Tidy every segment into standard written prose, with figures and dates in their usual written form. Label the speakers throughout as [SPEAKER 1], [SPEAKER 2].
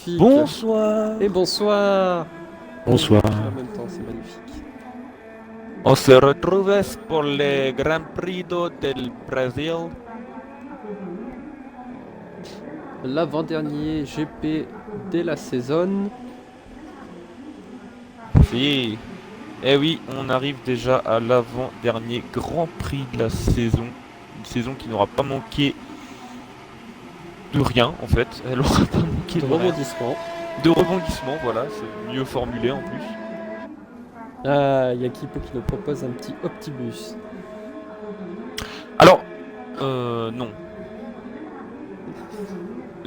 [SPEAKER 1] magnifique.
[SPEAKER 2] Bonsoir.
[SPEAKER 1] Et bonsoir.
[SPEAKER 3] Bonsoir.
[SPEAKER 1] En même temps, c'est magnifique.
[SPEAKER 2] On se retrouve pour le Grand Prix del Brésil.
[SPEAKER 1] L'avant-dernier GP de la saison.
[SPEAKER 2] Si. Eh oui, on arrive déjà à l'avant-dernier Grand Prix de la saison. Une saison qui n'aura pas manqué de rien en fait. Elle aura pas manqué
[SPEAKER 1] De
[SPEAKER 2] de rien.
[SPEAKER 1] rebondissement.
[SPEAKER 2] De rebondissement, voilà, c'est mieux formulé en plus.
[SPEAKER 1] Ah, il y a Kipo qui nous propose un petit Optibus.
[SPEAKER 2] Alors, non.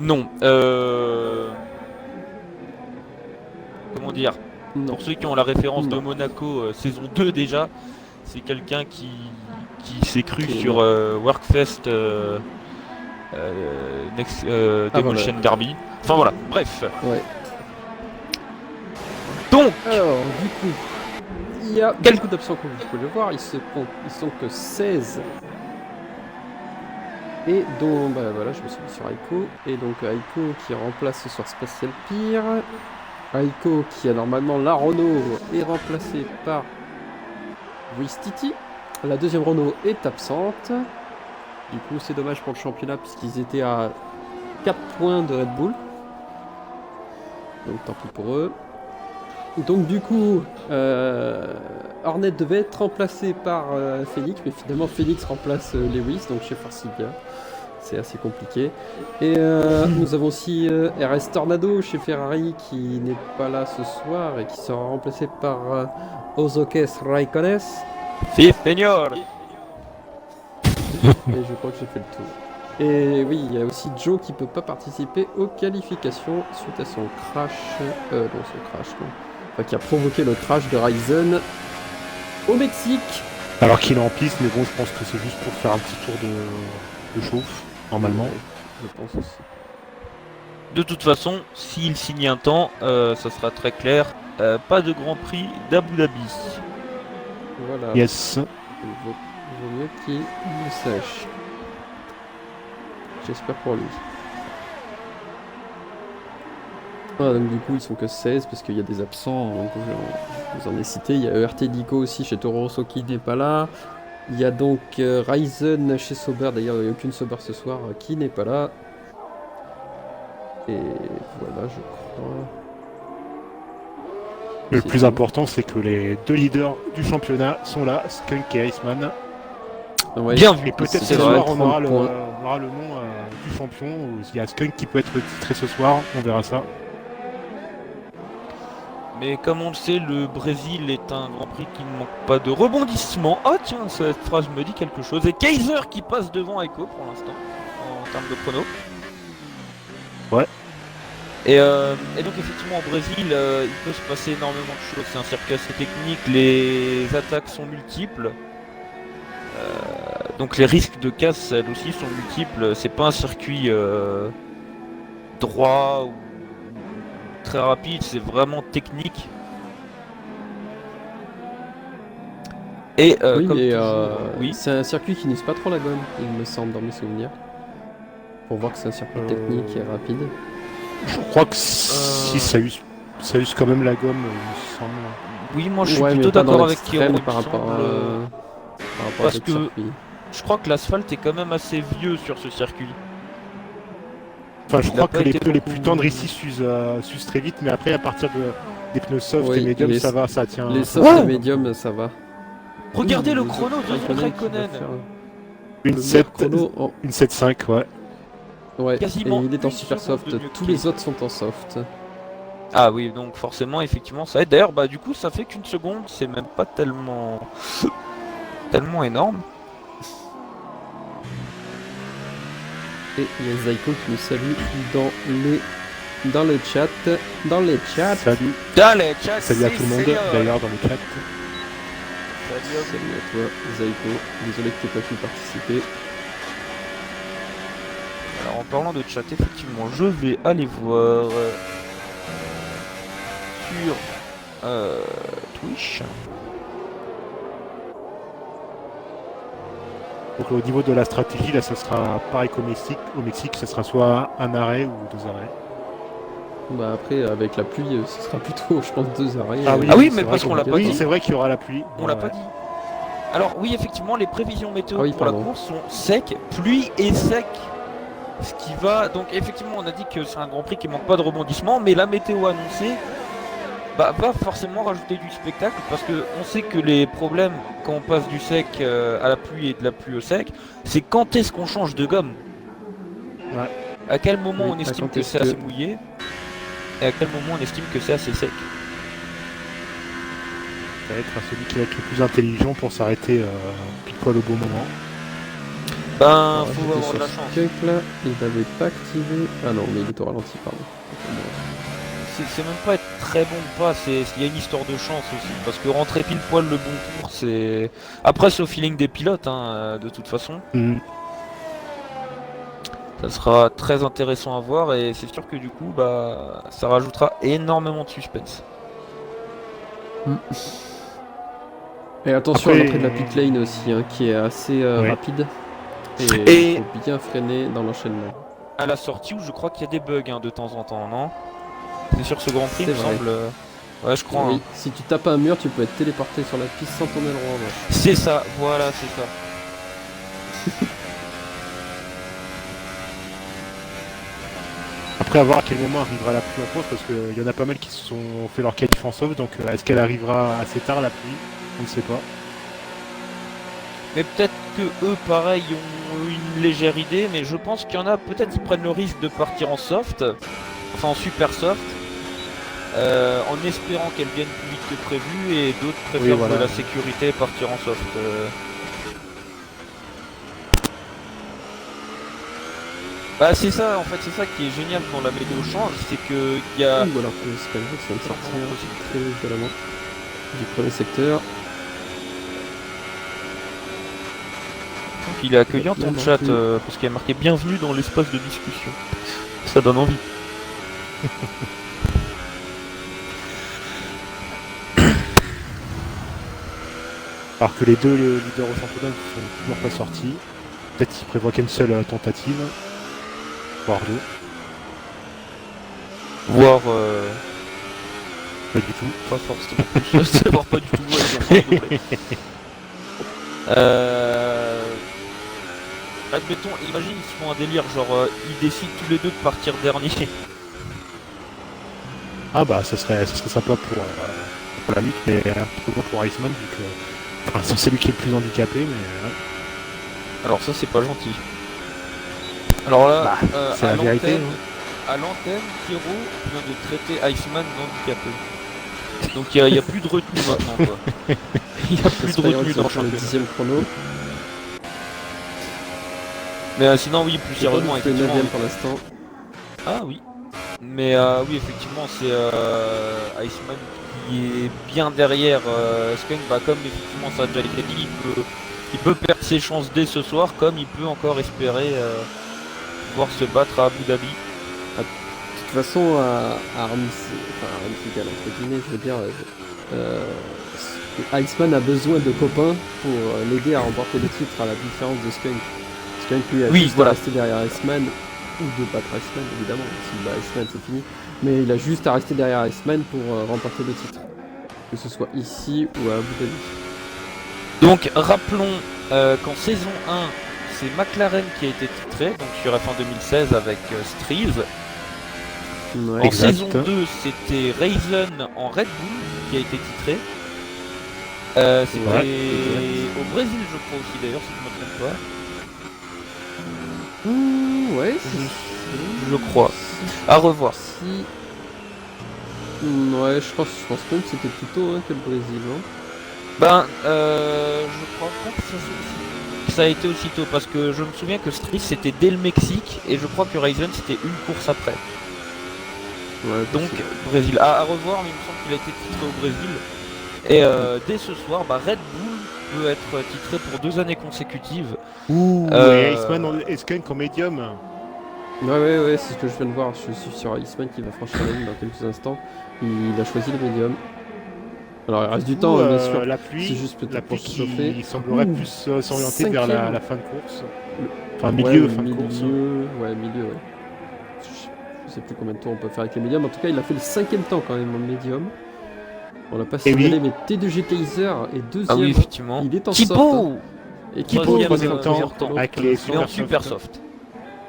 [SPEAKER 2] Non, comment dire?
[SPEAKER 1] Non.
[SPEAKER 2] Pour ceux qui ont la référence de
[SPEAKER 1] Non.
[SPEAKER 2] Monaco, saison 2 déjà, c'est quelqu'un qui s'est cru
[SPEAKER 1] Qui est
[SPEAKER 2] sur Workfest Demolition
[SPEAKER 1] voilà.
[SPEAKER 2] Derby. Enfin voilà, bref.
[SPEAKER 1] Ouais.
[SPEAKER 2] Donc,
[SPEAKER 1] Alors, du coup, il y a
[SPEAKER 2] Quel-
[SPEAKER 1] beaucoup d'options comme vous pouvez le voir. Ils sont que 16. Et donc, bah voilà, je me suis mis sur Aiko. Et donc, Aiko qui remplace ce soir Spatial Peer. Aiko qui a normalement la Renault est remplacée par Wistiti. La deuxième Renault est absente. Du coup, c'est dommage pour le championnat puisqu'ils étaient à 4 points de Red Bull. Donc, tant pis pour eux. Donc, du coup, Hornet devait être remplacé par Félix, mais finalement, Félix remplace Lewis, donc chez Forcidia. C'est assez compliqué. Et nous avons aussi RS Tornado chez Ferrari qui n'est pas là ce soir et qui sera remplacé par Ozokes Raikkonen.
[SPEAKER 2] si, senior.
[SPEAKER 1] Et je crois que j'ai fait le tour. Et oui, il y a aussi Joe qui peut pas participer aux qualifications suite à son crash. Non, son crash, non. Enfin, qui a provoqué le crash de Ryzen au Mexique.
[SPEAKER 3] Alors qu'il est en piste, mais bon, je pense que c'est juste pour faire un petit tour de chauffe, normalement.
[SPEAKER 1] Ouais, je pense aussi.
[SPEAKER 2] De toute façon, s'il signe un temps, ça sera très clair. Pas de Grand Prix d'Abu Dhabi.
[SPEAKER 1] Voilà.
[SPEAKER 3] Yes.
[SPEAKER 1] Il vaut mieux qu'il le sache. J'espère pour lui. Voilà, donc du coup ils sont que 16 parce qu'il y a des absents, donc je vous en ai cité. Il y a ERT Dico aussi chez Toro Rosso qui n'est pas là. Il y a donc Ryzen chez Sauber, d'ailleurs il n'y a aucune Sauber ce soir qui n'est pas là. Et voilà, je crois.
[SPEAKER 3] Le
[SPEAKER 1] C'est
[SPEAKER 3] plus
[SPEAKER 1] tout.
[SPEAKER 3] important, c'est que les deux leaders du championnat sont là, Skunk et Iceman.
[SPEAKER 1] Ouais,
[SPEAKER 2] Bien vu.
[SPEAKER 3] Et peut-être
[SPEAKER 1] c'est
[SPEAKER 3] ce
[SPEAKER 2] vrai,
[SPEAKER 3] soir, on
[SPEAKER 1] 30
[SPEAKER 3] aura
[SPEAKER 1] points.
[SPEAKER 3] le nom du champion. Ou il y a Skunk qui peut être titré ce soir, on verra ça.
[SPEAKER 2] Mais comme on le sait, le Brésil est un Grand Prix qui ne manque pas de rebondissement. Oh tiens, cette phrase me dit quelque chose. Et Kaiser qui passe devant Aiko pour l'instant, en termes de chrono.
[SPEAKER 3] Ouais.
[SPEAKER 2] Et donc effectivement au Brésil, il peut se passer énormément de choses. C'est un circuit assez technique, les attaques sont multiples. Donc les risques de casse, elles aussi, sont multiples. C'est pas un circuit droit ou très rapide, c'est vraiment technique. Et
[SPEAKER 1] Oui,
[SPEAKER 2] comme
[SPEAKER 1] mais
[SPEAKER 2] toujours, oui.
[SPEAKER 1] c'est un circuit qui n'use pas trop la gomme, il me semble, dans mes souvenirs. Pour voir que c'est un circuit technique et rapide.
[SPEAKER 3] Je crois que si ça use quand même la gomme, il me semble.
[SPEAKER 2] Oui, moi je suis
[SPEAKER 1] Ouais,
[SPEAKER 2] plutôt
[SPEAKER 1] mais pas dans
[SPEAKER 2] d'accord avec
[SPEAKER 1] l'extrême
[SPEAKER 2] Kiro, il me
[SPEAKER 1] par rapport
[SPEAKER 2] semble,
[SPEAKER 1] à
[SPEAKER 2] parce
[SPEAKER 1] d'autres
[SPEAKER 2] que-
[SPEAKER 1] circuits.
[SPEAKER 2] Je crois que l'asphalte est quand même assez vieux sur ce circuit.
[SPEAKER 3] Enfin, je
[SPEAKER 2] Il a
[SPEAKER 3] crois
[SPEAKER 2] pas
[SPEAKER 3] que les
[SPEAKER 2] été
[SPEAKER 3] pneus les
[SPEAKER 2] beaucoup-
[SPEAKER 3] plus tendres ici s'usent très vite, mais après, à partir des pneus soft
[SPEAKER 1] Oui,
[SPEAKER 3] et médium,
[SPEAKER 1] les-
[SPEAKER 3] ça va, ça tient.
[SPEAKER 1] Les
[SPEAKER 3] ça
[SPEAKER 1] soft
[SPEAKER 3] tient.
[SPEAKER 1] et médium, ça va.
[SPEAKER 2] Regardez
[SPEAKER 1] Oui,
[SPEAKER 2] le
[SPEAKER 1] les
[SPEAKER 2] chrono
[SPEAKER 1] autres
[SPEAKER 2] de
[SPEAKER 1] Raikkonen qui va
[SPEAKER 2] Raikkonen.
[SPEAKER 1] faire
[SPEAKER 3] Une
[SPEAKER 1] le
[SPEAKER 3] 7,
[SPEAKER 1] meilleur chrono en-
[SPEAKER 3] une 7.5, ouais.
[SPEAKER 1] Ouais,
[SPEAKER 2] Quasiment
[SPEAKER 1] et il est en
[SPEAKER 2] une
[SPEAKER 1] super
[SPEAKER 2] seconde
[SPEAKER 1] soft.
[SPEAKER 2] de mieux
[SPEAKER 1] Tous
[SPEAKER 2] que
[SPEAKER 1] les
[SPEAKER 2] Kate.
[SPEAKER 1] autres sont en soft.
[SPEAKER 2] Ah oui, donc forcément, effectivement, ça aide. D'ailleurs, bah du coup, ça fait qu'une seconde, c'est même pas tellement énorme.
[SPEAKER 1] Et il y a Zaiko qui nous salue dans le chat. Dans les chats.
[SPEAKER 3] Salut,
[SPEAKER 2] Allez, ciao,
[SPEAKER 3] salut à tout le monde,
[SPEAKER 2] senior.
[SPEAKER 3] d'ailleurs, dans le chat.
[SPEAKER 2] Salut.
[SPEAKER 1] Salut à toi, Zaiko. Désolé que tu pas pu participer.
[SPEAKER 2] Alors en parlant de chat, effectivement, je vais aller voir sur Twitch.
[SPEAKER 3] Donc au niveau de la stratégie, là, ça sera pareil qu'au Mexique. Au Mexique, ça sera soit un arrêt ou deux arrêts.
[SPEAKER 1] Bah après, avec la pluie, ce sera plutôt, je pense, 2 arrêts.
[SPEAKER 2] Ah oui,
[SPEAKER 3] c'est
[SPEAKER 2] mais
[SPEAKER 3] vrai
[SPEAKER 2] parce qu'on l'a pas
[SPEAKER 3] Oui,
[SPEAKER 2] dit.
[SPEAKER 3] c'est vrai qu'il y aura la pluie.
[SPEAKER 2] On l'a pas dit. Alors oui, effectivement, les prévisions météo
[SPEAKER 1] Ah oui,
[SPEAKER 2] pour la
[SPEAKER 1] pardon.
[SPEAKER 2] course sont sec, pluie et sec. Ce qui va... Donc effectivement, on a dit que c'est un Grand Prix qui manque pas de rebondissement, mais la météo annoncée va forcément rajouter du spectacle, parce que on sait que les problèmes quand on passe du sec à la pluie et de la pluie au sec, c'est quand est-ce qu'on change de gomme.
[SPEAKER 3] Ouais.
[SPEAKER 2] À quel moment
[SPEAKER 1] Oui,
[SPEAKER 2] on estime
[SPEAKER 1] quand
[SPEAKER 2] que
[SPEAKER 1] est-ce
[SPEAKER 2] c'est
[SPEAKER 1] que-
[SPEAKER 2] assez mouillé, et à quel moment on estime que c'est assez sec.
[SPEAKER 3] Ça va être celui qui va être le plus intelligent pour s'arrêter pile poil au bon moment.
[SPEAKER 2] Ben,
[SPEAKER 1] Alors,
[SPEAKER 2] faut
[SPEAKER 1] j'étais
[SPEAKER 2] avoir de
[SPEAKER 1] sur
[SPEAKER 2] la chance.
[SPEAKER 1] Skunk là, il n'avait pas activé. Ah non, mais il est au ralenti, pardon.
[SPEAKER 2] C'est même pas être très bon ou pas, il y a une histoire de chance aussi, parce que rentrer pile poil le bon tour, c'est... Après, c'est au feeling des pilotes, hein, de toute façon.
[SPEAKER 3] Mhm.
[SPEAKER 2] Ça sera très intéressant à voir, et c'est sûr que du coup, bah, ça rajoutera énormément de suspense.
[SPEAKER 1] Et attention
[SPEAKER 3] Après-
[SPEAKER 1] à l'entrée de la pit lane aussi, hein, qui est assez
[SPEAKER 3] Oui.
[SPEAKER 1] rapide. Et
[SPEAKER 2] Et-
[SPEAKER 1] il faut bien freiner dans l'enchaînement.
[SPEAKER 2] À la sortie, où je crois qu'il y a des bugs hein, de temps en temps, non? C'est sur ce Grand Prix,
[SPEAKER 1] C'est
[SPEAKER 2] il me
[SPEAKER 1] vrai.
[SPEAKER 2] semble. Ouais, je crois.
[SPEAKER 1] Oui,
[SPEAKER 2] Hein.
[SPEAKER 1] si tu tapes un mur, tu peux être téléporté sur la piste sans tourner le rond.
[SPEAKER 2] C'est ça, voilà, c'est ça.
[SPEAKER 3] Après, à voir à quel moment arrivera la pluie en course, parce qu'il y en a pas mal qui se sont fait leur qualif en sauf, donc est-ce qu'elle arrivera assez tard la pluie? On ne sait pas.
[SPEAKER 2] Mais peut-être que eux, pareil, ont une légère idée, mais je pense qu'il y en a, peut-être ils prennent le risque de partir en soft, enfin en super soft, en espérant qu'elle vienne plus vite que prévu, et d'autres préfèrent
[SPEAKER 3] voilà.
[SPEAKER 2] jouer la sécurité et partir en soft. Bah c'est ça, en fait, c'est ça qui est génial quand la météo change, c'est que il y a...
[SPEAKER 1] Ou alors que Skyrock vient de sortir très violemment du premier secteur.
[SPEAKER 2] Il est accueillant
[SPEAKER 1] Non,
[SPEAKER 2] ton
[SPEAKER 1] non
[SPEAKER 2] chat,
[SPEAKER 1] plus.
[SPEAKER 2] parce qu'il y a marqué bienvenue dans l'espace de discussion. Ça donne envie.
[SPEAKER 3] Alors que les deux leaders au championnat ne sont toujours pas sortis. Peut-être qu'ils prévoient qu'une seule tentative, voire deux.
[SPEAKER 2] Voire
[SPEAKER 3] Pas du tout.
[SPEAKER 2] pas forcément plus, voire pas du tout, ouais, ils ont pas redoublé. Admettons, imagine ils se font un délire, genre ils décident tous les deux de partir dernier.
[SPEAKER 3] Ah bah ça serait sympa pour la lutte, mais un peu moins pour Iceman vu que enfin, c'est lui qui est le plus handicapé, mais
[SPEAKER 2] Alors ça c'est pas gentil. Alors là,
[SPEAKER 3] c'est la vérité.
[SPEAKER 2] à l'antenne, Kiro vient de traiter Iceman d'handicapé. Donc il y a plus de retenue maintenant quoi. Il y a plus de retenue dans le
[SPEAKER 1] le
[SPEAKER 2] championnat.
[SPEAKER 1] 10ème chrono.
[SPEAKER 2] Mais sinon oui, plus sérieusement,
[SPEAKER 1] Il fait
[SPEAKER 2] effectivement.
[SPEAKER 1] 9ème pour l'instant.
[SPEAKER 2] Ah oui. Mais oui, effectivement, c'est Iceman qui est bien derrière Skunk. Bah, comme effectivement ça a déjà été dit, il peut perdre ses chances dès ce soir, comme il peut encore espérer pouvoir se battre à Abu Dhabi.
[SPEAKER 1] De toute façon, à Armisigal, entre guillemets, je veux dire, Iceman a besoin de copains pour l'aider à remporter le titre, à la différence de Skunk. Skunk lui a
[SPEAKER 2] Oui,
[SPEAKER 1] juste
[SPEAKER 2] voilà.
[SPEAKER 1] à rester derrière Iceman, ou de battre Iceman évidemment, s'il bat Iceman c'est fini, mais il a juste à rester derrière Iceman pour remporter le titre, que ce soit ici ou à Abu Dhabi.
[SPEAKER 2] Donc rappelons qu'en saison 1, c'est McLaren qui a été titré, donc sur F1 2016 avec Streeze.
[SPEAKER 1] Ouais,
[SPEAKER 2] En
[SPEAKER 3] Exact.
[SPEAKER 2] saison 2, c'était Raisin en Red Bull qui a été titré. C'était
[SPEAKER 3] Ouais.
[SPEAKER 2] au Brésil, je crois aussi d'ailleurs, si je ne me trompe pas.
[SPEAKER 1] Ouais,
[SPEAKER 2] Je crois. À revoir.
[SPEAKER 1] Si... Ouais, je pense même que c'était plus tôt hein, que le Brésil, non?
[SPEAKER 2] Ben, je crois pas que ça a été aussitôt, parce que je me souviens que Street c'était dès le Mexique, et je crois que Raisin c'était une course après.
[SPEAKER 1] Ouais,
[SPEAKER 2] Donc,
[SPEAKER 1] possible.
[SPEAKER 2] Brésil. À revoir, mais il me semble qu'il a été titré au Brésil. Et dès ce soir, bah, Red Bull peut être titré pour 2 années consécutives.
[SPEAKER 3] Ouh,
[SPEAKER 2] Euh,
[SPEAKER 3] et Iceman et Skunk en médium.
[SPEAKER 1] Ouais, c'est ce que je viens de voir. Je suis sur Iceman qui va franchir la ligne dans quelques instants. Il a choisi le médium. Alors il reste du temps, bien sûr.
[SPEAKER 3] La
[SPEAKER 1] C'est
[SPEAKER 3] pluie,
[SPEAKER 1] juste peut-être
[SPEAKER 3] la
[SPEAKER 1] pour
[SPEAKER 3] pluie
[SPEAKER 1] se chauffer.
[SPEAKER 3] qui semblerait
[SPEAKER 1] Ouh,
[SPEAKER 3] plus s'orienter vers la fin de course. Enfin,
[SPEAKER 1] Ouais,
[SPEAKER 3] milieu, fin de course.
[SPEAKER 1] milieu, ouais, milieu, ouais. Je sais plus combien de tours on peut faire avec les médiums. En tout cas, il a fait le 5e temps quand même en médium. On l'a pas
[SPEAKER 3] Et
[SPEAKER 1] signalé, mais T2G Kaiser est 2e.
[SPEAKER 2] Ah oui, effectivement.
[SPEAKER 1] Il est en soft.
[SPEAKER 2] Thibaut
[SPEAKER 1] Et
[SPEAKER 3] Thibaut,
[SPEAKER 2] troisième,
[SPEAKER 3] troisième
[SPEAKER 2] temps,
[SPEAKER 3] avec les
[SPEAKER 2] il est en super soft.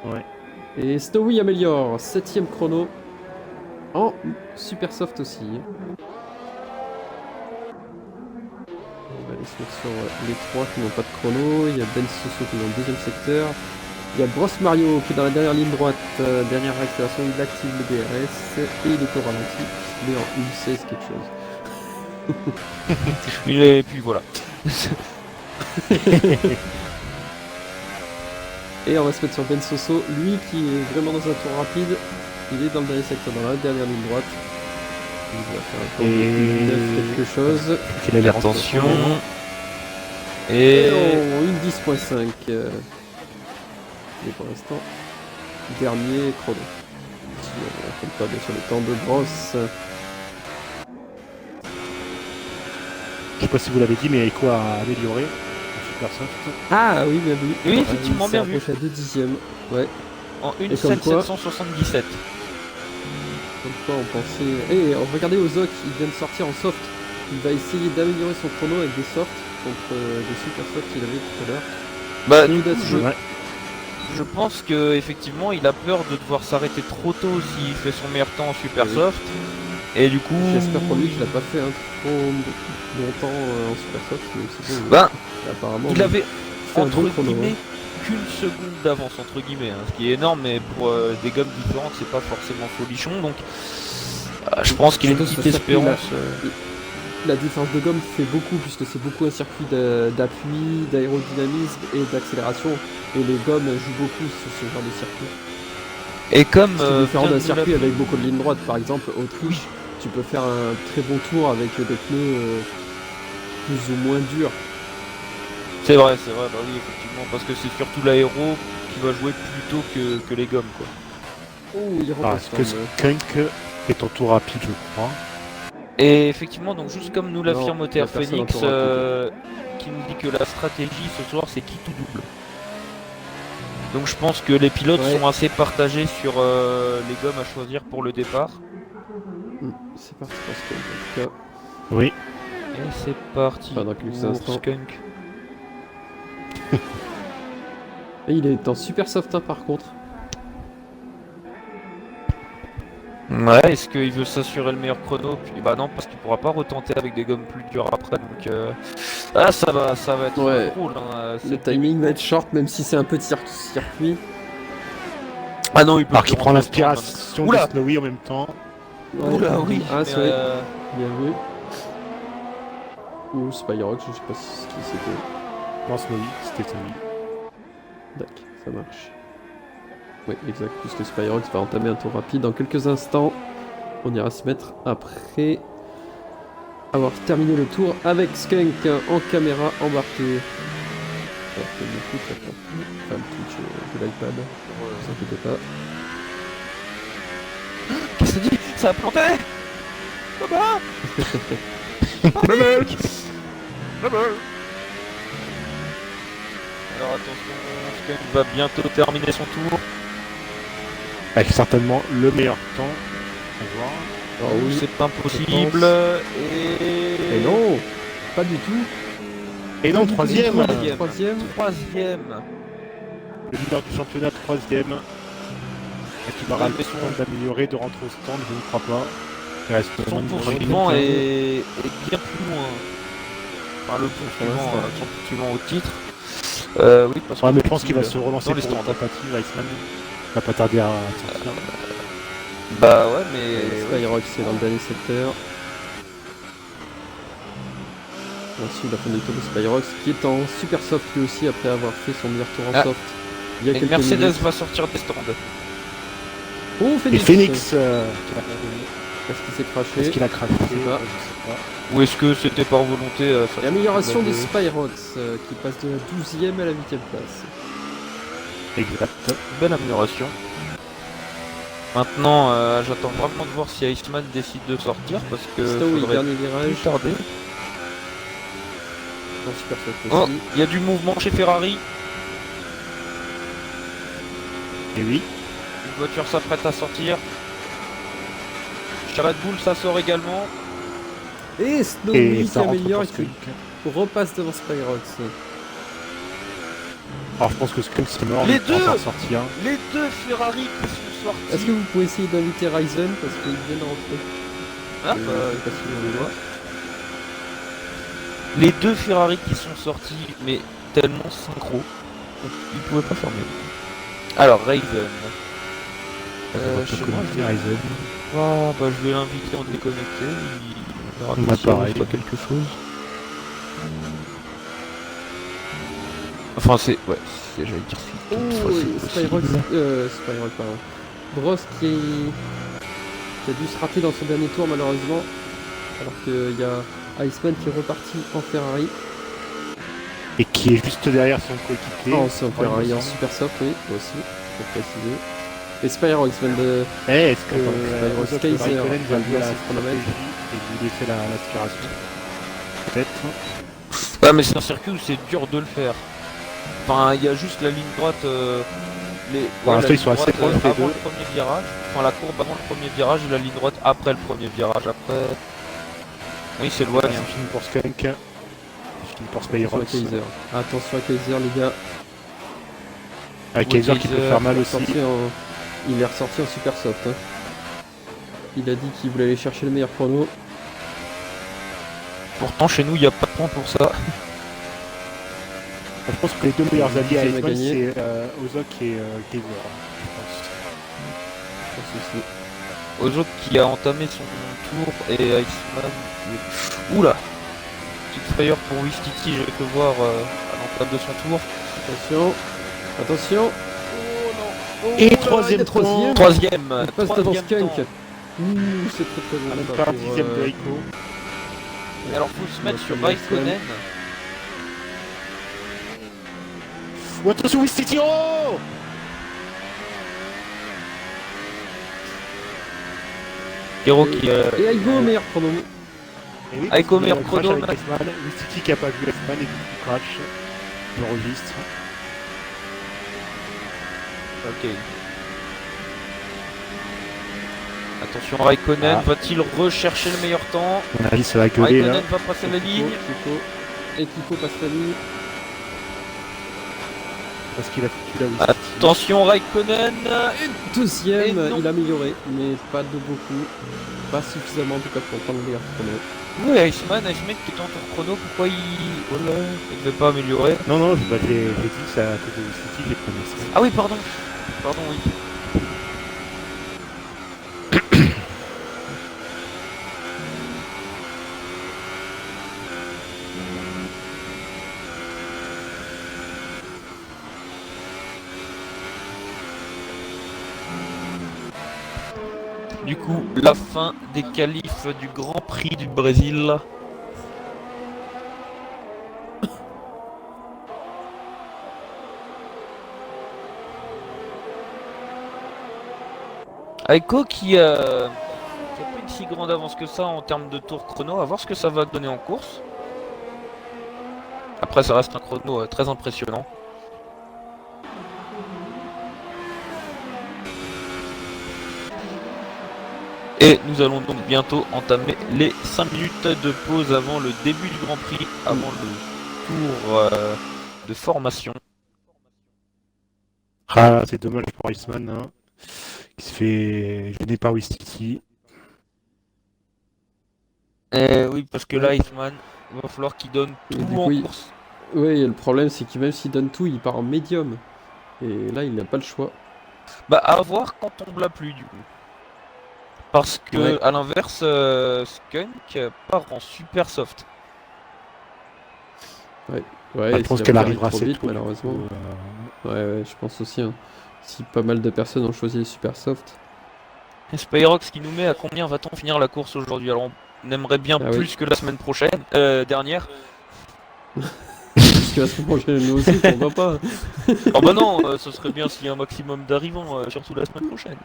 [SPEAKER 3] Ouais.
[SPEAKER 1] Et Snowy améliore, 7e chrono en super soft aussi. On va aller se mettre sur les 3 qui n'ont pas de chrono. Il y a Ben Soso qui est dans le 2e secteur. Il y a Bros Mario qui est dans la dernière ligne droite, dernière accélération, il active le DRS et il est au ralenti. Il est en 1.16 quelque chose.
[SPEAKER 2] Et puis voilà.
[SPEAKER 1] Et on va se mettre sur Ben Soso, lui qui est vraiment dans un tour rapide. Il est dans le dernier secteur, dans la dernière ligne droite. Il va faire un tour de 9 quelque chose.
[SPEAKER 3] Qu'il a l'air
[SPEAKER 2] Attention.
[SPEAKER 1] Et
[SPEAKER 2] Et...
[SPEAKER 1] oh, une 10.5. Et pour l'instant, dernier chrono. Si on ne compte pas bien sûr les temps de brosse.
[SPEAKER 3] Je sais pas si vous l'avez dit, mais Aiko a amélioré en super soft.
[SPEAKER 1] Ah oui, bien vu.
[SPEAKER 2] Oui, effectivement,
[SPEAKER 1] il
[SPEAKER 2] bien
[SPEAKER 1] s'est
[SPEAKER 2] vu.
[SPEAKER 1] rapproché à 2 dixièmes. Ouais,
[SPEAKER 2] En
[SPEAKER 1] Et comme quoi-
[SPEAKER 2] 1.777.
[SPEAKER 1] comme quoi on pensait. Et regardez Ozok, il vient de sortir en soft. Il va essayer d'améliorer son chrono avec des softs contre des super softs qu'il avait tout à l'heure.
[SPEAKER 2] Bah,
[SPEAKER 1] C'est
[SPEAKER 2] du coup,
[SPEAKER 1] audacieux.
[SPEAKER 2] je pense que effectivement, il a peur de devoir s'arrêter trop tôt s'il fait son meilleur temps en super
[SPEAKER 1] Oui.
[SPEAKER 2] soft. Et du coup,
[SPEAKER 1] J'espère pour lui qu'il n'a pas fait trop longtemps en super soft. Mais c'est bon,
[SPEAKER 2] ben,
[SPEAKER 1] apparemment,
[SPEAKER 2] il avait
[SPEAKER 1] fait un
[SPEAKER 2] entre
[SPEAKER 1] bon chrono.
[SPEAKER 2] guillemets qu'une seconde d'avance entre guillemets, hein, ce qui est énorme, mais pour des gommes différentes, c'est pas forcément folichon. Donc, je pense qu'il a une
[SPEAKER 1] Surtout
[SPEAKER 2] petite
[SPEAKER 1] ce circuit-là.
[SPEAKER 2] espérance.
[SPEAKER 1] La différence de gomme fait beaucoup puisque c'est beaucoup un circuit d'appui, d'aérodynamisme et d'accélération. Et les gommes jouent beaucoup sur ce genre de circuit.
[SPEAKER 2] Et comme
[SPEAKER 1] C'est différent
[SPEAKER 2] vient
[SPEAKER 1] d'un
[SPEAKER 2] de nous
[SPEAKER 1] circuit
[SPEAKER 2] l'apprendre-
[SPEAKER 1] avec beaucoup de lignes droites. Par exemple, Autriche, tu peux faire un très bon tour avec des pneus plus ou moins durs.
[SPEAKER 2] C'est vrai, bah oui, effectivement, parce que c'est surtout l'aéro qui va jouer plutôt que les gommes, quoi.
[SPEAKER 1] Oh, il
[SPEAKER 3] Ah,
[SPEAKER 1] repasse
[SPEAKER 3] est-ce que Skunk est en tour rapide, je crois.
[SPEAKER 2] Et effectivement, donc juste comme nous l'affirme
[SPEAKER 1] Non,
[SPEAKER 2] Moteur
[SPEAKER 1] y a personne
[SPEAKER 2] Phoenix,
[SPEAKER 1] en tour rapide.
[SPEAKER 2] qui nous dit que la stratégie ce soir c'est qui tout double. Donc je pense que les pilotes
[SPEAKER 1] Ouais.
[SPEAKER 2] sont assez partagés sur les gommes à choisir pour le départ.
[SPEAKER 1] C'est parti pour Skunk en tout cas.
[SPEAKER 3] Oui.
[SPEAKER 2] Et c'est parti
[SPEAKER 1] Enfin, dans quelques
[SPEAKER 2] pour
[SPEAKER 1] instants.
[SPEAKER 2] Skunk.
[SPEAKER 1] Et il est en super soft 1 par contre.
[SPEAKER 2] Ouais, est-ce qu'il veut s'assurer le meilleur chrono? Puis bah non, parce qu'il pourra pas retenter avec des gommes plus dures après. Donc ça va être
[SPEAKER 1] Ouais.
[SPEAKER 2] drôle. Hein,
[SPEAKER 1] Le
[SPEAKER 2] cette
[SPEAKER 1] timing va être short même si c'est un petit circuit.
[SPEAKER 2] Ah non, il peut
[SPEAKER 3] Alors
[SPEAKER 2] plus
[SPEAKER 3] qu'il prend
[SPEAKER 2] rentrer au stand,
[SPEAKER 3] l'inspiration de
[SPEAKER 2] Oula.
[SPEAKER 3] Snowy en même temps.
[SPEAKER 1] Ouais.
[SPEAKER 2] Oula, oui.
[SPEAKER 1] Ah,
[SPEAKER 2] mais,
[SPEAKER 1] c'est vrai. Bien vu. Ou Spyrox, je sais pas ce qui c'était.
[SPEAKER 3] Non, Snowy, c'était Snowy.
[SPEAKER 1] D'accord, ça marche. Oui, exact, puisque Spyrox va entamer un tour rapide dans quelques instants. On ira se mettre après avoir terminé le tour avec Skunk en caméra embarquée. Alors que du coup, ça prend plus. Enfin, le Twitch de l'iPad, ne vous inquiétez pas.
[SPEAKER 2] Qu'est-ce que ça dit? Ça a planté. Alors attention, Skunk va bientôt terminer son tour.
[SPEAKER 3] Avec certainement le meilleur temps. On va voir.
[SPEAKER 1] Alors oui,
[SPEAKER 2] C'est impossible.
[SPEAKER 1] et non, pas du tout.
[SPEAKER 3] Et non, troisième.
[SPEAKER 2] Troisième.
[SPEAKER 1] Troisième.
[SPEAKER 3] Le leader du championnat, troisième. Est-ce qu'il aura
[SPEAKER 2] Ouais,
[SPEAKER 3] le
[SPEAKER 2] mais
[SPEAKER 3] temps d'améliorer, de rentrer au stand? Je ne crois pas. Il reste
[SPEAKER 2] Son
[SPEAKER 3] moins de
[SPEAKER 2] poursuivant
[SPEAKER 3] 15.
[SPEAKER 2] est bien plus loin. Enfin, le poursuivant, son poursuivant au titre. Oui, parce
[SPEAKER 3] Ouais, mais
[SPEAKER 2] que
[SPEAKER 3] je pense qu'il va se relancer
[SPEAKER 2] dans les
[SPEAKER 3] pour une
[SPEAKER 2] stands.
[SPEAKER 3] tentative. Iceman va pas tarder à sortir.
[SPEAKER 2] Bah ouais, mais ouais.
[SPEAKER 1] Spyrox est dans le dernier secteur. Ensuite, la fin du tour de Spyrox qui est en super soft lui aussi après avoir fait son meilleur tour en
[SPEAKER 2] Ah.
[SPEAKER 1] soft. Il y a
[SPEAKER 2] Et
[SPEAKER 1] quelques
[SPEAKER 2] Mercedes
[SPEAKER 1] minutes.
[SPEAKER 2] va sortir des stands.
[SPEAKER 1] Oh,
[SPEAKER 3] Et
[SPEAKER 1] Phoenix.
[SPEAKER 3] Phoenix,
[SPEAKER 1] Est-ce qu'il s'est craché?
[SPEAKER 3] est-ce qu'il a craqué?
[SPEAKER 1] Je sais pas.
[SPEAKER 3] Je sais pas.
[SPEAKER 2] Ou est-ce que c'était par volonté ça
[SPEAKER 1] Et amélioration de
[SPEAKER 3] Ouais.
[SPEAKER 1] Spyrox qui passe de la 12e à la 8e place.
[SPEAKER 3] Exact.
[SPEAKER 2] Belle amélioration. Maintenant, j'attends vraiment de voir si Iceman décide de sortir parce que
[SPEAKER 1] Stowe,
[SPEAKER 2] faudrait
[SPEAKER 1] dernier
[SPEAKER 2] plus
[SPEAKER 1] virage.
[SPEAKER 2] tarder.
[SPEAKER 1] En super soft
[SPEAKER 2] Oh,
[SPEAKER 1] aussi.
[SPEAKER 2] il y a du mouvement chez Ferrari.
[SPEAKER 3] Et oui.
[SPEAKER 2] Une voiture s'apprête à sortir. Chez Red Bull, ça sort également.
[SPEAKER 1] Et Snowy qui
[SPEAKER 3] ça rentre
[SPEAKER 1] améliore et
[SPEAKER 3] pour
[SPEAKER 1] qui
[SPEAKER 3] Skunk.
[SPEAKER 1] repasse devant Spyrox.
[SPEAKER 3] Alors je pense que Skunk c'est mort,
[SPEAKER 2] Les
[SPEAKER 3] il peut
[SPEAKER 2] deux
[SPEAKER 3] encore sortir.
[SPEAKER 2] Les deux Ferrari qui sont sortis.
[SPEAKER 1] Est-ce que vous pouvez essayer d'inviter Ryzen parce qu'il vient de rentrer?
[SPEAKER 2] Ah,
[SPEAKER 1] Je sais pas si vous le voyez.
[SPEAKER 2] Les deux Ferrari qui sont sortis, mais tellement synchro, ils pouvaient pas faire mieux. Alors, Raven.
[SPEAKER 3] Je peux connecter Ryzen.
[SPEAKER 2] Ah, bah, je vais l'inviter en déconnecté. Il verra
[SPEAKER 3] Bah,
[SPEAKER 2] que ça
[SPEAKER 3] pareil.
[SPEAKER 2] reçoit quelque chose. Enfin, c'est. Ouais, j'allais dire c'est.
[SPEAKER 1] Oh, Spyrox, Spyrox, pardon. Bros qui a dû se rater dans son dernier tour malheureusement. Alors qu'il y a Iceman qui est reparti en Ferrari.
[SPEAKER 3] Et qui est juste derrière son coéquipier.
[SPEAKER 1] Oh, c'est en Ferrari en super soft, oui, aussi, pour préciser. Et Spyrox vient de.
[SPEAKER 3] Est-ce que
[SPEAKER 1] Spyrox
[SPEAKER 3] Ozok
[SPEAKER 1] Kaiser
[SPEAKER 3] Raikkonen va
[SPEAKER 1] va
[SPEAKER 3] jouer la
[SPEAKER 1] se chronomètre
[SPEAKER 3] stratégie et lui laisser l'aspiration? Peut-être.
[SPEAKER 2] Ouais, mais c'est un circuit où c'est dur de le faire. Enfin, il y a juste la ligne droite.
[SPEAKER 3] Pour l'instant,
[SPEAKER 2] la
[SPEAKER 3] ils sont
[SPEAKER 2] ligne
[SPEAKER 3] assez
[SPEAKER 2] droite,
[SPEAKER 3] proches, les
[SPEAKER 2] avant
[SPEAKER 3] deux.
[SPEAKER 2] le premier virage. Enfin, la courbe avant le premier virage et la ligne droite après le premier virage. Après. Oui, c'est loin.
[SPEAKER 3] C'est fini pour Skunk. C'est fini pour
[SPEAKER 1] Attention à
[SPEAKER 3] Spyrox.
[SPEAKER 1] Kaiser. Attention à Kaiser, les gars.
[SPEAKER 3] Avec Kaiser qui peut
[SPEAKER 2] Kaiser,
[SPEAKER 3] faire mal aussi.
[SPEAKER 1] Il est ressorti en super soft. Hein. Il a dit qu'il voulait aller chercher le meilleur chrono.
[SPEAKER 2] Pourtant, chez nous, il n'y a pas de point pour ça.
[SPEAKER 3] Je pense que les deux meilleurs alliés à
[SPEAKER 1] Qui va
[SPEAKER 3] Iceman,
[SPEAKER 1] gagner
[SPEAKER 3] c'est Ozok et Kaiser. Je pense.
[SPEAKER 2] Ozo qui a entamé son tour et Iceman. Oula! Petite frayeur pour Wistiti, je vais te voir à l'entame de son tour.
[SPEAKER 1] Attention. Attention. Oh non. Oh,
[SPEAKER 3] Et
[SPEAKER 1] là,
[SPEAKER 3] troisième
[SPEAKER 1] il est troisième.
[SPEAKER 2] Troisième!
[SPEAKER 1] Il passe devant
[SPEAKER 2] troisième
[SPEAKER 1] Skunk.
[SPEAKER 2] temps.
[SPEAKER 1] Ouh, c'est très très bon.
[SPEAKER 3] Même
[SPEAKER 1] ça,
[SPEAKER 3] pas un
[SPEAKER 1] pour,
[SPEAKER 3] dixième de Rico.
[SPEAKER 2] Alors, faut se mettre sur
[SPEAKER 1] Iceman.
[SPEAKER 2] Raikkonen.
[SPEAKER 3] Ou attention, Wistiti, oh!
[SPEAKER 2] Hero qui.
[SPEAKER 1] Et Aigo, meilleur chrono.
[SPEAKER 3] Et oui,
[SPEAKER 2] Aiko,
[SPEAKER 3] parce qu'il y a
[SPEAKER 2] meilleur
[SPEAKER 3] un crash
[SPEAKER 2] chrono,
[SPEAKER 3] avec Iceman. Wistiti qui a pas vu Iceman et du coup crash. Je registre.
[SPEAKER 2] Ok. Attention, Raikkonen
[SPEAKER 3] Ah.
[SPEAKER 2] va-t-il rechercher le meilleur temps?
[SPEAKER 3] À mon avis, ça va gueuler là.
[SPEAKER 2] Raikkonen va passer la ligne.
[SPEAKER 1] Kiko. Et Kiko passe la ligne.
[SPEAKER 3] Parce qu'il a foutu la Wistiti.
[SPEAKER 2] Attention, Raikkonen.
[SPEAKER 1] Deuxième,
[SPEAKER 2] Et non.
[SPEAKER 1] il a amélioré, mais pas de beaucoup. Pas suffisamment en tout cas pour prendre le meilleur chrono.
[SPEAKER 2] Oui, Iceman qui était en tour chrono, pourquoi il. Oh là, il devait pas améliorer.
[SPEAKER 3] Non, non, j'ai dit ça à cause de Wistiti, j'ai prononcé.
[SPEAKER 2] Ah oui, pardon. Pardon, oui. Du coup, la fin des qualifs du Grand Prix du Brésil. Aiko qui a pas une si grande avance que ça en termes de tour chrono, à voir ce que ça va donner en course. Après, ça reste un chrono très impressionnant. Et nous allons donc bientôt entamer les 5 minutes de pause avant le début du Grand Prix, avant le tour de formation.
[SPEAKER 3] Ah, c'est dommage pour Iceman, hein, qui se fait gêner par Wistiti.
[SPEAKER 2] Oui, parce que là, Iceman, il va falloir qu'il donne
[SPEAKER 1] Et
[SPEAKER 2] tout
[SPEAKER 1] du
[SPEAKER 2] en
[SPEAKER 1] coup,
[SPEAKER 2] course.
[SPEAKER 1] Oui, le problème c'est que même s'il donne tout, il part en médium. Et là, il n'a pas le choix.
[SPEAKER 2] Bah, à voir quand on tombe la pluie, du coup. Parce que,
[SPEAKER 1] Ouais.
[SPEAKER 2] à l'inverse, Skunk part en super soft.
[SPEAKER 1] Ouais,
[SPEAKER 3] Je pense
[SPEAKER 1] si la
[SPEAKER 3] qu'elle
[SPEAKER 1] voiture
[SPEAKER 3] arrivera
[SPEAKER 1] est trop
[SPEAKER 3] assez
[SPEAKER 1] vite,
[SPEAKER 3] tôt, du
[SPEAKER 1] malheureusement.
[SPEAKER 3] coup,
[SPEAKER 1] Ouais, je pense aussi. Hein. Si pas mal de personnes ont choisi les super soft.
[SPEAKER 2] Et Spyrox qui nous met à combien va-t-on finir la course aujourd'hui? Alors, on aimerait bien
[SPEAKER 1] Ah
[SPEAKER 2] plus
[SPEAKER 1] oui.
[SPEAKER 2] que la semaine prochaine, dernière.
[SPEAKER 1] Parce que la semaine prochaine, nous aussi, on va pas.
[SPEAKER 2] Oh bah non, ce serait bien s'il y a un maximum d'arrivants, surtout la semaine prochaine.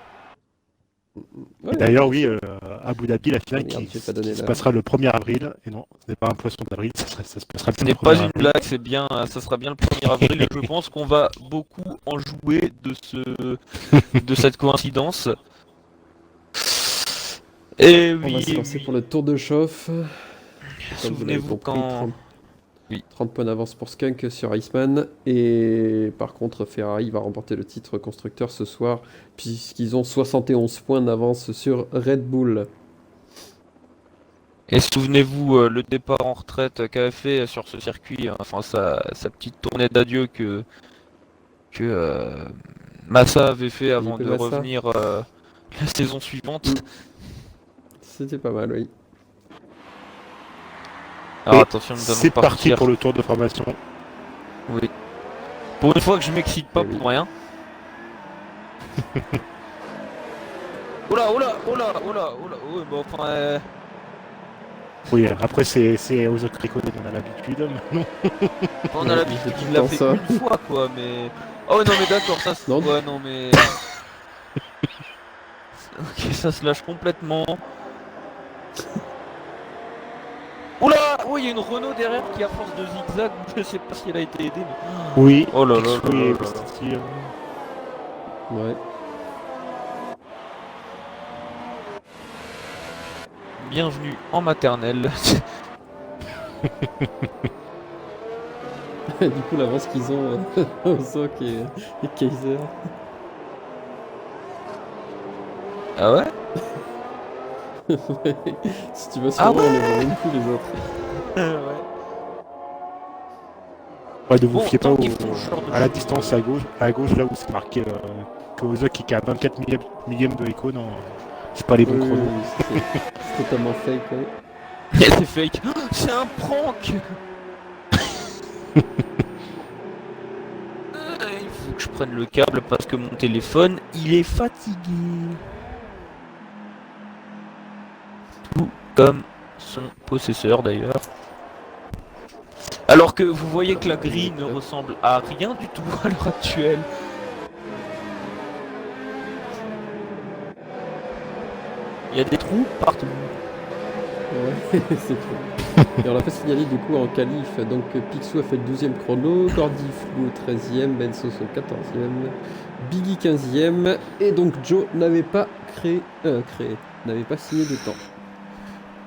[SPEAKER 1] Ouais,
[SPEAKER 3] D'ailleurs, oui, Abu Dhabi, la finale
[SPEAKER 1] Regarde,
[SPEAKER 3] qui
[SPEAKER 1] j'ai pas donné
[SPEAKER 3] se
[SPEAKER 1] l'heure.
[SPEAKER 3] passera le 1er avril. Et non, ce n'est pas un poisson d'avril, ça se passera
[SPEAKER 2] Ce
[SPEAKER 3] le
[SPEAKER 2] n'est
[SPEAKER 3] 1er
[SPEAKER 2] pas une
[SPEAKER 3] avril.
[SPEAKER 2] blague, c'est bien, ça sera bien le 1er avril et je pense qu'on va beaucoup en jouer de cette coïncidence. Et
[SPEAKER 1] On va
[SPEAKER 2] oui,
[SPEAKER 1] se
[SPEAKER 2] et
[SPEAKER 1] lancer
[SPEAKER 2] oui.
[SPEAKER 1] pour le tour de chauffe. Comme vous l'avez
[SPEAKER 2] Souvenez-vous
[SPEAKER 1] compris,
[SPEAKER 2] quand...
[SPEAKER 1] 30,
[SPEAKER 2] Oui.
[SPEAKER 1] 30 points d'avance pour Skunk sur Iceman. Et par contre, Ferrari va remporter le titre constructeur ce soir, puisqu'ils ont 71 points d'avance sur Red Bull.
[SPEAKER 2] Et souvenez-vous le départ en retraite qu'avait fait sur ce circuit, enfin sa petite tournée d'adieu que Massa avait fait avant
[SPEAKER 1] Felipe
[SPEAKER 2] de
[SPEAKER 1] Massa.
[SPEAKER 2] revenir la saison suivante.
[SPEAKER 1] C'était pas mal, oui.
[SPEAKER 2] Alors
[SPEAKER 3] Et
[SPEAKER 2] attention, nous allons
[SPEAKER 3] c'est parti
[SPEAKER 2] partir.
[SPEAKER 3] pour le tour de formation.
[SPEAKER 2] Oui. Pour une fois que je m'excite pas
[SPEAKER 1] Eh oui.
[SPEAKER 2] pour rien. Oula, oula, oula, oula, oula, oui, bon, enfin,
[SPEAKER 3] Oui, après c'est aux autres Riconet, on a l'habitude. Non.
[SPEAKER 2] on a
[SPEAKER 1] Ouais,
[SPEAKER 2] l'habitude
[SPEAKER 1] j'ai tout
[SPEAKER 2] qu'il
[SPEAKER 1] le
[SPEAKER 2] l'a
[SPEAKER 1] temps
[SPEAKER 2] fait
[SPEAKER 1] ça.
[SPEAKER 2] une fois, quoi, mais... Oh non, mais d'accord, ça se...
[SPEAKER 1] Non.
[SPEAKER 2] Ouais, non, mais... Ok, ça se lâche complètement. Oula! Oui, il y a une Renault derrière qui, à force de zigzag, je sais pas si elle a été aidée, mais...
[SPEAKER 3] Oui,
[SPEAKER 2] Oh là là
[SPEAKER 3] Picsou
[SPEAKER 2] là là
[SPEAKER 3] et
[SPEAKER 2] là là.
[SPEAKER 3] Wistiti,
[SPEAKER 1] Ouais.
[SPEAKER 2] Bienvenue en maternelle.
[SPEAKER 1] Du coup, l'avance qu'ils ont, Ozok et Kaiser.
[SPEAKER 2] Ah ouais?
[SPEAKER 1] Ouais. Si tu vas sur
[SPEAKER 2] Ah
[SPEAKER 1] eux, on les voit même plus les autres.
[SPEAKER 2] Ouais.
[SPEAKER 3] Ouais, ne vous
[SPEAKER 2] Bon,
[SPEAKER 3] fiez pas
[SPEAKER 2] tant qu'ils font ce genre de
[SPEAKER 3] à la
[SPEAKER 2] choses,
[SPEAKER 3] distance à gauche là où c'est marqué que Ozok qui est à 24 millièmes de écho, non, c'est pas les bons
[SPEAKER 1] Oui,
[SPEAKER 3] chronos.
[SPEAKER 1] c'est totalement fake. Ouais.
[SPEAKER 2] C'est fake. C'est un prank. Il faut que je prenne le câble parce que mon téléphone, il est fatigué. Tout comme son possesseur d'ailleurs. Alors que vous voyez que la grille ne ressemble à rien du tout à l'heure actuelle. Il y a des trous partout.
[SPEAKER 1] Ouais, c'est tout. Et on l'a fait signaler du coup en qualif. Donc Picsou a fait le 12e chrono, Cordy Flou 13e, Bensoso 14e, Biggie 15e. Et donc Joe n'avait pas n'avait pas signé de temps.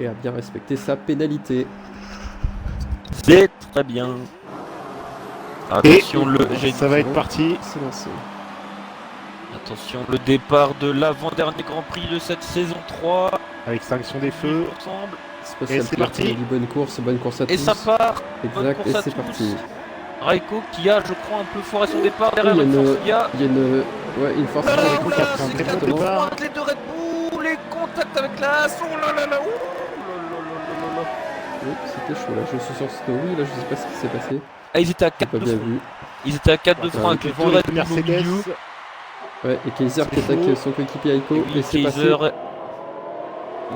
[SPEAKER 1] Et a bien respecté sa pénalité.
[SPEAKER 2] C'est très bien. Attention,
[SPEAKER 3] Ça va être parti.
[SPEAKER 1] C'est lancé.
[SPEAKER 2] Attention, le départ de l'avant-dernier Grand Prix de cette saison 3.
[SPEAKER 3] Avec sanction des feux.
[SPEAKER 2] Ensemble.
[SPEAKER 1] Spatial
[SPEAKER 3] Et c'est
[SPEAKER 1] Pierre
[SPEAKER 3] parti.
[SPEAKER 1] qui a dit bonne course à tous.
[SPEAKER 2] Et ça part. Bonne
[SPEAKER 1] Exact,
[SPEAKER 2] course
[SPEAKER 1] et
[SPEAKER 2] à
[SPEAKER 1] c'est
[SPEAKER 2] tous.
[SPEAKER 1] parti.
[SPEAKER 2] Raiko qui a, je crois, un peu foiré son départ
[SPEAKER 1] Il y
[SPEAKER 2] derrière
[SPEAKER 1] a
[SPEAKER 2] une
[SPEAKER 1] une,
[SPEAKER 2] Forcia.
[SPEAKER 1] il y a une force
[SPEAKER 2] Oh là là,
[SPEAKER 1] Raiko
[SPEAKER 2] oh
[SPEAKER 1] qui
[SPEAKER 2] là
[SPEAKER 1] a
[SPEAKER 2] là,
[SPEAKER 1] pris un
[SPEAKER 2] c'est
[SPEAKER 1] très
[SPEAKER 2] quatre
[SPEAKER 1] bon
[SPEAKER 3] départ.
[SPEAKER 1] départ.
[SPEAKER 2] points, les deux Red Bull, les contacts avec la son, là là là, ouh là là là là là.
[SPEAKER 1] Oui, c'était chaud là, je suis sur Story, là je sais pas ce qui s'est passé.
[SPEAKER 2] Ah, ils étaient à
[SPEAKER 1] J'ai
[SPEAKER 2] 4
[SPEAKER 1] pas
[SPEAKER 2] de
[SPEAKER 1] bien
[SPEAKER 2] front.
[SPEAKER 1] vu.
[SPEAKER 2] Ils étaient à 4 de front avec les deux Red Bull au
[SPEAKER 3] Mercedes.
[SPEAKER 2] milieu.
[SPEAKER 1] Ouais, et Kaiser qui
[SPEAKER 3] C'est
[SPEAKER 1] attaque
[SPEAKER 3] chaud.
[SPEAKER 1] son coéquipier Aiko,
[SPEAKER 2] Et
[SPEAKER 1] et
[SPEAKER 2] oui,
[SPEAKER 1] c'est passé.
[SPEAKER 2] Kaiser.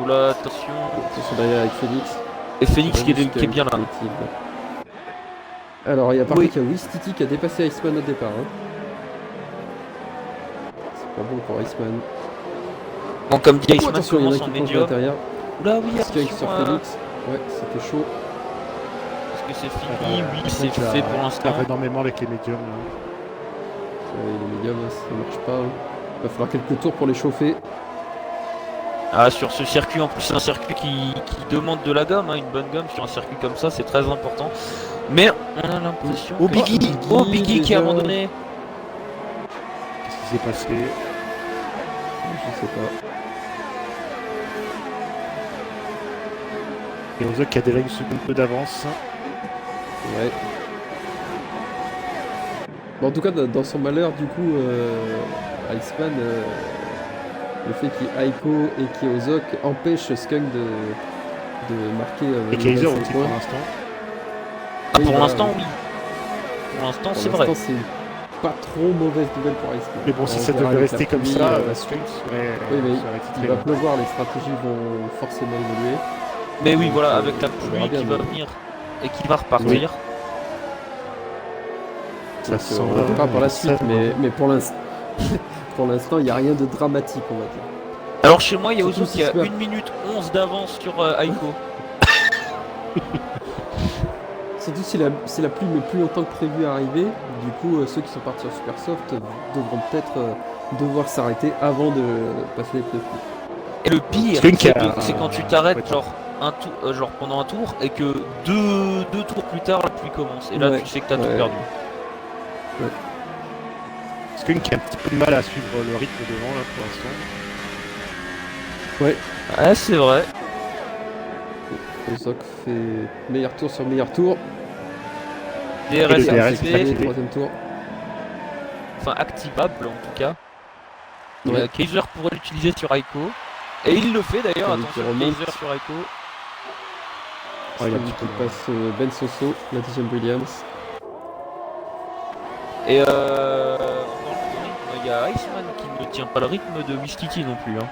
[SPEAKER 2] Oula, attention.
[SPEAKER 1] Attention derrière avec Félix.
[SPEAKER 2] Et Phoenix qui est bien là.
[SPEAKER 1] Alors, il y a par
[SPEAKER 2] Oui.
[SPEAKER 1] contre, il y a Wistiti qui a dépassé Iceman au départ. Hein. C'est pas bon pour Iceman.
[SPEAKER 2] Bon, comme dit
[SPEAKER 1] Oh,
[SPEAKER 2] Iceman
[SPEAKER 1] attention, il y en a
[SPEAKER 2] commence en
[SPEAKER 1] qui plongent à
[SPEAKER 2] médium.
[SPEAKER 1] l'intérieur.
[SPEAKER 2] Oula, oui,
[SPEAKER 1] Skunk
[SPEAKER 2] attention.
[SPEAKER 1] sur Félix. Ouais, c'était chaud.
[SPEAKER 2] Est-ce que c'est fini? Oui, c'est
[SPEAKER 3] Ça
[SPEAKER 2] fait pour l'instant.
[SPEAKER 3] perd énormément avec les médiums.
[SPEAKER 1] Les médiums, ça marche pas. Il va falloir quelques tours pour les chauffer.
[SPEAKER 2] Ah, sur ce circuit, en plus, c'est un circuit qui demande de la gomme, hein, une bonne gomme sur un circuit comme ça, c'est très important. Mais on a l'impression.
[SPEAKER 3] Oh,
[SPEAKER 2] que-
[SPEAKER 3] Biggie.
[SPEAKER 2] Oh, Biggie qui a
[SPEAKER 1] déjà.
[SPEAKER 2] abandonné.
[SPEAKER 3] Qu'est-ce qui s'est passé?
[SPEAKER 1] Je sais pas.
[SPEAKER 3] Et Ozok qui a déjà une seconde peu d'avance.
[SPEAKER 1] Ouais. Bon, en tout cas, dans son malheur, du coup, Iceman, le fait qu'il y ait Aiko et qu'il y ait Ozok empêche Skunk de marquer
[SPEAKER 3] Et
[SPEAKER 1] une
[SPEAKER 3] Kaiser
[SPEAKER 1] nouvelle
[SPEAKER 3] aussi
[SPEAKER 1] points.
[SPEAKER 3] pour l'instant.
[SPEAKER 2] Ah,
[SPEAKER 1] Oui,
[SPEAKER 2] pour
[SPEAKER 1] voilà,
[SPEAKER 2] l'instant,
[SPEAKER 1] oui.
[SPEAKER 2] oui. Pour l'instant,
[SPEAKER 1] Pour
[SPEAKER 2] c'est vrai.
[SPEAKER 1] l'instant, c'est pas trop mauvaise nouvelle pour Iceman.
[SPEAKER 3] Mais bon, si
[SPEAKER 1] On
[SPEAKER 3] ça
[SPEAKER 1] verra
[SPEAKER 3] devait
[SPEAKER 1] avec
[SPEAKER 3] rester
[SPEAKER 1] la
[SPEAKER 3] comme
[SPEAKER 1] pluie,
[SPEAKER 3] ça,
[SPEAKER 1] la
[SPEAKER 3] Skunk
[SPEAKER 1] suite.
[SPEAKER 3] serait
[SPEAKER 1] Oui, mais
[SPEAKER 3] titré.
[SPEAKER 1] il va pleuvoir, les stratégies vont forcément évoluer.
[SPEAKER 2] Mais oui,
[SPEAKER 1] Donc,
[SPEAKER 2] voilà, avec la
[SPEAKER 1] on verra
[SPEAKER 2] pluie qui
[SPEAKER 1] bien,
[SPEAKER 2] va
[SPEAKER 1] mais-
[SPEAKER 2] venir et qui va repartir.
[SPEAKER 3] Ça
[SPEAKER 1] Donc,
[SPEAKER 3] sent
[SPEAKER 1] on verra pour la
[SPEAKER 3] ça,
[SPEAKER 1] suite, mais pour l'instant, pour l'instant, il n'y a rien de dramatique, on va dire.
[SPEAKER 2] Alors chez moi, il y a
[SPEAKER 1] Surtout
[SPEAKER 2] Ozo
[SPEAKER 1] si
[SPEAKER 2] qui a
[SPEAKER 1] c'est pas-
[SPEAKER 2] 1 minute 11 d'avance sur Aiko.
[SPEAKER 1] Surtout si la pluie met plus longtemps que prévu à arriver, du coup ceux qui sont partis en Supersoft devront peut-être devoir s'arrêter avant de passer les pneus.
[SPEAKER 2] Et le pire,
[SPEAKER 3] Skunk a-
[SPEAKER 2] c'est quand tu t'arrêtes
[SPEAKER 3] Ouais,
[SPEAKER 2] genre genre pendant un tour et que deux tours plus tard la pluie commence. Et là
[SPEAKER 1] Ouais,
[SPEAKER 2] tu sais que t'as tout
[SPEAKER 1] ouais.
[SPEAKER 2] perdu.
[SPEAKER 3] Skunk a un petit peu de mal à suivre le rythme devant là pour l'instant.
[SPEAKER 2] Ouais, c'est vrai.
[SPEAKER 1] Ozok fait meilleur tour sur meilleur tour.
[SPEAKER 2] DRS
[SPEAKER 3] le DRS,
[SPEAKER 2] activé,
[SPEAKER 3] activé.
[SPEAKER 1] Troisième tour.
[SPEAKER 2] enfin activable en tout cas.
[SPEAKER 1] Ouais.
[SPEAKER 2] Kaiser pourrait l'utiliser sur Aiko. Et il le fait d'ailleurs,
[SPEAKER 1] Tandis
[SPEAKER 2] attention,
[SPEAKER 1] qu'il remonte.
[SPEAKER 2] Kaiser sur Aiko.
[SPEAKER 3] Ouais, il a un
[SPEAKER 1] Celui
[SPEAKER 3] petit peu
[SPEAKER 1] qui
[SPEAKER 3] de-
[SPEAKER 1] passe Ben Soso, la deuxième Williams.
[SPEAKER 2] Et dans le rythme, il y a Iceman qui ne tient pas le rythme de Wistiti non plus. Hein.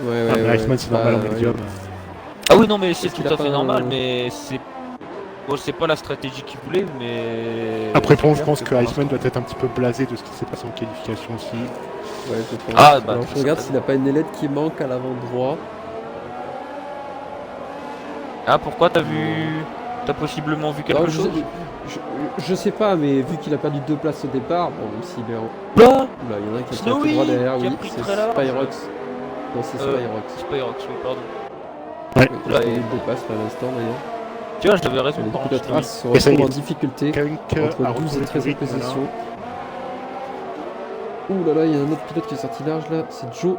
[SPEAKER 1] Ouais,
[SPEAKER 3] Ah, mais Iceman, c'est normal en
[SPEAKER 1] ouais.
[SPEAKER 3] médium.
[SPEAKER 2] Ah oui, non, mais c'est
[SPEAKER 1] Est-ce qu'il
[SPEAKER 2] tout
[SPEAKER 1] a
[SPEAKER 2] à fait
[SPEAKER 1] pas
[SPEAKER 2] normal,
[SPEAKER 1] un-
[SPEAKER 2] mais c'est. Bon, c'est pas la stratégie qu'il voulait, mais.
[SPEAKER 3] Après,
[SPEAKER 2] c'est
[SPEAKER 3] bon, je
[SPEAKER 2] clair
[SPEAKER 3] pense que
[SPEAKER 2] pour
[SPEAKER 3] Iceman
[SPEAKER 2] l'instant-
[SPEAKER 3] doit être un petit peu blasé de ce qui s'est passé en qualification aussi.
[SPEAKER 1] Ouais, je pense.
[SPEAKER 2] Ah, bah,
[SPEAKER 1] Alors
[SPEAKER 2] très
[SPEAKER 1] je regarde
[SPEAKER 2] certainement.
[SPEAKER 1] s'il n'a pas une ailette qui manque à l'avant droit.
[SPEAKER 2] Ah, pourquoi t'as possiblement vu quelque
[SPEAKER 1] Alors,
[SPEAKER 2] chose
[SPEAKER 1] je sais pas, mais vu qu'il a perdu 2 places au départ, bon, même s'il est en.
[SPEAKER 2] Là
[SPEAKER 1] Là, il y en a un qui est tout
[SPEAKER 2] Snowy,
[SPEAKER 1] droit derrière,
[SPEAKER 2] qui a
[SPEAKER 1] oui,
[SPEAKER 2] pris
[SPEAKER 1] c'est
[SPEAKER 2] très large.
[SPEAKER 1] Spyrox. Non, c'est Spyrox.
[SPEAKER 2] Spyrox, oui, pardon.
[SPEAKER 1] Oui, il a
[SPEAKER 2] Là,
[SPEAKER 1] perdu
[SPEAKER 2] et-
[SPEAKER 1] 2 passes là, à l'instant d'ailleurs.
[SPEAKER 2] Tu vois, j'avais raison
[SPEAKER 1] Et du
[SPEAKER 2] par
[SPEAKER 1] coup, la
[SPEAKER 2] contre, Snowy.
[SPEAKER 1] trace se
[SPEAKER 3] Et ça y
[SPEAKER 1] retrouve en
[SPEAKER 3] est.
[SPEAKER 1] difficulté
[SPEAKER 3] Skunk
[SPEAKER 1] entre
[SPEAKER 3] a
[SPEAKER 1] 12 et
[SPEAKER 3] retrouvé
[SPEAKER 1] 13
[SPEAKER 3] du rythme,
[SPEAKER 1] positions. Ouh là là, il y a un autre pilote qui est sorti large là, c'est Joe.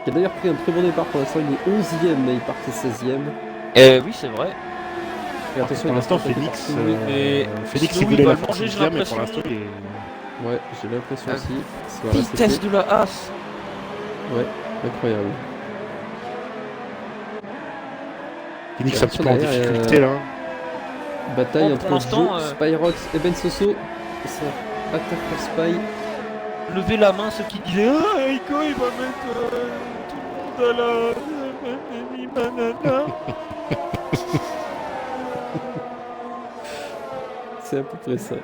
[SPEAKER 1] Qui a d'ailleurs pris un très bon départ pour l'instant, il est 11ème, mais il partait 16ème.
[SPEAKER 2] Oui, c'est vrai.
[SPEAKER 1] Et attention,
[SPEAKER 3] Pour
[SPEAKER 1] il
[SPEAKER 3] l'instant,
[SPEAKER 1] reste attaqué
[SPEAKER 3] Félix,
[SPEAKER 1] par Snowy.
[SPEAKER 2] mais
[SPEAKER 3] Félix,
[SPEAKER 2] Snowy
[SPEAKER 3] il voulait
[SPEAKER 2] va
[SPEAKER 3] la
[SPEAKER 2] le
[SPEAKER 3] force
[SPEAKER 2] manger, j'ai
[SPEAKER 3] mais pour
[SPEAKER 2] l'impression.
[SPEAKER 3] l'instant, il est...
[SPEAKER 1] Ouais, j'ai l'impression
[SPEAKER 2] Ah,
[SPEAKER 1] aussi. Voilà,
[SPEAKER 2] Vitesse
[SPEAKER 1] c'était-
[SPEAKER 2] de la As.
[SPEAKER 1] Ouais, incroyable.
[SPEAKER 3] Phoenix un petit peu en
[SPEAKER 1] Derrière,
[SPEAKER 3] difficulté là.
[SPEAKER 1] Bataille
[SPEAKER 2] Bon,
[SPEAKER 1] entre
[SPEAKER 2] pour l'instant,
[SPEAKER 1] Joe, Spyrox et Ben Soso. Et ça attaque par Spy.
[SPEAKER 2] Levez la main ceux qui disaient ah, Aiko il va mettre tout le monde à la.
[SPEAKER 1] C'est à peu près ça.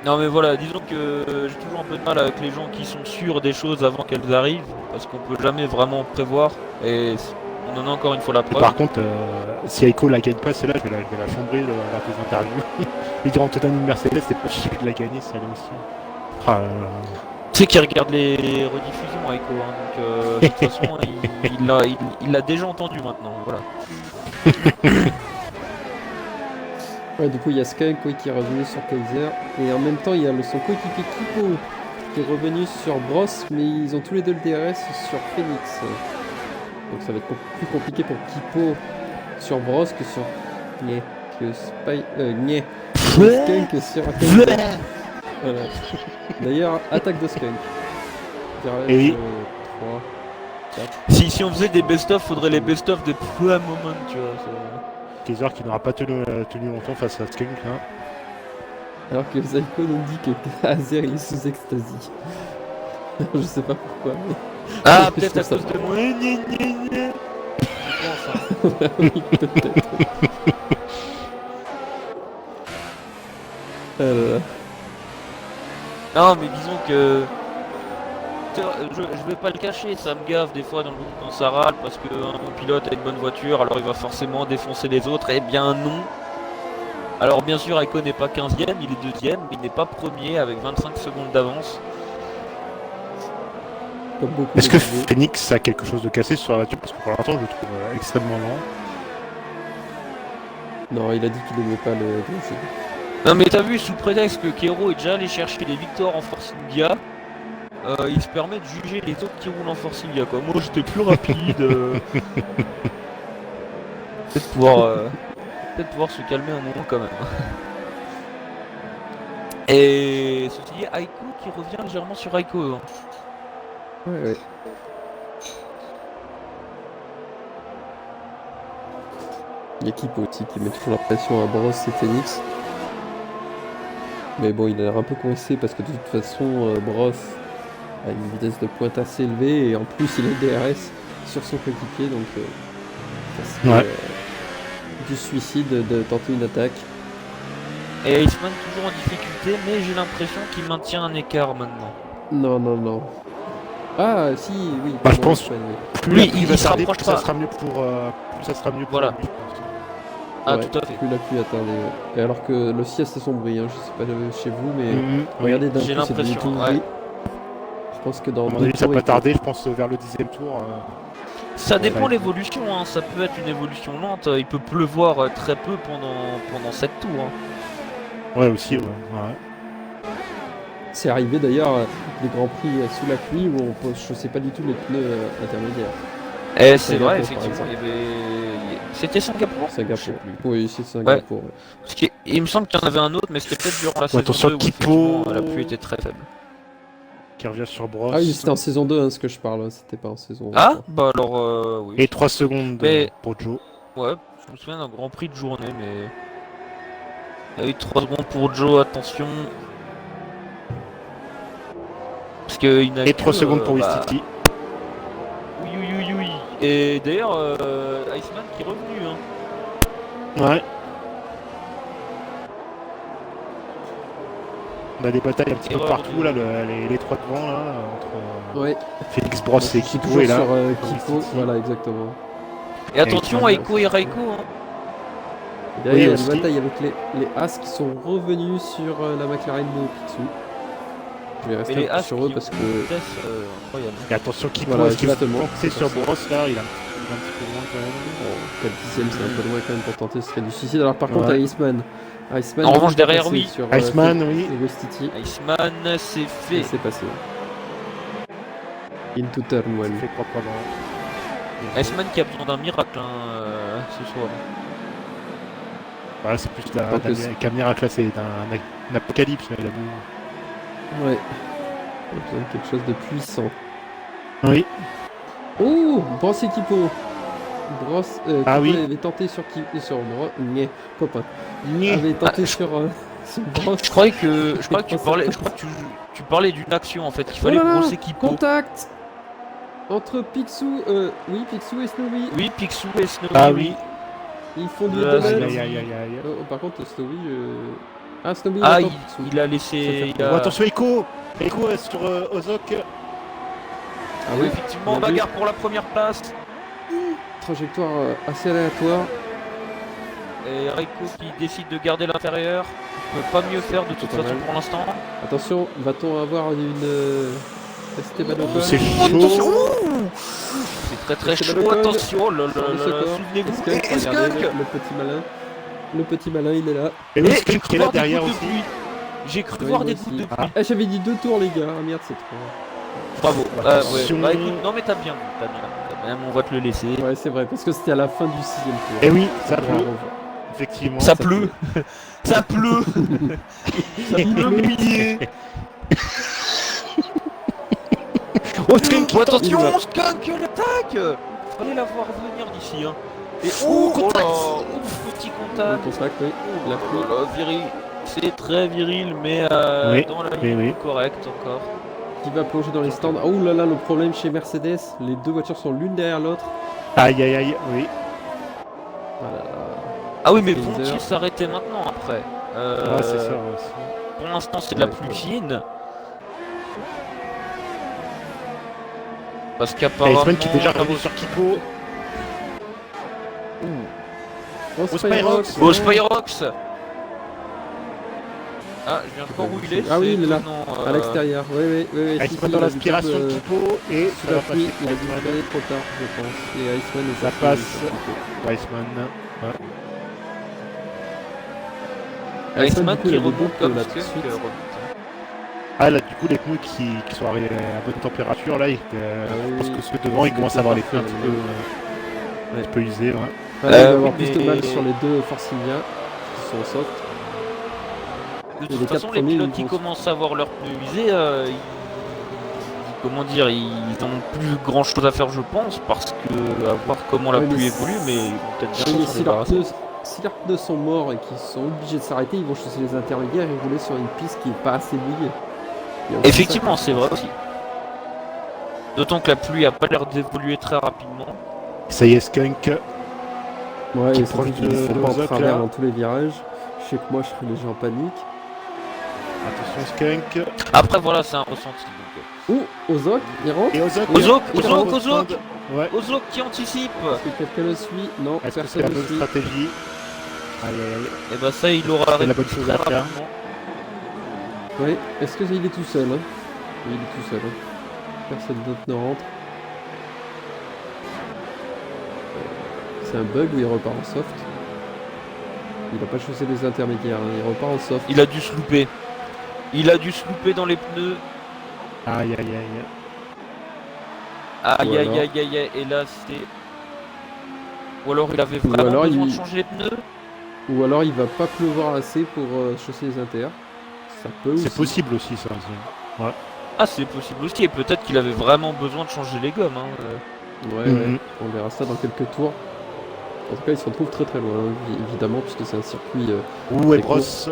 [SPEAKER 2] Non mais voilà, disons que j'ai toujours un peu de mal avec les gens qui sont sûrs des choses avant qu'elles arrivent, parce qu'on peut jamais vraiment prévoir, et on en a encore une fois la
[SPEAKER 3] Et
[SPEAKER 2] preuve.
[SPEAKER 3] par contre, si Aiko la gagne pas, celle-là, je vais la chambrer lors des interviews. Ils diront te donne une Mercedes, c'est pas chier de la gagner, ça allait aussi. Ah,
[SPEAKER 2] Tu sais qu'il regarde les rediffusions Aiko, hein, donc de toute façon il l'a déjà entendu maintenant, voilà.
[SPEAKER 1] Ouais, du coup, il y a Skunk oui, qui est revenu sur Kaiser. Et en même temps, il y a son coéquipier Kipo qui est revenu sur Bros. Mais ils ont tous les deux le DRS sur Phoenix. Donc ça va être plus compliqué pour Kipo sur Bros que sur Nye. Que Skunk sur Kaiser. Voilà. D'ailleurs, attaque de Skunk. DRS
[SPEAKER 3] Et oui.
[SPEAKER 1] 3.
[SPEAKER 2] Si on faisait des best-of, faudrait les best-of des premiers moments, tu vois.
[SPEAKER 3] Kaiser qui n'aura pas tenu longtemps face à Skunk là.
[SPEAKER 1] Alors que Zyko nous dit que Azer il est sous ecstasy. Je sais pas pourquoi. Mais...
[SPEAKER 2] Ah,
[SPEAKER 1] Je
[SPEAKER 2] peut-être à
[SPEAKER 1] trouve
[SPEAKER 2] cause
[SPEAKER 1] ça-
[SPEAKER 2] de moi. Je pense, hein.
[SPEAKER 1] Oui, peut-être. Ah là là.
[SPEAKER 2] Non, mais disons que. Je vais pas le cacher, ça me gave des fois dans le groupe quand ça râle parce qu'un bon pilote a une bonne voiture, alors il va forcément défoncer les autres. Eh bien non. Alors bien sûr, Aiko n'est pas 15ème, il est 2ème, mais il n'est pas premier avec 25 secondes d'avance.
[SPEAKER 1] Comme beaucoup
[SPEAKER 3] Est-ce
[SPEAKER 1] de
[SPEAKER 3] que
[SPEAKER 1] nouveaux.
[SPEAKER 3] Phoenix a quelque chose de cassé sur la voiture? Parce que pour l'instant, je le trouve extrêmement lent.
[SPEAKER 1] Non, il a dit qu'il aimait pas le DSG.
[SPEAKER 2] Non mais t'as vu, sous prétexte que Kero est déjà allé chercher des victoires en Force India, il se permet de juger les autres qui roulent en Force India quoi. Moi j'étais plus rapide. Peut-être pouvoir se calmer un moment quand même. Et ceci dit, Aiko qui revient légèrement sur Aiko. Hein.
[SPEAKER 1] Ouais. L'équipe aussi qui met toujours la pression à Bros et Phoenix. Mais bon, il a l'air un peu coincé parce que de toute façon, Bros a une vitesse de pointe assez élevée et en plus il a le DRS sur son coéquipier donc ça serait
[SPEAKER 3] Ouais.
[SPEAKER 1] du suicide de tenter une attaque.
[SPEAKER 2] Et Iceman toujours en difficulté, mais j'ai l'impression qu'il maintient un écart maintenant.
[SPEAKER 1] Non. Ah, si, oui.
[SPEAKER 3] Bah, je
[SPEAKER 1] pardon,
[SPEAKER 3] pense-
[SPEAKER 1] Iceman, oui.
[SPEAKER 3] Plus
[SPEAKER 2] Oui,
[SPEAKER 3] la pluie
[SPEAKER 2] il
[SPEAKER 3] va
[SPEAKER 2] se
[SPEAKER 3] tarder,
[SPEAKER 2] rapproche
[SPEAKER 3] plus ça
[SPEAKER 2] pas.
[SPEAKER 3] sera mieux plus ça sera mieux pour
[SPEAKER 2] Voilà.
[SPEAKER 3] lui, je pense.
[SPEAKER 2] Ah,
[SPEAKER 1] Ouais,
[SPEAKER 2] tout à fait.
[SPEAKER 1] plus la pluie a tardé, ouais. Et alors que le ciel s'assombrit, hein, je sais pas chez vous, mais
[SPEAKER 3] Oui.
[SPEAKER 1] regardez d'un
[SPEAKER 2] J'ai
[SPEAKER 1] coup, c'est devenu
[SPEAKER 2] l'impression,
[SPEAKER 1] tout
[SPEAKER 2] ouais.
[SPEAKER 1] gris. Je pense que dans
[SPEAKER 3] À mon
[SPEAKER 1] deux
[SPEAKER 3] avis, ça
[SPEAKER 1] tours,
[SPEAKER 3] peut
[SPEAKER 1] il
[SPEAKER 3] tarder, je pense, vers le 10e tour.
[SPEAKER 2] Ça dépend
[SPEAKER 3] Ouais.
[SPEAKER 2] de l'évolution, hein. Ça peut être une évolution lente. Il peut pleuvoir très peu pendant 7 tours. Hein.
[SPEAKER 3] Ouais, aussi, ouais.
[SPEAKER 1] C'est arrivé d'ailleurs des grands prix sous la pluie où on pose, je sais pas du tout les pneus intermédiaires.
[SPEAKER 2] Et c'est
[SPEAKER 1] Singapour,
[SPEAKER 2] vrai,
[SPEAKER 1] par
[SPEAKER 2] effectivement.
[SPEAKER 1] exemple.
[SPEAKER 2] C'était Singapour. Je sais
[SPEAKER 1] Singapour.
[SPEAKER 2] plus.
[SPEAKER 1] Oui, c'est Singapour. Ouais.
[SPEAKER 2] Parce il me semble qu'il y en avait un autre, mais c'était peut-être durant la saison
[SPEAKER 3] attention,
[SPEAKER 2] 2 où
[SPEAKER 3] Kipo.
[SPEAKER 2] effectivement la pluie était très faible.
[SPEAKER 3] Qui revient sur Brosse.
[SPEAKER 1] Ah oui, c'était en saison 2 hein, ce que je parle, c'était pas en saison 1.
[SPEAKER 2] Ah, bah alors oui.
[SPEAKER 3] Et 3 secondes
[SPEAKER 2] Mais-
[SPEAKER 3] pour Joe.
[SPEAKER 2] Ouais, je me souviens d'un Grand Prix de journée, mais... Il y a eu 3 secondes pour Joe, attention. Parce qu'il n'a
[SPEAKER 3] Et
[SPEAKER 2] que,
[SPEAKER 3] 3 secondes pour
[SPEAKER 2] bah,
[SPEAKER 3] Wistiti.
[SPEAKER 2] Oui. Et d'ailleurs, Iceman qui est revenu, hein.
[SPEAKER 3] Ouais. On a des batailles un petit peu
[SPEAKER 2] Erreur
[SPEAKER 3] partout,
[SPEAKER 2] de-
[SPEAKER 3] là, les trois devant, là, entre
[SPEAKER 1] Ouais.
[SPEAKER 3] Félix Brosse et
[SPEAKER 1] Je suis
[SPEAKER 3] Kipo,
[SPEAKER 1] toujours
[SPEAKER 3] et là.
[SPEAKER 1] sur
[SPEAKER 3] pour
[SPEAKER 1] Kipo,
[SPEAKER 3] Wistiti.
[SPEAKER 1] voilà, exactement.
[SPEAKER 2] Et attention,
[SPEAKER 3] Iceman.
[SPEAKER 2] Aiko et Raiko, hein.
[SPEAKER 1] Et derrière, il y a
[SPEAKER 3] aussi.
[SPEAKER 1] une bataille avec les As qui sont revenus sur la McLaren de Pitsu. Je vais
[SPEAKER 2] Mais
[SPEAKER 1] rester
[SPEAKER 2] les
[SPEAKER 1] un peu
[SPEAKER 2] As
[SPEAKER 1] sur
[SPEAKER 2] qui
[SPEAKER 1] eux
[SPEAKER 2] ont
[SPEAKER 1] parce
[SPEAKER 2] une
[SPEAKER 1] que
[SPEAKER 2] vitesse incroyable.
[SPEAKER 3] Et attention, Kipo,
[SPEAKER 1] Voilà,
[SPEAKER 3] est-ce qu'il va
[SPEAKER 1] justement,
[SPEAKER 3] tenter
[SPEAKER 1] c'est
[SPEAKER 3] sur
[SPEAKER 1] pour ça.
[SPEAKER 3] Brosse, là, il est un petit peu loin, quand même.
[SPEAKER 1] 4 dixièmes, c'est un peu loin quand même pour tenter, ce serait du suicide. Alors par contre,
[SPEAKER 3] Ouais.
[SPEAKER 1] Iceman. Iceman
[SPEAKER 2] En revanche,
[SPEAKER 1] va
[SPEAKER 2] derrière,
[SPEAKER 1] passer
[SPEAKER 2] oui.
[SPEAKER 1] Sur,
[SPEAKER 3] Iceman, oui.
[SPEAKER 1] Et Westiti.
[SPEAKER 2] Iceman, c'est
[SPEAKER 1] Et
[SPEAKER 2] fait.
[SPEAKER 1] c'est passé. Into turn
[SPEAKER 3] Il
[SPEAKER 1] one.
[SPEAKER 3] fait proprement.
[SPEAKER 2] Iceman qui a besoin d'un miracle ce soir.
[SPEAKER 3] Voilà, c'est plus
[SPEAKER 1] Tant que
[SPEAKER 3] qu'un miracle, là, c'est un apocalypse, là, l'amour.
[SPEAKER 1] Ouais. On a besoin de quelque chose de puissant.
[SPEAKER 3] Oui.
[SPEAKER 1] Oh, Brosse et Kipo. Brosse,
[SPEAKER 3] Ah
[SPEAKER 1] Kipo
[SPEAKER 3] oui.
[SPEAKER 1] avait tenté sur Brosse. Nyeh, copain. Avait tenté sur Brosse.
[SPEAKER 2] Je crois que tu parlais d'une action en fait. Il fallait
[SPEAKER 1] Oh là là,
[SPEAKER 2] brosser Kipo.
[SPEAKER 1] Contact entre Picsou, oui, Picsou et Snowy.
[SPEAKER 2] Oui, Picsou et Snowy.
[SPEAKER 3] Ah oui.
[SPEAKER 1] Ils font du
[SPEAKER 2] Là,
[SPEAKER 1] double.
[SPEAKER 3] Aïe.
[SPEAKER 1] Oh, par contre, Snowy. Ah, Snowy,
[SPEAKER 2] Ah,
[SPEAKER 1] attend Picsou.
[SPEAKER 2] il a laissé.
[SPEAKER 1] Ça
[SPEAKER 3] Oh, attention, Echo sur Ozok.
[SPEAKER 1] Ah
[SPEAKER 2] Oui,
[SPEAKER 1] oui,
[SPEAKER 2] effectivement,
[SPEAKER 1] bien vu.
[SPEAKER 2] bagarre pour la première place.
[SPEAKER 1] Trajectoire assez aléatoire.
[SPEAKER 2] Et Raiko qui décide de garder l'intérieur. Il peut pas mieux faire de toute
[SPEAKER 1] Pas
[SPEAKER 2] façon
[SPEAKER 1] mal.
[SPEAKER 2] pour l'instant.
[SPEAKER 1] Attention, va-t-on avoir une Esteban Ocon
[SPEAKER 3] C'est
[SPEAKER 2] Attention.
[SPEAKER 3] chaud.
[SPEAKER 2] C'est très
[SPEAKER 1] C'est
[SPEAKER 2] chaud,
[SPEAKER 1] Balocon.
[SPEAKER 2] attention, oh là
[SPEAKER 1] Sur le
[SPEAKER 2] là,
[SPEAKER 1] secours.
[SPEAKER 2] souvenez-vous,
[SPEAKER 1] Skunk,
[SPEAKER 2] et
[SPEAKER 1] regardez
[SPEAKER 2] Skunk.
[SPEAKER 1] le petit malin. Le petit malin, il est là.
[SPEAKER 3] Et
[SPEAKER 2] Et
[SPEAKER 3] oui,
[SPEAKER 2] j'ai
[SPEAKER 3] Skunk
[SPEAKER 2] cru
[SPEAKER 3] qui est là
[SPEAKER 2] voir des
[SPEAKER 3] derrière
[SPEAKER 2] gouttes de
[SPEAKER 3] aussi.
[SPEAKER 2] pluie. J'ai cru
[SPEAKER 1] Oui,
[SPEAKER 2] voir
[SPEAKER 1] moi
[SPEAKER 2] des
[SPEAKER 1] aussi.
[SPEAKER 2] gouttes de
[SPEAKER 3] Ah.
[SPEAKER 2] pluie.
[SPEAKER 1] Eh, j'avais dit 2 tours, les gars. Ah merde, c'est trop.
[SPEAKER 2] Bravo.
[SPEAKER 3] Attention.
[SPEAKER 2] Ouais. Bah écoute, non mais t'as bien vu, t'as bien. On va te le laisser.
[SPEAKER 1] Ouais, c'est vrai, parce que c'était à la fin du 6ème tour.
[SPEAKER 3] Et oui, ça
[SPEAKER 1] Bravo.
[SPEAKER 3] pleut, effectivement.
[SPEAKER 2] Ça pleut. Ça pleut. Il me mouillé.
[SPEAKER 3] Oh, Skunk
[SPEAKER 2] Oh, attention,
[SPEAKER 1] Il va.
[SPEAKER 2] Skunk, l'attaque. Fallait la voir venir d'ici, hein. Et
[SPEAKER 3] contact.
[SPEAKER 2] là, ouf, petit
[SPEAKER 1] Le
[SPEAKER 2] contact.
[SPEAKER 1] contact, oui.
[SPEAKER 2] Oh
[SPEAKER 1] La
[SPEAKER 2] là
[SPEAKER 1] pluie.
[SPEAKER 2] là, viril. C'est très viril, mais
[SPEAKER 3] Oui,
[SPEAKER 2] dans la
[SPEAKER 3] oui,
[SPEAKER 2] ligne
[SPEAKER 3] oui.
[SPEAKER 2] correcte encore.
[SPEAKER 1] Qui va plonger dans les stands. Oh là là, le problème chez Mercedes. Les deux voitures sont l'une derrière l'autre.
[SPEAKER 3] Aïe, oui.
[SPEAKER 1] Voilà.
[SPEAKER 2] Ah oui, mais
[SPEAKER 1] Taser.
[SPEAKER 2] vont-ils s'arrêter maintenant après
[SPEAKER 3] Ah, c'est ça aussi.
[SPEAKER 2] Pour l'instant, c'est de la
[SPEAKER 1] Ouais,
[SPEAKER 2] pluie
[SPEAKER 1] ouais.
[SPEAKER 2] fine. Parce
[SPEAKER 3] Et
[SPEAKER 2] qu'apparemment...
[SPEAKER 3] Iceman qui est déjà revenu sur Kipo.
[SPEAKER 1] Oh,
[SPEAKER 3] Oh,
[SPEAKER 1] Spyrox.
[SPEAKER 2] Oh, Spyrox. Ah, je viens de voir où il est.
[SPEAKER 1] Ah oui,
[SPEAKER 2] c'est
[SPEAKER 1] il est là.
[SPEAKER 2] étonnant,
[SPEAKER 1] À l'extérieur. Oui.
[SPEAKER 3] Iceman dans l'aspiration de Kipo et
[SPEAKER 1] Sous
[SPEAKER 3] ça
[SPEAKER 1] la
[SPEAKER 3] va
[SPEAKER 1] pluie,
[SPEAKER 3] passer
[SPEAKER 1] il a
[SPEAKER 3] pour
[SPEAKER 1] dû
[SPEAKER 3] Iceman.
[SPEAKER 1] freiner trop tard, je pense. Et Iceman est
[SPEAKER 3] Ça
[SPEAKER 1] passé
[SPEAKER 3] passe.
[SPEAKER 1] sur Kipo.
[SPEAKER 3] Iceman.
[SPEAKER 2] Iceman
[SPEAKER 1] du coup,
[SPEAKER 2] qui
[SPEAKER 1] il a des
[SPEAKER 2] remonte
[SPEAKER 1] boucles,
[SPEAKER 2] comme
[SPEAKER 1] là,
[SPEAKER 2] Skunk
[SPEAKER 1] tout de suite.
[SPEAKER 2] remonte.
[SPEAKER 3] Ah là, du coup, les pneus qui sont arrivés à bonne température, là,
[SPEAKER 1] oui,
[SPEAKER 3] je pense
[SPEAKER 1] oui.
[SPEAKER 3] que ceux devant, ils commencent à avoir les pneus un petit peu usés. Ouais.
[SPEAKER 1] Il va y avoir
[SPEAKER 2] oui,
[SPEAKER 1] plus de
[SPEAKER 2] mais-
[SPEAKER 1] mal sur les deux Force India qui sont soft.
[SPEAKER 2] De
[SPEAKER 1] Et
[SPEAKER 2] toute
[SPEAKER 1] les
[SPEAKER 2] façon,
[SPEAKER 1] quatre
[SPEAKER 2] les
[SPEAKER 1] premiers,
[SPEAKER 2] pilotes
[SPEAKER 1] ils
[SPEAKER 2] qui
[SPEAKER 1] vont-
[SPEAKER 2] commencent à avoir leurs pneus usés, comment dire, ils n'ont plus grand chose à faire, je pense, parce que à voir comment la
[SPEAKER 1] Ouais, mais
[SPEAKER 2] pluie
[SPEAKER 1] si-
[SPEAKER 2] évolue, mais peut-être
[SPEAKER 1] Oui,
[SPEAKER 2] bien
[SPEAKER 1] mais
[SPEAKER 2] s'en
[SPEAKER 1] si leurs
[SPEAKER 2] débarrasser.
[SPEAKER 1] pneus, si leurs pneus sont morts et qu'ils sont obligés de s'arrêter, ils vont chasser les intermédiaires et rouler sur une piste qui est pas assez mouillée. Il y a aussi
[SPEAKER 2] Effectivement,
[SPEAKER 1] ça.
[SPEAKER 2] c'est vrai aussi. D'autant que la pluie a pas l'air d'évoluer très rapidement.
[SPEAKER 3] Ça y est, Skunk.
[SPEAKER 1] Ouais,
[SPEAKER 3] Qui
[SPEAKER 1] et
[SPEAKER 3] est proche
[SPEAKER 1] surtout qu'ils
[SPEAKER 3] de
[SPEAKER 1] ne sont pas en
[SPEAKER 3] Ozok,
[SPEAKER 1] travers
[SPEAKER 3] là.
[SPEAKER 1] dans tous les virages. Je sais que moi je serais déjà en panique.
[SPEAKER 3] Attention Skunk.
[SPEAKER 2] Après voilà, c'est un ressenti. Donc,
[SPEAKER 1] Ozok, il rentre.
[SPEAKER 3] Et Ozok.
[SPEAKER 2] Ozok
[SPEAKER 3] Ouais.
[SPEAKER 2] Ozok qui anticipe.
[SPEAKER 1] Est-ce que quelqu'un le suit? Non,
[SPEAKER 3] Est-ce que c'est
[SPEAKER 1] personne
[SPEAKER 3] la
[SPEAKER 1] ne
[SPEAKER 3] bonne
[SPEAKER 1] suit.
[SPEAKER 3] stratégie? Aïe aïe aïe.
[SPEAKER 2] Et bah ça, il aura
[SPEAKER 3] C'est la bonne chose à
[SPEAKER 2] très
[SPEAKER 3] faire.
[SPEAKER 2] rapidement.
[SPEAKER 1] Ouais, est-ce qu'il est tout seul hein? Oui, il est tout seul. Hein. Personne d'autre ne rentre. C'est un bug ou il repart en soft? Il a pas chaussé les intermédiaires, hein. Il repart en soft.
[SPEAKER 2] Il a dû se louper. Il a dû se louper dans les pneus.
[SPEAKER 3] Aïe aïe aïe.
[SPEAKER 2] Aïe
[SPEAKER 1] Ou
[SPEAKER 2] aïe
[SPEAKER 1] alors-
[SPEAKER 2] aïe aïe aïe. Et là c'est. Ou alors il avait
[SPEAKER 1] Ou
[SPEAKER 2] vraiment
[SPEAKER 1] alors,
[SPEAKER 2] besoin
[SPEAKER 1] il-
[SPEAKER 2] de changer les pneus.
[SPEAKER 1] Ou alors il va pas pleuvoir assez pour chausser les inters. Ça peut aussi.
[SPEAKER 3] C'est possible aussi ça aussi.
[SPEAKER 2] Ah c'est possible aussi. Et peut-être qu'il avait vraiment besoin de changer les gommes. Hein.
[SPEAKER 1] Ouais,
[SPEAKER 3] Mhm.
[SPEAKER 1] ouais. On verra ça dans quelques tours. En tout cas, il se retrouve très très loin, hein, évidemment, puisque c'est un circuit.
[SPEAKER 3] Ouh et
[SPEAKER 1] C'est
[SPEAKER 3] brosse.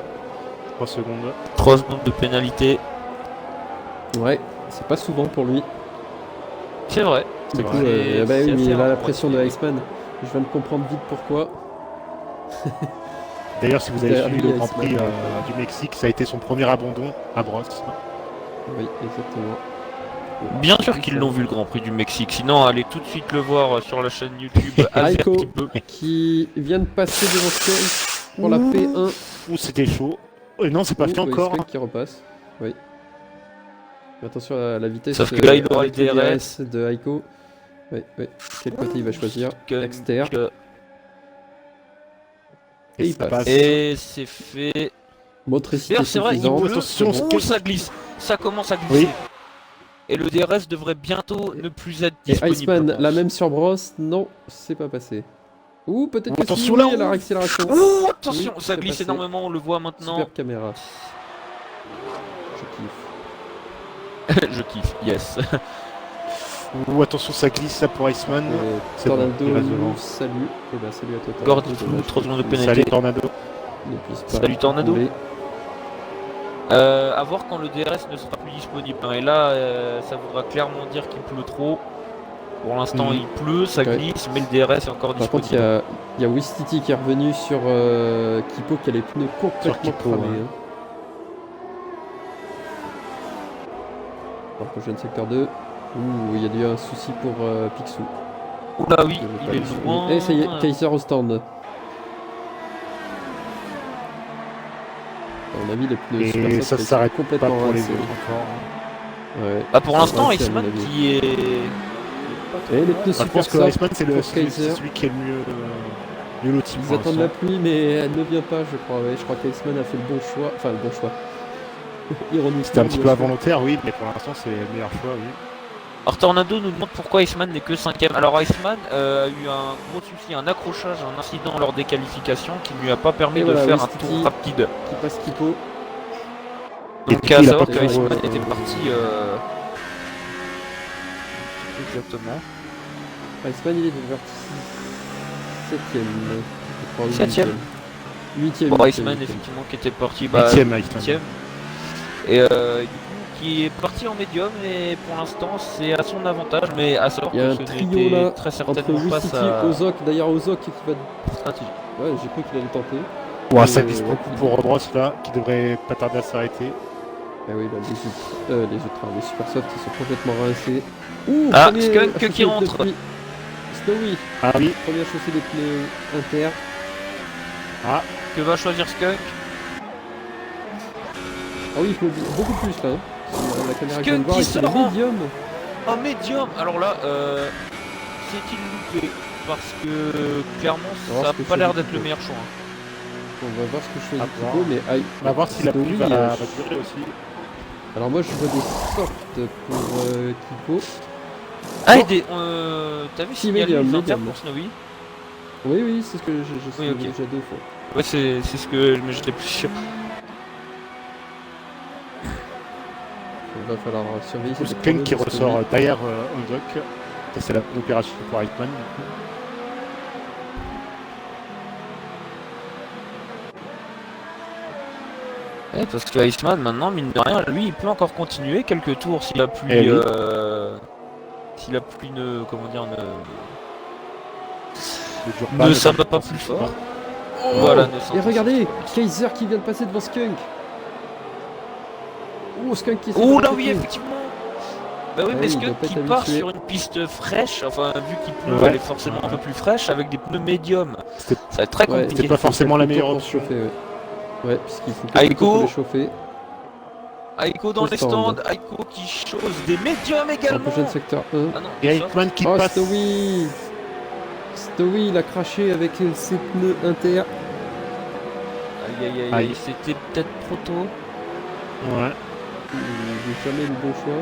[SPEAKER 3] 3 secondes.
[SPEAKER 2] 3 secondes de pénalité.
[SPEAKER 1] Ouais, c'est pas souvent pour lui.
[SPEAKER 2] C'est vrai.
[SPEAKER 1] Du
[SPEAKER 3] vrai.
[SPEAKER 1] coup,
[SPEAKER 2] C'est-
[SPEAKER 1] bah
[SPEAKER 2] c'est
[SPEAKER 1] oui, mais
[SPEAKER 2] assez
[SPEAKER 1] il a la
[SPEAKER 2] rare,
[SPEAKER 1] pression
[SPEAKER 2] ouais.
[SPEAKER 1] de Iceman. Je viens de comprendre vite pourquoi.
[SPEAKER 3] D'ailleurs, si vous avez
[SPEAKER 1] Derrière
[SPEAKER 3] suivi
[SPEAKER 1] lui,
[SPEAKER 3] le Grand
[SPEAKER 1] Iceman,
[SPEAKER 3] Prix
[SPEAKER 1] ouais.
[SPEAKER 3] du Mexique, ça a été son premier abandon à brosse.
[SPEAKER 1] Oui, exactement.
[SPEAKER 2] Bien sûr qu'ils l'ont vu le Grand Prix du Mexique. Sinon, allez tout de suite le voir sur la chaîne YouTube.
[SPEAKER 1] Aiko
[SPEAKER 2] Averti peu.
[SPEAKER 1] qui vient de passer devant Skunk pour la P1.
[SPEAKER 3] Ouh, c'était chaud. Non, c'est pas fait
[SPEAKER 1] Oui,
[SPEAKER 3] encore.
[SPEAKER 1] Skunk qui repasse. Oui. Attention à la vitesse.
[SPEAKER 2] Sauf que là, il aura
[SPEAKER 1] avec
[SPEAKER 2] le DRS.
[SPEAKER 1] de Aiko. Oui, oui. Quel côté il va choisir?
[SPEAKER 2] Skunk.
[SPEAKER 1] Exter. Et il
[SPEAKER 3] ça
[SPEAKER 1] passe.
[SPEAKER 2] Et c'est fait.
[SPEAKER 1] Motricité
[SPEAKER 2] D'ailleurs, c'est vrai, il
[SPEAKER 1] suffisante.
[SPEAKER 2] pleut.
[SPEAKER 3] Attention,
[SPEAKER 2] Oh, ça glisse. Ça commence à glisser.
[SPEAKER 3] Oui.
[SPEAKER 2] Et le DRS devrait bientôt ne plus être
[SPEAKER 1] Et
[SPEAKER 2] disponible.
[SPEAKER 1] Iceman,
[SPEAKER 2] je pense.
[SPEAKER 1] la même sur brosse, non, c'est pas passé. Ou peut-être que
[SPEAKER 3] Attention
[SPEAKER 1] si,
[SPEAKER 3] là,
[SPEAKER 1] oui, la réaccélération.
[SPEAKER 2] Oh, attention,
[SPEAKER 1] Oui,
[SPEAKER 2] ça
[SPEAKER 1] c'est
[SPEAKER 2] glisse
[SPEAKER 1] passé.
[SPEAKER 2] énormément, on le voit maintenant.
[SPEAKER 1] Super caméra. Je kiffe.
[SPEAKER 2] Je kiffe, yes.
[SPEAKER 3] Ouh, attention, ça glisse ça pour Iceman. C'est bon,
[SPEAKER 1] Tornado
[SPEAKER 3] il reste devant.
[SPEAKER 1] nous salue. Et ben salut à toi.
[SPEAKER 2] Gord
[SPEAKER 1] Tornado,
[SPEAKER 2] flou,
[SPEAKER 1] dommage
[SPEAKER 2] 3 secondes de
[SPEAKER 1] que
[SPEAKER 2] pénalité.
[SPEAKER 3] Salut Tornado.
[SPEAKER 1] ne puisse pas
[SPEAKER 2] Salut, Tornado.
[SPEAKER 1] rouler.
[SPEAKER 2] À voir quand le DRS ne sera plus disponible. hein. Et là, ça voudra clairement dire qu'il pleut trop. Pour l'instant,
[SPEAKER 3] Mhm.
[SPEAKER 2] il pleut, ça
[SPEAKER 1] Ouais.
[SPEAKER 2] glisse, mais le DRS est encore
[SPEAKER 1] Par contre,
[SPEAKER 2] disponible.
[SPEAKER 1] il y a Wistiti qui est revenu sur Kipo qui a les pneus complètement
[SPEAKER 3] Kipo,
[SPEAKER 1] cramés.
[SPEAKER 3] ouais.
[SPEAKER 1] Hein. Alors, prochaine secteur 2. Ouh, il y a eu un souci pour Picsou.
[SPEAKER 2] Oula, oui,
[SPEAKER 1] Je vais
[SPEAKER 2] il
[SPEAKER 1] pas
[SPEAKER 2] est
[SPEAKER 1] le suivre.
[SPEAKER 2] loin.
[SPEAKER 1] Et ça y est, Kaiser au stand. À mon avis, les pneus
[SPEAKER 3] Et
[SPEAKER 1] super
[SPEAKER 3] ça
[SPEAKER 1] soft, ils
[SPEAKER 3] s'arrête
[SPEAKER 1] sont
[SPEAKER 3] Pas
[SPEAKER 1] complètement
[SPEAKER 3] pour les
[SPEAKER 1] rincés.
[SPEAKER 3] autres encore.
[SPEAKER 1] Ouais.
[SPEAKER 2] Bah, pour
[SPEAKER 1] Ça
[SPEAKER 2] l'instant,
[SPEAKER 1] va, c'est à
[SPEAKER 2] Iceman
[SPEAKER 1] mon avis.
[SPEAKER 2] qui est.
[SPEAKER 1] Et les pneus
[SPEAKER 3] Bah, je
[SPEAKER 1] super
[SPEAKER 3] pense que
[SPEAKER 1] soft
[SPEAKER 3] Iceman c'est
[SPEAKER 1] pour
[SPEAKER 3] c'est
[SPEAKER 1] Kaiser.
[SPEAKER 3] celui qui est le mieux loti
[SPEAKER 1] Ils
[SPEAKER 3] pour
[SPEAKER 1] attendent la
[SPEAKER 3] l'instant.
[SPEAKER 1] pluie, mais elle ne vient pas, je crois. Ouais, je crois qu'Iceman a fait le bon choix. Enfin, le bon choix. Ironiquement.
[SPEAKER 3] C'était un petit
[SPEAKER 1] bien
[SPEAKER 3] peu
[SPEAKER 1] sûr.
[SPEAKER 3] involontaire, oui, mais pour l'instant c'est le meilleur choix, oui.
[SPEAKER 2] Alors Tornado nous demande pourquoi Iceman n'est que 5ème. Alors Iceman a eu un gros souci, un accrochage, un incident lors des qualifications qui ne lui a pas permis
[SPEAKER 1] Et
[SPEAKER 2] de
[SPEAKER 1] voilà,
[SPEAKER 2] faire un
[SPEAKER 1] Wistiti.
[SPEAKER 2] tour rapide.
[SPEAKER 1] Qui passe Kipo.
[SPEAKER 3] Et
[SPEAKER 2] Donc
[SPEAKER 3] du
[SPEAKER 2] à
[SPEAKER 3] coup, il a
[SPEAKER 2] savoir
[SPEAKER 3] pas
[SPEAKER 2] que
[SPEAKER 3] pu
[SPEAKER 2] Iceman
[SPEAKER 3] re-
[SPEAKER 2] était parti... Exactement.
[SPEAKER 1] Iceman, il est vers 7ème. Je crois, ou
[SPEAKER 2] 7ème.
[SPEAKER 1] 8ème.
[SPEAKER 2] Bon, Iceman effectivement qui était parti... Bah,
[SPEAKER 3] 8ème Iceman.
[SPEAKER 2] 8ème. Et du coup qui est parti en médium et pour l'instant c'est à son avantage mais à savoir
[SPEAKER 1] Il y a
[SPEAKER 2] que
[SPEAKER 1] un
[SPEAKER 2] ce
[SPEAKER 1] trio
[SPEAKER 2] n'était
[SPEAKER 1] là
[SPEAKER 2] très
[SPEAKER 1] entre
[SPEAKER 2] certainement pas
[SPEAKER 1] Wistiti,
[SPEAKER 2] sa
[SPEAKER 1] Ozok. D'ailleurs, Ozok qui va.
[SPEAKER 2] stratégie.
[SPEAKER 1] Ouais, j'ai cru qu'il allait tenter.
[SPEAKER 3] Ouais, ça glisse
[SPEAKER 1] ouais,
[SPEAKER 3] beaucoup
[SPEAKER 1] il-
[SPEAKER 3] pour Brosse là, qui devrait pas tarder à s'arrêter.
[SPEAKER 1] Ah oui, bah, les super soft, ils sont complètement rincés. Ouh,
[SPEAKER 2] Ah,
[SPEAKER 1] premier
[SPEAKER 2] Skunk
[SPEAKER 1] chaussée
[SPEAKER 2] qui
[SPEAKER 1] de
[SPEAKER 2] rentre.
[SPEAKER 1] pluie. Snowy,
[SPEAKER 3] Ah oui,
[SPEAKER 1] première chaussée des pneus inter.
[SPEAKER 2] Que va choisir Skunk?
[SPEAKER 1] Ah oui, il faut beaucoup plus là. Hein. Sur la caméra que je viens de
[SPEAKER 2] Skunk
[SPEAKER 1] voir,
[SPEAKER 2] qui
[SPEAKER 1] il fait
[SPEAKER 2] sort
[SPEAKER 1] le
[SPEAKER 2] en-
[SPEAKER 1] médium.
[SPEAKER 2] En médium. Alors là, c'est-il loupé? Parce que clairement
[SPEAKER 1] On va voir
[SPEAKER 2] ça
[SPEAKER 1] ce que
[SPEAKER 2] n'a pas
[SPEAKER 1] je
[SPEAKER 2] l'air
[SPEAKER 1] fais
[SPEAKER 2] d'être
[SPEAKER 1] du
[SPEAKER 2] le
[SPEAKER 1] coup.
[SPEAKER 2] meilleur choix. hein.
[SPEAKER 1] On va voir ce que je fais
[SPEAKER 3] À
[SPEAKER 1] du
[SPEAKER 3] voir.
[SPEAKER 1] Kipo, mais aïe.
[SPEAKER 3] on va voir si la pluie
[SPEAKER 1] Snowy,
[SPEAKER 3] va durer aussi.
[SPEAKER 1] Alors moi, je vois des softs pour Kipo.
[SPEAKER 2] Ah,
[SPEAKER 1] Non.
[SPEAKER 2] et des, t'as vu
[SPEAKER 1] Si,
[SPEAKER 2] s'il y a les
[SPEAKER 1] médium,
[SPEAKER 2] inters
[SPEAKER 1] médium.
[SPEAKER 2] pour Snowy?
[SPEAKER 1] Oui, oui, c'est ce que je sais
[SPEAKER 2] Oui, ok.
[SPEAKER 1] déjà deux fois.
[SPEAKER 2] Ouais, c'est ce que mais j'étais plus sûr.
[SPEAKER 1] Il va falloir surveiller.
[SPEAKER 3] Du coup,
[SPEAKER 1] cette
[SPEAKER 3] Skunk qui
[SPEAKER 1] chrono de
[SPEAKER 3] ressort
[SPEAKER 1] Snowy.
[SPEAKER 3] derrière Ozok. Ça c'est l'opération pour Iceman. du coup.
[SPEAKER 2] Ouais, parce que Iceman maintenant, mine de rien, lui il peut encore continuer quelques tours si la pluie
[SPEAKER 3] Eh oui.
[SPEAKER 2] si la pluie ne comment dire
[SPEAKER 3] Ne dure
[SPEAKER 2] ne s'abat
[SPEAKER 3] dure
[SPEAKER 2] pas plus fort.
[SPEAKER 1] Oh,
[SPEAKER 2] Voilà, ne
[SPEAKER 1] et
[SPEAKER 2] s'en-
[SPEAKER 1] regardez, Kaiser qui vient de passer devant Skunk. Oh, Skunk qui s'est
[SPEAKER 2] Oh là
[SPEAKER 1] fait
[SPEAKER 2] oui,
[SPEAKER 1] piquer.
[SPEAKER 2] effectivement. Bah oui,
[SPEAKER 1] Ah
[SPEAKER 2] mais
[SPEAKER 1] oui, il doit
[SPEAKER 2] Skunk
[SPEAKER 1] pas
[SPEAKER 2] qui
[SPEAKER 1] être
[SPEAKER 2] part
[SPEAKER 1] habitué.
[SPEAKER 2] sur une piste fraîche, enfin vu qu'il pleut,
[SPEAKER 3] Ouais.
[SPEAKER 2] elle est forcément un peu plus fraîche avec des pneus médiums.
[SPEAKER 3] C'était
[SPEAKER 2] Ça va être très
[SPEAKER 1] Ouais,
[SPEAKER 2] compliqué.
[SPEAKER 3] pas forcément la
[SPEAKER 1] Quelques
[SPEAKER 3] meilleure
[SPEAKER 1] tours pour
[SPEAKER 3] option.
[SPEAKER 1] chauffer, ouais. Ouais, puisqu'il faut quelques
[SPEAKER 2] Aiko.
[SPEAKER 1] tours pour les chauffer.
[SPEAKER 2] Aiko dans
[SPEAKER 1] Au
[SPEAKER 2] les stands,
[SPEAKER 1] stand.
[SPEAKER 2] Aiko qui chose des médiums
[SPEAKER 1] En
[SPEAKER 2] également.
[SPEAKER 1] prochaine secteur 1.
[SPEAKER 2] Ah non,
[SPEAKER 3] Et
[SPEAKER 2] il sort.
[SPEAKER 3] Eichmann qui
[SPEAKER 1] Oh,
[SPEAKER 3] passe.
[SPEAKER 1] Stowy Stowy, il a craché avec ses pneus inter.
[SPEAKER 2] Aïe aïe aïe
[SPEAKER 3] Aïe.
[SPEAKER 2] aïe, c'était peut-être trop tôt.
[SPEAKER 3] Ouais.
[SPEAKER 1] Il n'a jamais le bon choix.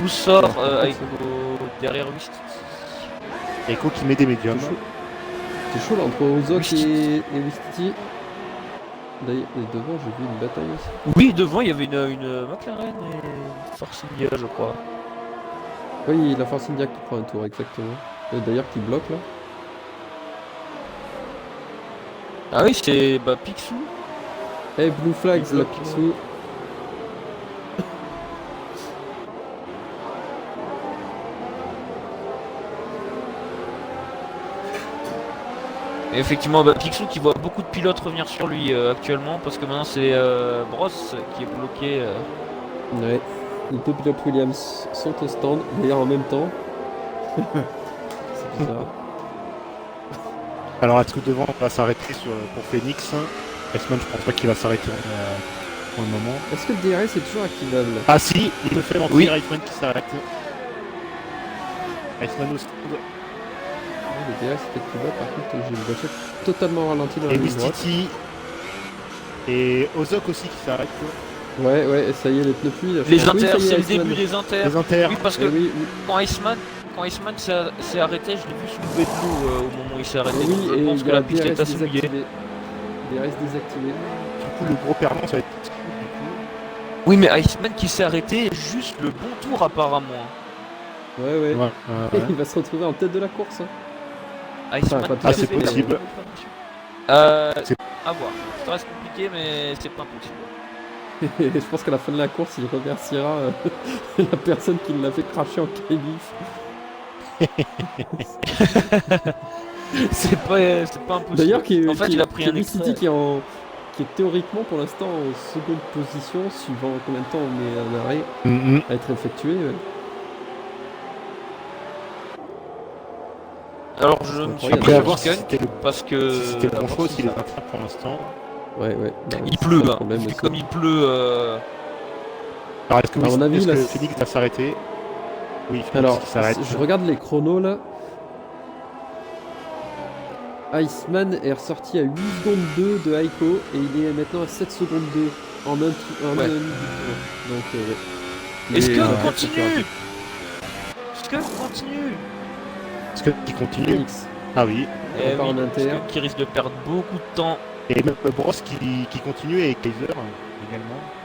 [SPEAKER 2] Où sort
[SPEAKER 1] Alors,
[SPEAKER 2] Aiko derrière Wistiti?
[SPEAKER 3] Eiko qui met des médiums.
[SPEAKER 1] C'est chaud là entre Ozok
[SPEAKER 2] Wistiti.
[SPEAKER 1] et Wistiti. D'ailleurs, et devant, j'ai vu une bataille aussi.
[SPEAKER 2] Oui, devant il y avait une McLaren et une Force India, je crois.
[SPEAKER 1] Oui, la Force India qui prend un tour, exactement. D'ailleurs, qui bloque là.
[SPEAKER 2] Ah oui, c'est Picsou.
[SPEAKER 1] Eh, Blue Flags,
[SPEAKER 2] Il
[SPEAKER 1] la
[SPEAKER 2] bloque.
[SPEAKER 1] Picsou.
[SPEAKER 2] Et effectivement, Picsou qui voit beaucoup de pilotes revenir sur lui actuellement parce que maintenant c'est Bros qui est bloqué.
[SPEAKER 1] Ouais. Les deux pilotes Williams sont au stand, d'ailleurs en même temps. C'est bizarre.
[SPEAKER 3] Alors est-ce que devant on va s'arrêter pour Phoenix? Eichmann, je pense pas qu'il va s'arrêter pour le moment.
[SPEAKER 1] Est-ce que le DRS est toujours activable?
[SPEAKER 3] Ah si, il me fait mentir,
[SPEAKER 2] Oui.
[SPEAKER 3] Eichmann qui s'arrête. Eichmann au stand.
[SPEAKER 1] Le DRS est activable, par contre j'ai une voiture totalement ralentie dans la
[SPEAKER 3] Et
[SPEAKER 1] ligne droite.
[SPEAKER 3] Wistiti. Et Ozok aussi qui s'arrête.
[SPEAKER 1] Ouais, ouais, et ça y est, les pneus pluie. là, je
[SPEAKER 2] Les
[SPEAKER 1] pense. Oui, ça
[SPEAKER 2] inters,
[SPEAKER 1] y est,
[SPEAKER 2] c'est le
[SPEAKER 1] Iceman.
[SPEAKER 2] début des inters.
[SPEAKER 3] Les inters.
[SPEAKER 2] Oui, parce
[SPEAKER 1] Eh
[SPEAKER 2] que
[SPEAKER 1] oui, oui.
[SPEAKER 2] quand Iceman s'est arrêté, je l'ai vu soulever de l'eau au moment où il s'est arrêté.
[SPEAKER 1] Et
[SPEAKER 2] Donc
[SPEAKER 1] oui,
[SPEAKER 2] je
[SPEAKER 1] et
[SPEAKER 2] pense
[SPEAKER 1] il
[SPEAKER 2] que
[SPEAKER 1] y a
[SPEAKER 2] la piste est
[SPEAKER 1] DRS
[SPEAKER 2] assez mouillée.
[SPEAKER 1] désactivé. DRS désactivé.
[SPEAKER 3] Du coup, le gros perdant, ça va être Picsou, du coup.
[SPEAKER 2] Oui, mais Iceman qui s'est arrêté juste le bon tour apparemment.
[SPEAKER 1] Ouais, ouais.
[SPEAKER 3] Ouais,
[SPEAKER 1] Et il va se retrouver en tête de la course. Hein.
[SPEAKER 2] Iceman
[SPEAKER 1] Enfin, pas
[SPEAKER 2] qui
[SPEAKER 3] Ah,
[SPEAKER 2] s'est
[SPEAKER 3] c'est
[SPEAKER 2] fait-
[SPEAKER 3] possible.
[SPEAKER 2] C'est
[SPEAKER 3] C'est-
[SPEAKER 2] à voir. Ça reste compliqué, mais c'est pas impossible.
[SPEAKER 1] Et je pense qu'à la fin de la course, il remerciera la personne qui l'a fait cracher en qualif.
[SPEAKER 2] C'est pas impossible.
[SPEAKER 1] D'ailleurs,
[SPEAKER 2] en fait, il a pris un
[SPEAKER 1] Wistiti
[SPEAKER 2] extrait.
[SPEAKER 1] qui est théoriquement pour l'instant en seconde position, suivant combien de temps on met un arrêt
[SPEAKER 3] Mhm.
[SPEAKER 1] à être effectué. Ouais.
[SPEAKER 2] Alors je me suis
[SPEAKER 1] Après,
[SPEAKER 2] mis
[SPEAKER 3] Après, à
[SPEAKER 2] sur
[SPEAKER 3] voir si
[SPEAKER 2] Skunk
[SPEAKER 3] c'était le,
[SPEAKER 2] parce que
[SPEAKER 3] si c'était le
[SPEAKER 2] la
[SPEAKER 3] bon choix,
[SPEAKER 2] force-
[SPEAKER 3] s'il est inters pour l'instant.
[SPEAKER 1] Ouais, ouais. Bah,
[SPEAKER 2] il
[SPEAKER 1] c'est
[SPEAKER 2] pleut.
[SPEAKER 1] ça le
[SPEAKER 2] Hein.
[SPEAKER 1] problème
[SPEAKER 2] Vu
[SPEAKER 1] aussi.
[SPEAKER 2] comme il pleut.
[SPEAKER 3] Alors, est-ce que,
[SPEAKER 1] À mon avis, là,
[SPEAKER 3] Phoenix va s'arrêter? Oui, Phoenix
[SPEAKER 1] Alors,
[SPEAKER 3] qui s'arrête.
[SPEAKER 1] je regarde les chronos là. Iceman est ressorti à 8 secondes 2 de Aiko et il est maintenant à 7 secondes 2 en un
[SPEAKER 2] Ouais.
[SPEAKER 1] demi du tour. Donc, ouais.
[SPEAKER 2] Est-ce
[SPEAKER 1] Mais,
[SPEAKER 2] que
[SPEAKER 1] ouais,
[SPEAKER 2] continue Skunk continue
[SPEAKER 3] Est-ce qu'il continue?
[SPEAKER 1] Phoenix.
[SPEAKER 3] Ah oui.
[SPEAKER 2] Eh
[SPEAKER 1] part en
[SPEAKER 2] oui,
[SPEAKER 1] inter.
[SPEAKER 2] Skunk qui risque de perdre beaucoup de temps.
[SPEAKER 3] Et même Bros qui continue et Kaiser également.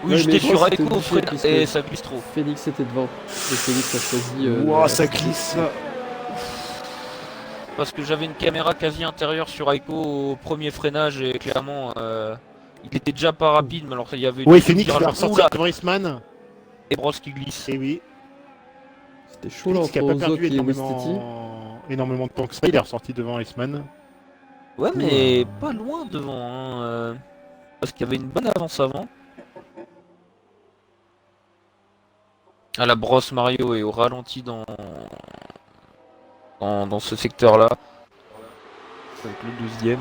[SPEAKER 2] Oui,
[SPEAKER 1] Ouais,
[SPEAKER 2] j'étais
[SPEAKER 1] mais
[SPEAKER 2] sur
[SPEAKER 1] Bros, c'était
[SPEAKER 2] Aiko au
[SPEAKER 1] obligé,
[SPEAKER 2] frein
[SPEAKER 1] puisque-
[SPEAKER 2] et ça glisse trop.
[SPEAKER 1] Phoenix était devant. Et Phoenix a choisi.
[SPEAKER 3] Ouah, ça glisse.
[SPEAKER 2] Parce que j'avais une caméra quasi intérieure sur Aiko au premier freinage et clairement il était déjà pas rapide, mais alors il y avait
[SPEAKER 3] Oui,
[SPEAKER 2] une
[SPEAKER 3] Phoenix va
[SPEAKER 2] virage-
[SPEAKER 3] ressortir
[SPEAKER 2] Oula,
[SPEAKER 3] devant Eastman.
[SPEAKER 2] et Bros qui glisse.
[SPEAKER 3] Et oui.
[SPEAKER 1] C'était chaud là
[SPEAKER 3] Phoenix qui
[SPEAKER 1] entre
[SPEAKER 3] a pas
[SPEAKER 1] Ozok
[SPEAKER 3] perdu
[SPEAKER 1] et Wistiti.
[SPEAKER 3] énormément de temps que ça. Il est ressorti devant Eastman.
[SPEAKER 2] Ouais, mais pas loin devant, hein, parce qu'il y avait une bonne avance avant. Ah, la brosse Mario est au ralenti dans ce secteur-là. Donc le deuxième.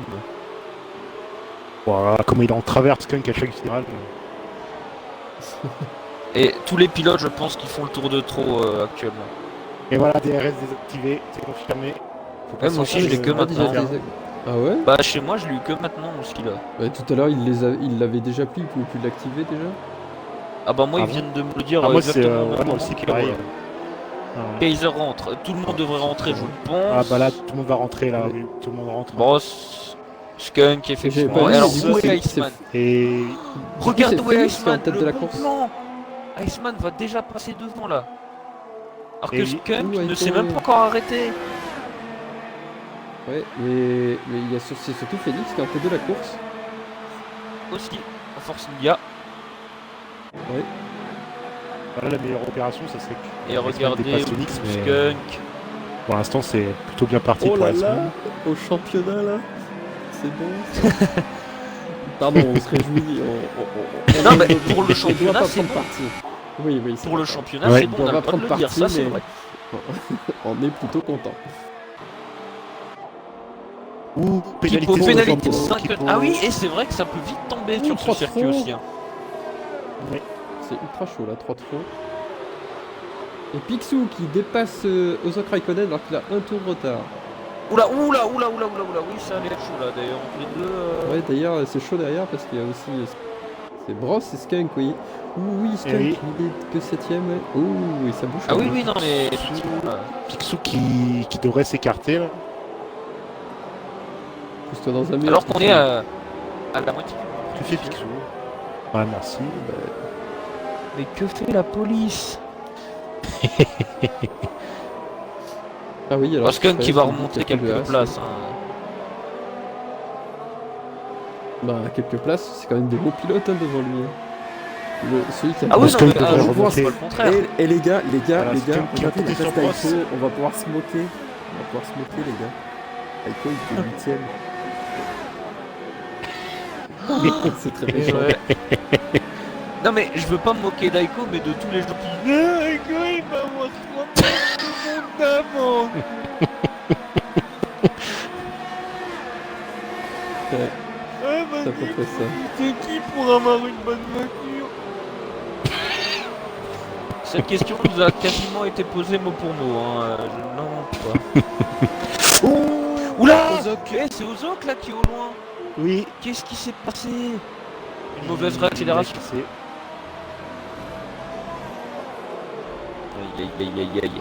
[SPEAKER 3] Voilà, comme il est en travers Skunk à chaque virage.
[SPEAKER 2] Et tous les pilotes, je pense, qui font le tour de trop actuellement.
[SPEAKER 3] Et voilà, DRS désactivé, c'est confirmé. Faut
[SPEAKER 2] Ouais, moi aussi, je l'ai que
[SPEAKER 1] Ah, déjà
[SPEAKER 2] maintenant.
[SPEAKER 1] des- Ah ouais?
[SPEAKER 2] Bah, chez moi, je l'ai eu que maintenant, ce qu'il a.
[SPEAKER 1] Ouais, tout à l'heure, il l'avait déjà pris, il pouvait plus l'activer déjà.
[SPEAKER 2] Ah bah, moi,
[SPEAKER 3] Ah
[SPEAKER 2] ils
[SPEAKER 3] bon
[SPEAKER 2] viennent de me le dire
[SPEAKER 3] Ah, moi, c'est
[SPEAKER 2] exactement au même
[SPEAKER 3] moi
[SPEAKER 2] moment
[SPEAKER 3] aussi
[SPEAKER 2] que
[SPEAKER 3] pareil.
[SPEAKER 2] Kaiser rentre. Tout le monde devrait rentrer, je pense.
[SPEAKER 3] Ah bah là, tout le monde va rentrer là, oui, tout le monde rentre.
[SPEAKER 2] Bros, Skunk, effectivement.
[SPEAKER 1] pas
[SPEAKER 3] vu,
[SPEAKER 2] Et alors,
[SPEAKER 3] mais du
[SPEAKER 2] où
[SPEAKER 3] coup,
[SPEAKER 2] est
[SPEAKER 3] c'est-
[SPEAKER 2] Iceman?
[SPEAKER 3] Et
[SPEAKER 2] Regarde
[SPEAKER 1] c'est
[SPEAKER 2] où est
[SPEAKER 1] Phoenix qui est en
[SPEAKER 2] Iceman,
[SPEAKER 1] tête de
[SPEAKER 2] le
[SPEAKER 1] la
[SPEAKER 2] bon
[SPEAKER 1] course.
[SPEAKER 2] plan. Iceman va déjà passer devant là. Alors
[SPEAKER 3] Et
[SPEAKER 2] que
[SPEAKER 3] oui.
[SPEAKER 2] Skunk
[SPEAKER 1] Ouh,
[SPEAKER 2] ne
[SPEAKER 1] Aiko
[SPEAKER 2] s'est même
[SPEAKER 1] est-
[SPEAKER 2] pas encore arrêté.
[SPEAKER 1] Ouais, mais il y a c'est surtout Phoenix qui est en tête de la course.
[SPEAKER 2] Aussi, en Force India.
[SPEAKER 1] Ouais.
[SPEAKER 3] voilà, la meilleure opération, ça serait que
[SPEAKER 2] Et
[SPEAKER 3] Iceman
[SPEAKER 2] regardez,
[SPEAKER 3] dépasse Phoenix, mais
[SPEAKER 2] Skunk.
[SPEAKER 3] pour l'instant, c'est plutôt bien parti
[SPEAKER 1] Oh
[SPEAKER 3] pour
[SPEAKER 1] là
[SPEAKER 3] Iceman.
[SPEAKER 1] là, au championnat là, c'est bon. Ça. Pardon, on se réjouit.
[SPEAKER 2] Non, mais
[SPEAKER 1] on-
[SPEAKER 2] pour le
[SPEAKER 1] on
[SPEAKER 2] championnat,
[SPEAKER 1] doit pas
[SPEAKER 2] c'est
[SPEAKER 1] prendre
[SPEAKER 2] bon.
[SPEAKER 1] parti. Oui, oui.
[SPEAKER 2] Pour le
[SPEAKER 1] d'accord.
[SPEAKER 2] championnat,
[SPEAKER 3] Ouais.
[SPEAKER 2] c'est bon,
[SPEAKER 1] On
[SPEAKER 2] on a
[SPEAKER 1] va
[SPEAKER 2] le droit de
[SPEAKER 1] prendre
[SPEAKER 2] le dire,
[SPEAKER 1] parti,
[SPEAKER 2] ça c'est
[SPEAKER 1] mais-
[SPEAKER 2] vrai.
[SPEAKER 1] On est plutôt content.
[SPEAKER 3] Ou
[SPEAKER 2] Kipo,
[SPEAKER 3] pénalité.
[SPEAKER 2] pénalité
[SPEAKER 3] au
[SPEAKER 2] 5.
[SPEAKER 3] Kipo.
[SPEAKER 2] Ah oui, et c'est vrai que ça peut vite tomber
[SPEAKER 1] Ouh,
[SPEAKER 2] sur
[SPEAKER 1] trois
[SPEAKER 2] ce
[SPEAKER 1] de
[SPEAKER 2] circuit
[SPEAKER 1] fond.
[SPEAKER 2] aussi. Hein.
[SPEAKER 1] C'est ultra chaud là, 3 de fond. Et Picsou qui dépasse Ozok Raikkonen alors qu'il a un tour de retard.
[SPEAKER 2] Oula, oui, ça allait être chaud là d'ailleurs, entre les deux.
[SPEAKER 1] Ouais, d'ailleurs, c'est chaud derrière parce qu'il y a aussi. C'est Bros et Skunk, oui. Ouh, oui, Skunk,
[SPEAKER 3] oui.
[SPEAKER 1] il est que 7ème. Ouh, oui, ça bouge.
[SPEAKER 2] Ah
[SPEAKER 1] quand
[SPEAKER 2] oui,
[SPEAKER 1] même.
[SPEAKER 2] oui, non, mais effectivement, là.
[SPEAKER 3] Picsou qui devrait s'écarter là.
[SPEAKER 1] Pousse-toi dans un mur.
[SPEAKER 2] Alors qu'on est à la moitié.
[SPEAKER 3] Que fait Picsou? Ah merci.
[SPEAKER 2] Mais que fait la police?
[SPEAKER 1] Ah oui, alors.
[SPEAKER 2] Skunk qui va
[SPEAKER 1] c'est
[SPEAKER 2] remonter
[SPEAKER 1] quelques
[SPEAKER 2] quelques
[SPEAKER 1] places.
[SPEAKER 2] places. Hein.
[SPEAKER 1] Bah, à quelques places, c'est quand même des beaux pilotes hein, devant lui. Celui qui a
[SPEAKER 2] Ah oui, non,
[SPEAKER 3] Skunk
[SPEAKER 2] mais
[SPEAKER 3] devrait
[SPEAKER 2] je
[SPEAKER 3] remonter.
[SPEAKER 2] pense pas le contraire.
[SPEAKER 1] Et les gars,
[SPEAKER 3] Voilà,
[SPEAKER 1] les gars,
[SPEAKER 3] Skunk qui a
[SPEAKER 1] regardez la
[SPEAKER 3] monté
[SPEAKER 1] place
[SPEAKER 3] sur Bros.
[SPEAKER 1] d'Aiko, on va pouvoir se moquer. On va pouvoir se moquer, les gars. Aiko, il est 8ème. C'est très méchant.
[SPEAKER 2] Ouais. Non mais je veux pas me moquer d'Aiko, mais de tous les gens qui disent ah, Aiko il va avoir 3 secondes d'avance.
[SPEAKER 1] Ouais,
[SPEAKER 2] Ah
[SPEAKER 1] c'est à peu
[SPEAKER 2] vas-y,
[SPEAKER 1] près ça.
[SPEAKER 2] c'est qui pour avoir une bonne voiture? Cette question nous a quasiment été posée mot pour mot, hein. Je n'invente pas. Oula! Eh, c'est Ozok là qui est au loin.
[SPEAKER 3] Oui.
[SPEAKER 2] Qu'est-ce qui s'est passé? Une mauvaise réaccélération. Aïe.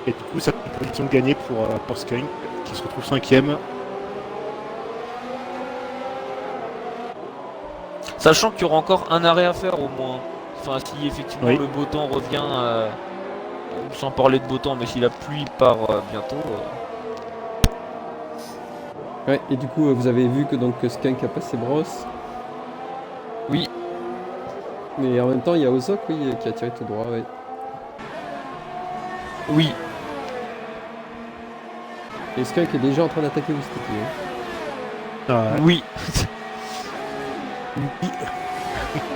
[SPEAKER 3] Et du coup, ça fait une position gagnée pour Skunk qui se retrouve 5ème.
[SPEAKER 2] Sachant qu'il y aura encore un arrêt à faire au moins. Enfin, si effectivement
[SPEAKER 3] Oui.
[SPEAKER 2] le beau temps revient, sans parler de beau temps, mais si la pluie part bientôt.
[SPEAKER 1] Ouais, et du coup, vous avez vu que donc Skunk a passé Bros.
[SPEAKER 2] Oui.
[SPEAKER 1] Mais en même temps, il y a Ozok, oui, qui a tiré tout droit, ouais.
[SPEAKER 2] Oui.
[SPEAKER 1] Et Skunk est déjà en train d'attaquer Wistiti. Hein.
[SPEAKER 2] Oui.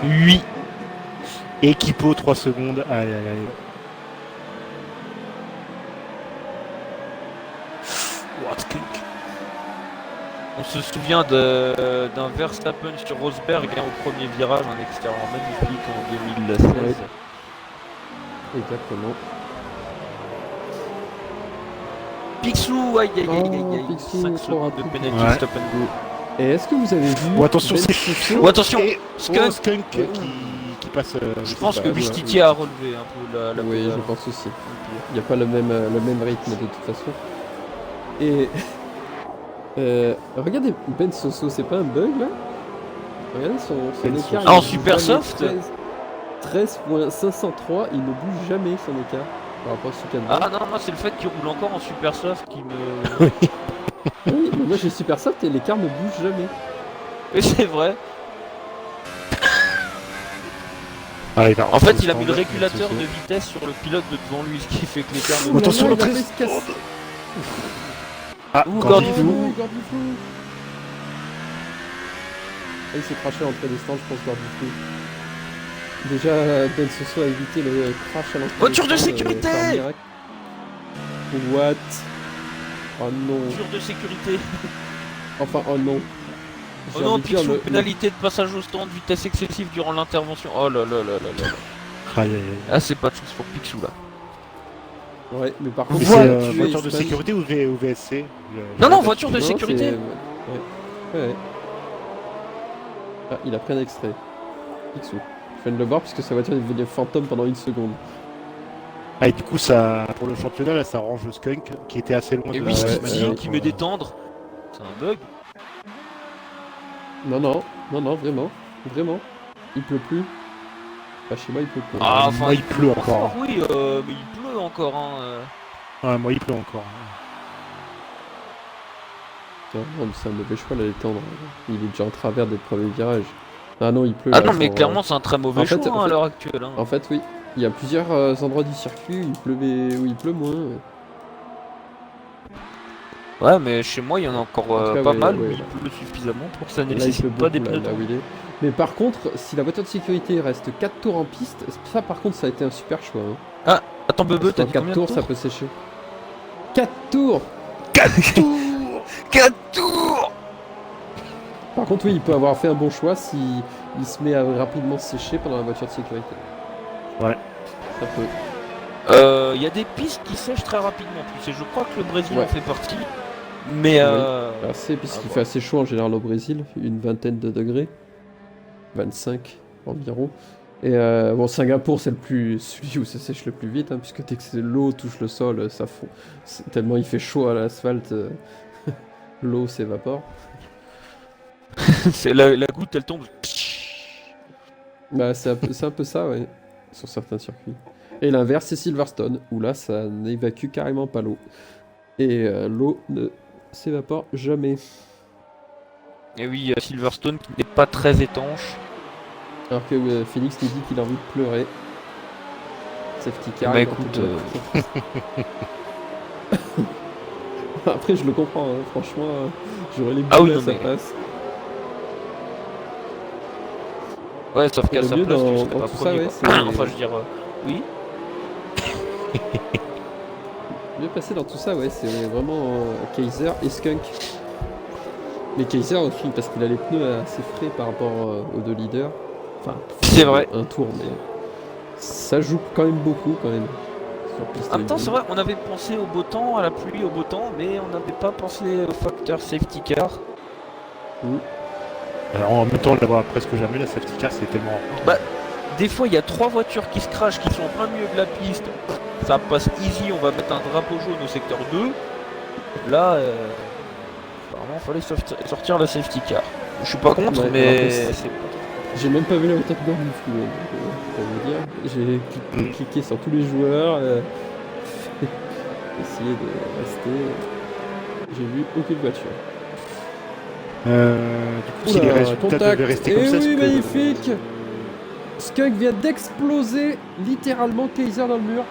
[SPEAKER 2] Oui.
[SPEAKER 3] Et Kipo 3 secondes. Aïe aïe aïe. What Skunk.
[SPEAKER 2] On se souvient d'un Verstappen sur Rosberg hein, au premier virage, un extérieur magnifique en 2016.
[SPEAKER 1] Ouais. Exactement.
[SPEAKER 2] Picsou, aïe.
[SPEAKER 1] Picsou,
[SPEAKER 2] 5
[SPEAKER 1] trop
[SPEAKER 2] secondes de
[SPEAKER 1] rapide.
[SPEAKER 2] pénalité
[SPEAKER 3] Ouais.
[SPEAKER 2] stop and go.
[SPEAKER 1] Et est-ce que vous avez vu...
[SPEAKER 3] Oh, attention,
[SPEAKER 1] Ben
[SPEAKER 3] c'est
[SPEAKER 1] Soso
[SPEAKER 2] Oh, attention,
[SPEAKER 3] Et
[SPEAKER 2] Skunk.
[SPEAKER 3] Skunk
[SPEAKER 1] Ouais.
[SPEAKER 3] qui passe.
[SPEAKER 2] Je pense que
[SPEAKER 3] bah,
[SPEAKER 2] Wistiti a relevé un peu la
[SPEAKER 1] Oui,
[SPEAKER 2] pédale.
[SPEAKER 1] je pense aussi. Il n'y a pas le même rythme de toute façon. Et... regardez Ben Soso, c'est pas un bug là? Regardez son
[SPEAKER 3] Ben
[SPEAKER 1] écart.
[SPEAKER 3] Soso.
[SPEAKER 1] il
[SPEAKER 2] En
[SPEAKER 1] bouge
[SPEAKER 2] super
[SPEAKER 1] jamais.
[SPEAKER 2] soft
[SPEAKER 1] 13.503, il ne bouge jamais son écart par rapport à ce qu'il y a
[SPEAKER 2] Ah
[SPEAKER 1] dedans.
[SPEAKER 2] non, moi c'est le fait qu'il roule encore en super soft qui me...
[SPEAKER 1] Oui, mais moi j'ai super soft et l'écart ne bouge jamais.
[SPEAKER 2] Et c'est vrai.
[SPEAKER 3] Ah, il va
[SPEAKER 2] En fait,
[SPEAKER 3] rentrer
[SPEAKER 2] il a
[SPEAKER 3] au
[SPEAKER 2] mis le
[SPEAKER 3] stand,
[SPEAKER 2] régulateur
[SPEAKER 3] Ben
[SPEAKER 2] de
[SPEAKER 3] Soso.
[SPEAKER 2] vitesse sur le pilote de devant lui, ce qui fait que l'écart ne
[SPEAKER 1] Ouh là
[SPEAKER 3] Attention,
[SPEAKER 1] là,
[SPEAKER 3] le
[SPEAKER 1] il a
[SPEAKER 3] presse.
[SPEAKER 1] fait se casser.
[SPEAKER 3] Ah,
[SPEAKER 2] Ouh,
[SPEAKER 3] Gordifou.
[SPEAKER 2] Gordifou.
[SPEAKER 1] Gordifou. Ah, il s'est craché à l'entrée des stands, je pense, Gordifou. Déjà, Ben Soso a évité le crash à l'entrée
[SPEAKER 2] Voiture
[SPEAKER 1] des
[SPEAKER 2] de
[SPEAKER 1] stands,
[SPEAKER 2] sécurité.
[SPEAKER 1] par miracle. What? Oh non.
[SPEAKER 2] Voiture de sécurité.
[SPEAKER 1] Enfin, oh non.
[SPEAKER 2] Oh
[SPEAKER 1] J'ai
[SPEAKER 2] non,
[SPEAKER 1] envie de dire,
[SPEAKER 2] Picsou, pénalité de passage au stand, vitesse excessive durant l'intervention. Oh là.
[SPEAKER 3] Aïe aïe aïe.
[SPEAKER 2] Ah, c'est pas de chance pour Picsou là.
[SPEAKER 1] Ouais, mais par
[SPEAKER 3] Mais
[SPEAKER 1] contre,
[SPEAKER 3] c'est
[SPEAKER 1] tu es
[SPEAKER 3] voiture de
[SPEAKER 1] Eastman.
[SPEAKER 3] sécurité ou VSC?
[SPEAKER 2] Non, voiture de
[SPEAKER 1] Non,
[SPEAKER 2] sécurité.
[SPEAKER 1] c'est- Ouais. Ah, il a pris un extrait. Picsou. Je viens de le voir puisque sa voiture est devenue fantôme pendant une seconde.
[SPEAKER 3] Ah, et du coup, ça, pour le championnat, là, ça arrange le Skunk qui était assez loin
[SPEAKER 2] Et
[SPEAKER 3] de
[SPEAKER 2] oui,
[SPEAKER 3] la-
[SPEAKER 2] ce
[SPEAKER 1] ouais,
[SPEAKER 2] qu'il dit,
[SPEAKER 1] ouais,
[SPEAKER 2] qui met des tendres. C'est un bug.
[SPEAKER 1] Non, vraiment. Il pleut plus. Bah, chez moi, il pleut plus.
[SPEAKER 2] Ah, enfin,
[SPEAKER 3] moi, il pleut encore.
[SPEAKER 2] Oui, mais il pleut encore. Hein.
[SPEAKER 3] Ouais, moi, il pleut encore.
[SPEAKER 1] Tiens, non, mais c'est un mauvais choix, là, les tendres. Il est déjà en travers des premiers virages. Ah non, il pleut.
[SPEAKER 2] Ah
[SPEAKER 1] là,
[SPEAKER 2] non, mais
[SPEAKER 1] genre,
[SPEAKER 2] clairement, c'est un très mauvais
[SPEAKER 1] en fait-
[SPEAKER 2] choix hein,
[SPEAKER 1] en
[SPEAKER 2] à
[SPEAKER 1] fait-
[SPEAKER 2] l'heure actuelle. Hein.
[SPEAKER 1] En fait, oui. Il y a plusieurs endroits du circuit où il pleut moins.
[SPEAKER 2] Ouais, mais chez moi, il y en a encore
[SPEAKER 1] En tout cas,
[SPEAKER 2] pas
[SPEAKER 1] ouais,
[SPEAKER 2] mal,
[SPEAKER 1] ouais,
[SPEAKER 2] mais
[SPEAKER 1] là.
[SPEAKER 2] il pleut suffisamment pour que ça
[SPEAKER 1] Là, il
[SPEAKER 2] nécessite
[SPEAKER 1] pleut
[SPEAKER 2] pas des
[SPEAKER 1] beaucoup, là,
[SPEAKER 2] pneus.
[SPEAKER 1] là où il est. Mais par contre, si la voiture de sécurité reste 4 tours en piste, ça par contre, ça a été un super choix. Hein.
[SPEAKER 2] Ah, attends,
[SPEAKER 1] Parce
[SPEAKER 2] Bebe, t'as
[SPEAKER 1] qu'en
[SPEAKER 2] dit
[SPEAKER 1] 4
[SPEAKER 2] combien de
[SPEAKER 1] tours,
[SPEAKER 2] tours
[SPEAKER 1] ça peut sécher. 4 tours
[SPEAKER 2] 4 tours 4 tours.
[SPEAKER 1] Par contre, oui, il peut avoir fait un bon choix si il se met à rapidement sécher pendant la voiture de sécurité.
[SPEAKER 3] Ouais.
[SPEAKER 1] Ça peut.
[SPEAKER 2] Il y a des pistes qui sèchent très rapidement, en plus, et je crois que le Brésil
[SPEAKER 1] Ouais.
[SPEAKER 2] en fait partie. Mais
[SPEAKER 1] Assez, puisqu'il
[SPEAKER 2] ah,
[SPEAKER 1] fait assez chaud en général au Brésil, une vingtaine de degrés. 25 environ. Et bon, Singapour, c'est celui où ça sèche le plus vite, hein, puisque dès que l'eau touche le sol, ça fond. Tellement il fait chaud à l'asphalte, l'eau s'évapore.
[SPEAKER 2] c'est la goutte, elle tombe.
[SPEAKER 1] Bah, c'est un peu ça, ouais, sur certains circuits. Et l'inverse, c'est Silverstone, où là, ça n'évacue carrément pas l'eau. Et l'eau ne s'évapore jamais.
[SPEAKER 2] Et oui, Silverstone qui n'est pas très étanche.
[SPEAKER 1] Alors que Phoenix nous dit qu'il a envie de pleurer. Safety car.
[SPEAKER 2] Bah
[SPEAKER 1] il en
[SPEAKER 2] écoute,
[SPEAKER 1] peut pas. Après, je le comprends, hein, franchement, j'aurais les
[SPEAKER 2] Ah oui,
[SPEAKER 1] boules à
[SPEAKER 2] non,
[SPEAKER 1] sa
[SPEAKER 2] mais-
[SPEAKER 1] place.
[SPEAKER 2] Ouais, sauf qu'à
[SPEAKER 1] Le
[SPEAKER 2] sa
[SPEAKER 1] mieux
[SPEAKER 2] place, tu
[SPEAKER 1] dans
[SPEAKER 2] serais pas
[SPEAKER 1] tout ça,
[SPEAKER 2] premier.
[SPEAKER 1] ouais,
[SPEAKER 2] quoi.
[SPEAKER 1] c'est
[SPEAKER 2] Enfin, je veux dire, oui.
[SPEAKER 1] le mieux passé dans tout ça, ouais, c'est vraiment Kaiser et Skunk. Mais Kaiser aussi, parce qu'il a les pneus assez frais par rapport aux deux leaders. Enfin,
[SPEAKER 2] C'est vrai.
[SPEAKER 1] un tour, mais ça joue quand même beaucoup, quand même. Sur piste
[SPEAKER 2] En même temps,
[SPEAKER 1] hybride.
[SPEAKER 2] c'est vrai, on avait pensé au beau temps, à la pluie, au beau temps, mais on n'avait pas pensé au facteur safety car.
[SPEAKER 3] Alors, en même temps, on la voit presque jamais, la safety car, c'est tellement.
[SPEAKER 2] Des fois, il y a 3 voitures qui se crachent, qui sont en plein milieu de la piste. Ça passe easy, on va mettre un drapeau jaune au secteur 2. Là, apparemment, il fallait sortir la safety car. Je suis pas contre,
[SPEAKER 1] Ouais, alors
[SPEAKER 2] mais
[SPEAKER 1] que
[SPEAKER 2] c'est
[SPEAKER 1] J'ai même pas vu la Top Gun du tout, pour vous dire. J'ai cliqué sur tous les joueurs, essayé de rester. J'ai vu aucune voiture.
[SPEAKER 3] Du coup, si les résultats devaient rester comme
[SPEAKER 1] Et
[SPEAKER 3] ça,
[SPEAKER 1] oui,
[SPEAKER 3] c'est que-
[SPEAKER 1] magnifique. Skunk vient d'exploser littéralement Kaiser dans le mur.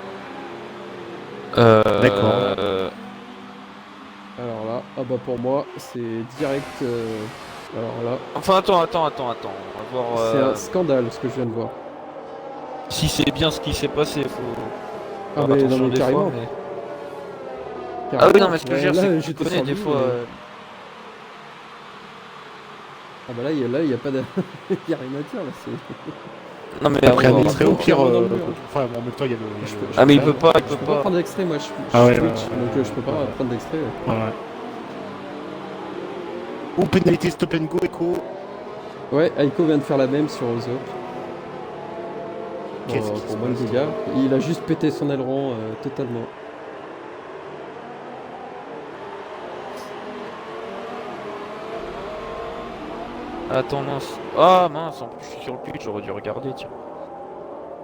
[SPEAKER 3] D'accord.
[SPEAKER 1] Alors là, ah bah pour moi, c'est direct. Alors là,
[SPEAKER 2] Enfin, attends. On va voir
[SPEAKER 1] c'est un scandale ce que je viens de voir.
[SPEAKER 2] si c'est bien ce qui s'est passé. Faut
[SPEAKER 1] Ah
[SPEAKER 2] faire
[SPEAKER 1] mais
[SPEAKER 2] attention
[SPEAKER 1] non, mais
[SPEAKER 2] des fois,
[SPEAKER 1] carrément.
[SPEAKER 2] mais-
[SPEAKER 1] Carrément.
[SPEAKER 2] Ah oui, non, mais ce que je veux dire,
[SPEAKER 1] Là,
[SPEAKER 2] c'est que tu
[SPEAKER 1] j'étais
[SPEAKER 2] connais
[SPEAKER 1] sur
[SPEAKER 2] des
[SPEAKER 1] lui,
[SPEAKER 2] fois.
[SPEAKER 1] mais- Ah bah là, il y a pas de. Il y a rien à dire là.
[SPEAKER 2] Non, mais
[SPEAKER 3] Après,
[SPEAKER 2] on
[SPEAKER 3] un
[SPEAKER 2] va-
[SPEAKER 3] extrait au pire.
[SPEAKER 1] Dans le mur.
[SPEAKER 3] Enfin, en même temps, il y a le.
[SPEAKER 1] Je peux-
[SPEAKER 2] Ah, mais il peut pas, il
[SPEAKER 1] Je
[SPEAKER 2] peut
[SPEAKER 1] peux pas
[SPEAKER 2] pas.
[SPEAKER 1] prendre d'extrait, moi je
[SPEAKER 3] Ah ouais,
[SPEAKER 1] Twitch,
[SPEAKER 3] ouais.
[SPEAKER 1] donc je peux pas prendre d'extrait. Ouais.
[SPEAKER 3] Ouais. Ou pénalité stop and go, Echo.
[SPEAKER 1] Ouais, Aiko vient de faire la même sur Ozok.
[SPEAKER 3] Qu'est-ce qui
[SPEAKER 1] Pour
[SPEAKER 3] se
[SPEAKER 1] moi le
[SPEAKER 3] passe
[SPEAKER 1] dégât. Il a juste pété son aileron totalement.
[SPEAKER 2] Attends, mince. Ah, mince, en plus, je suis sur le Twitch, j'aurais dû regarder, tiens.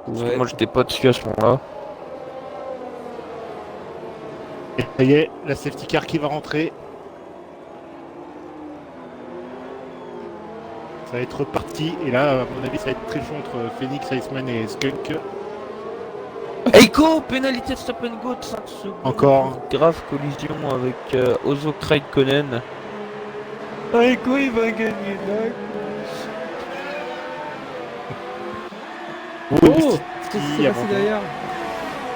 [SPEAKER 2] Parce que
[SPEAKER 1] Ouais.
[SPEAKER 2] moi, j'étais pas dessus à ce moment-là.
[SPEAKER 3] Et ça y est, la safety car qui va rentrer. Ça va être reparti. Et là, à mon avis, ça va être très chaud entre Phoenix, Iceman et Skunk.
[SPEAKER 2] Eiko, pénalité de stop and go de 5 secondes.
[SPEAKER 3] Encore.
[SPEAKER 2] Grave collision avec Ozok Raikkonen. Eiko, il va gagner la course.
[SPEAKER 3] Oui,
[SPEAKER 1] Oh,
[SPEAKER 3] mais
[SPEAKER 1] qu'est-ce qui
[SPEAKER 3] si,
[SPEAKER 1] s'est
[SPEAKER 3] avant
[SPEAKER 1] passé
[SPEAKER 3] tout.
[SPEAKER 1] derrière?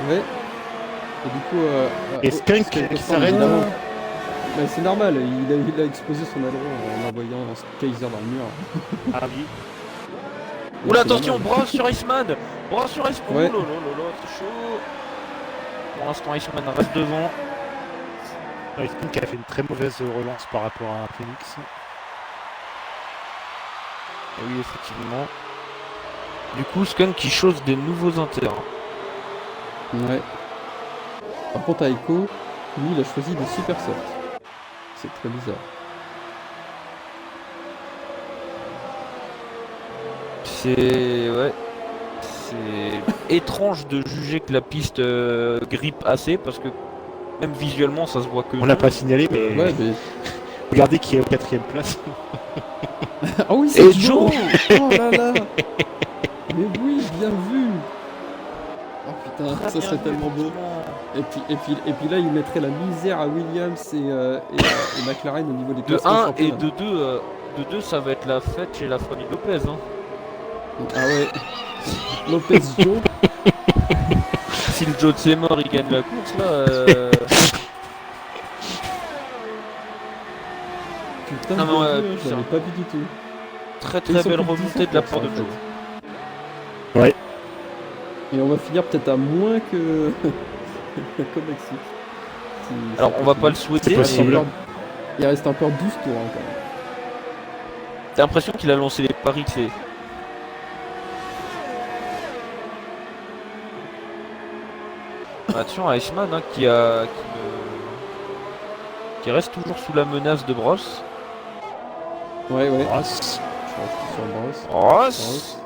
[SPEAKER 1] Ouais. Et du coup.
[SPEAKER 3] Et Skunk qui s'arrête.
[SPEAKER 1] évidemment. Mais c'est normal, il a explosé son aileron en envoyant un Kaiser dans le mur.
[SPEAKER 3] Ah oui.
[SPEAKER 2] Oula,
[SPEAKER 1] C'est
[SPEAKER 2] attention,
[SPEAKER 1] normal.
[SPEAKER 2] bras sur Iceman. Bras sur Iceman.
[SPEAKER 1] Ouais.
[SPEAKER 2] Oh lolo, c'est chaud. Pour l'instant, Iceman reste devant.
[SPEAKER 3] Skunk qui a fait une très mauvaise relance par rapport à Phoenix.
[SPEAKER 2] Et oui, effectivement. Du coup, Skunk qui chose des nouveaux inters.
[SPEAKER 1] Ouais. Par contre, Aiko, lui, il a choisi des super softs. C'est très bizarre.
[SPEAKER 2] C'est... Ouais. C'est étrange de juger que la piste grippe assez parce que même visuellement ça se voit que
[SPEAKER 3] On l'a
[SPEAKER 2] non.
[SPEAKER 3] pas signalé, mais
[SPEAKER 1] Ouais, mais.
[SPEAKER 3] regardez qui est au 4ème place.
[SPEAKER 1] Ah oui,
[SPEAKER 2] Et
[SPEAKER 1] c'est Joe.
[SPEAKER 2] Joe.
[SPEAKER 1] Oh là là. Mais oui, bien vu. Oh putain,
[SPEAKER 2] Très
[SPEAKER 1] ça
[SPEAKER 2] bien
[SPEAKER 1] serait
[SPEAKER 2] vu,
[SPEAKER 1] tellement beau.
[SPEAKER 2] effectivement.
[SPEAKER 1] Et puis là, il mettrait la misère à Williams et McLaren au niveau des
[SPEAKER 2] De
[SPEAKER 1] classements
[SPEAKER 2] 1 et
[SPEAKER 1] championnat.
[SPEAKER 2] de 2, ça va être la fête chez la famille Lopez. Hein.
[SPEAKER 1] Ah ouais. Lopez Joe.
[SPEAKER 2] Si le Joe c'est mort, il gagne la course là.
[SPEAKER 1] Putain,
[SPEAKER 2] Non, mais
[SPEAKER 1] de
[SPEAKER 2] ouais,
[SPEAKER 1] Dieu, je
[SPEAKER 2] putain.
[SPEAKER 1] l'avais pas vu du tout.
[SPEAKER 2] Très
[SPEAKER 1] Ils
[SPEAKER 2] très
[SPEAKER 1] sont
[SPEAKER 2] belle
[SPEAKER 1] plus
[SPEAKER 2] remontée de la part de
[SPEAKER 1] 17%,
[SPEAKER 2] Joe.
[SPEAKER 1] en fait.
[SPEAKER 3] Ouais.
[SPEAKER 1] Et on va finir peut-être à moins que qu'au Mexique. Si
[SPEAKER 2] Alors
[SPEAKER 1] ça
[SPEAKER 2] on va pas le
[SPEAKER 1] continue.
[SPEAKER 3] C'est
[SPEAKER 2] souhaiter,
[SPEAKER 3] possible.
[SPEAKER 2] mais
[SPEAKER 1] Il reste encore 12 tours hein, quand même.
[SPEAKER 2] t'as l'impression qu'il a lancé les paris, c'est. Attention à Eichmann hein, qui reste toujours sous la menace de Bross.
[SPEAKER 1] Ouais.
[SPEAKER 3] Ross.
[SPEAKER 1] Je reste sur Bross.
[SPEAKER 2] Bross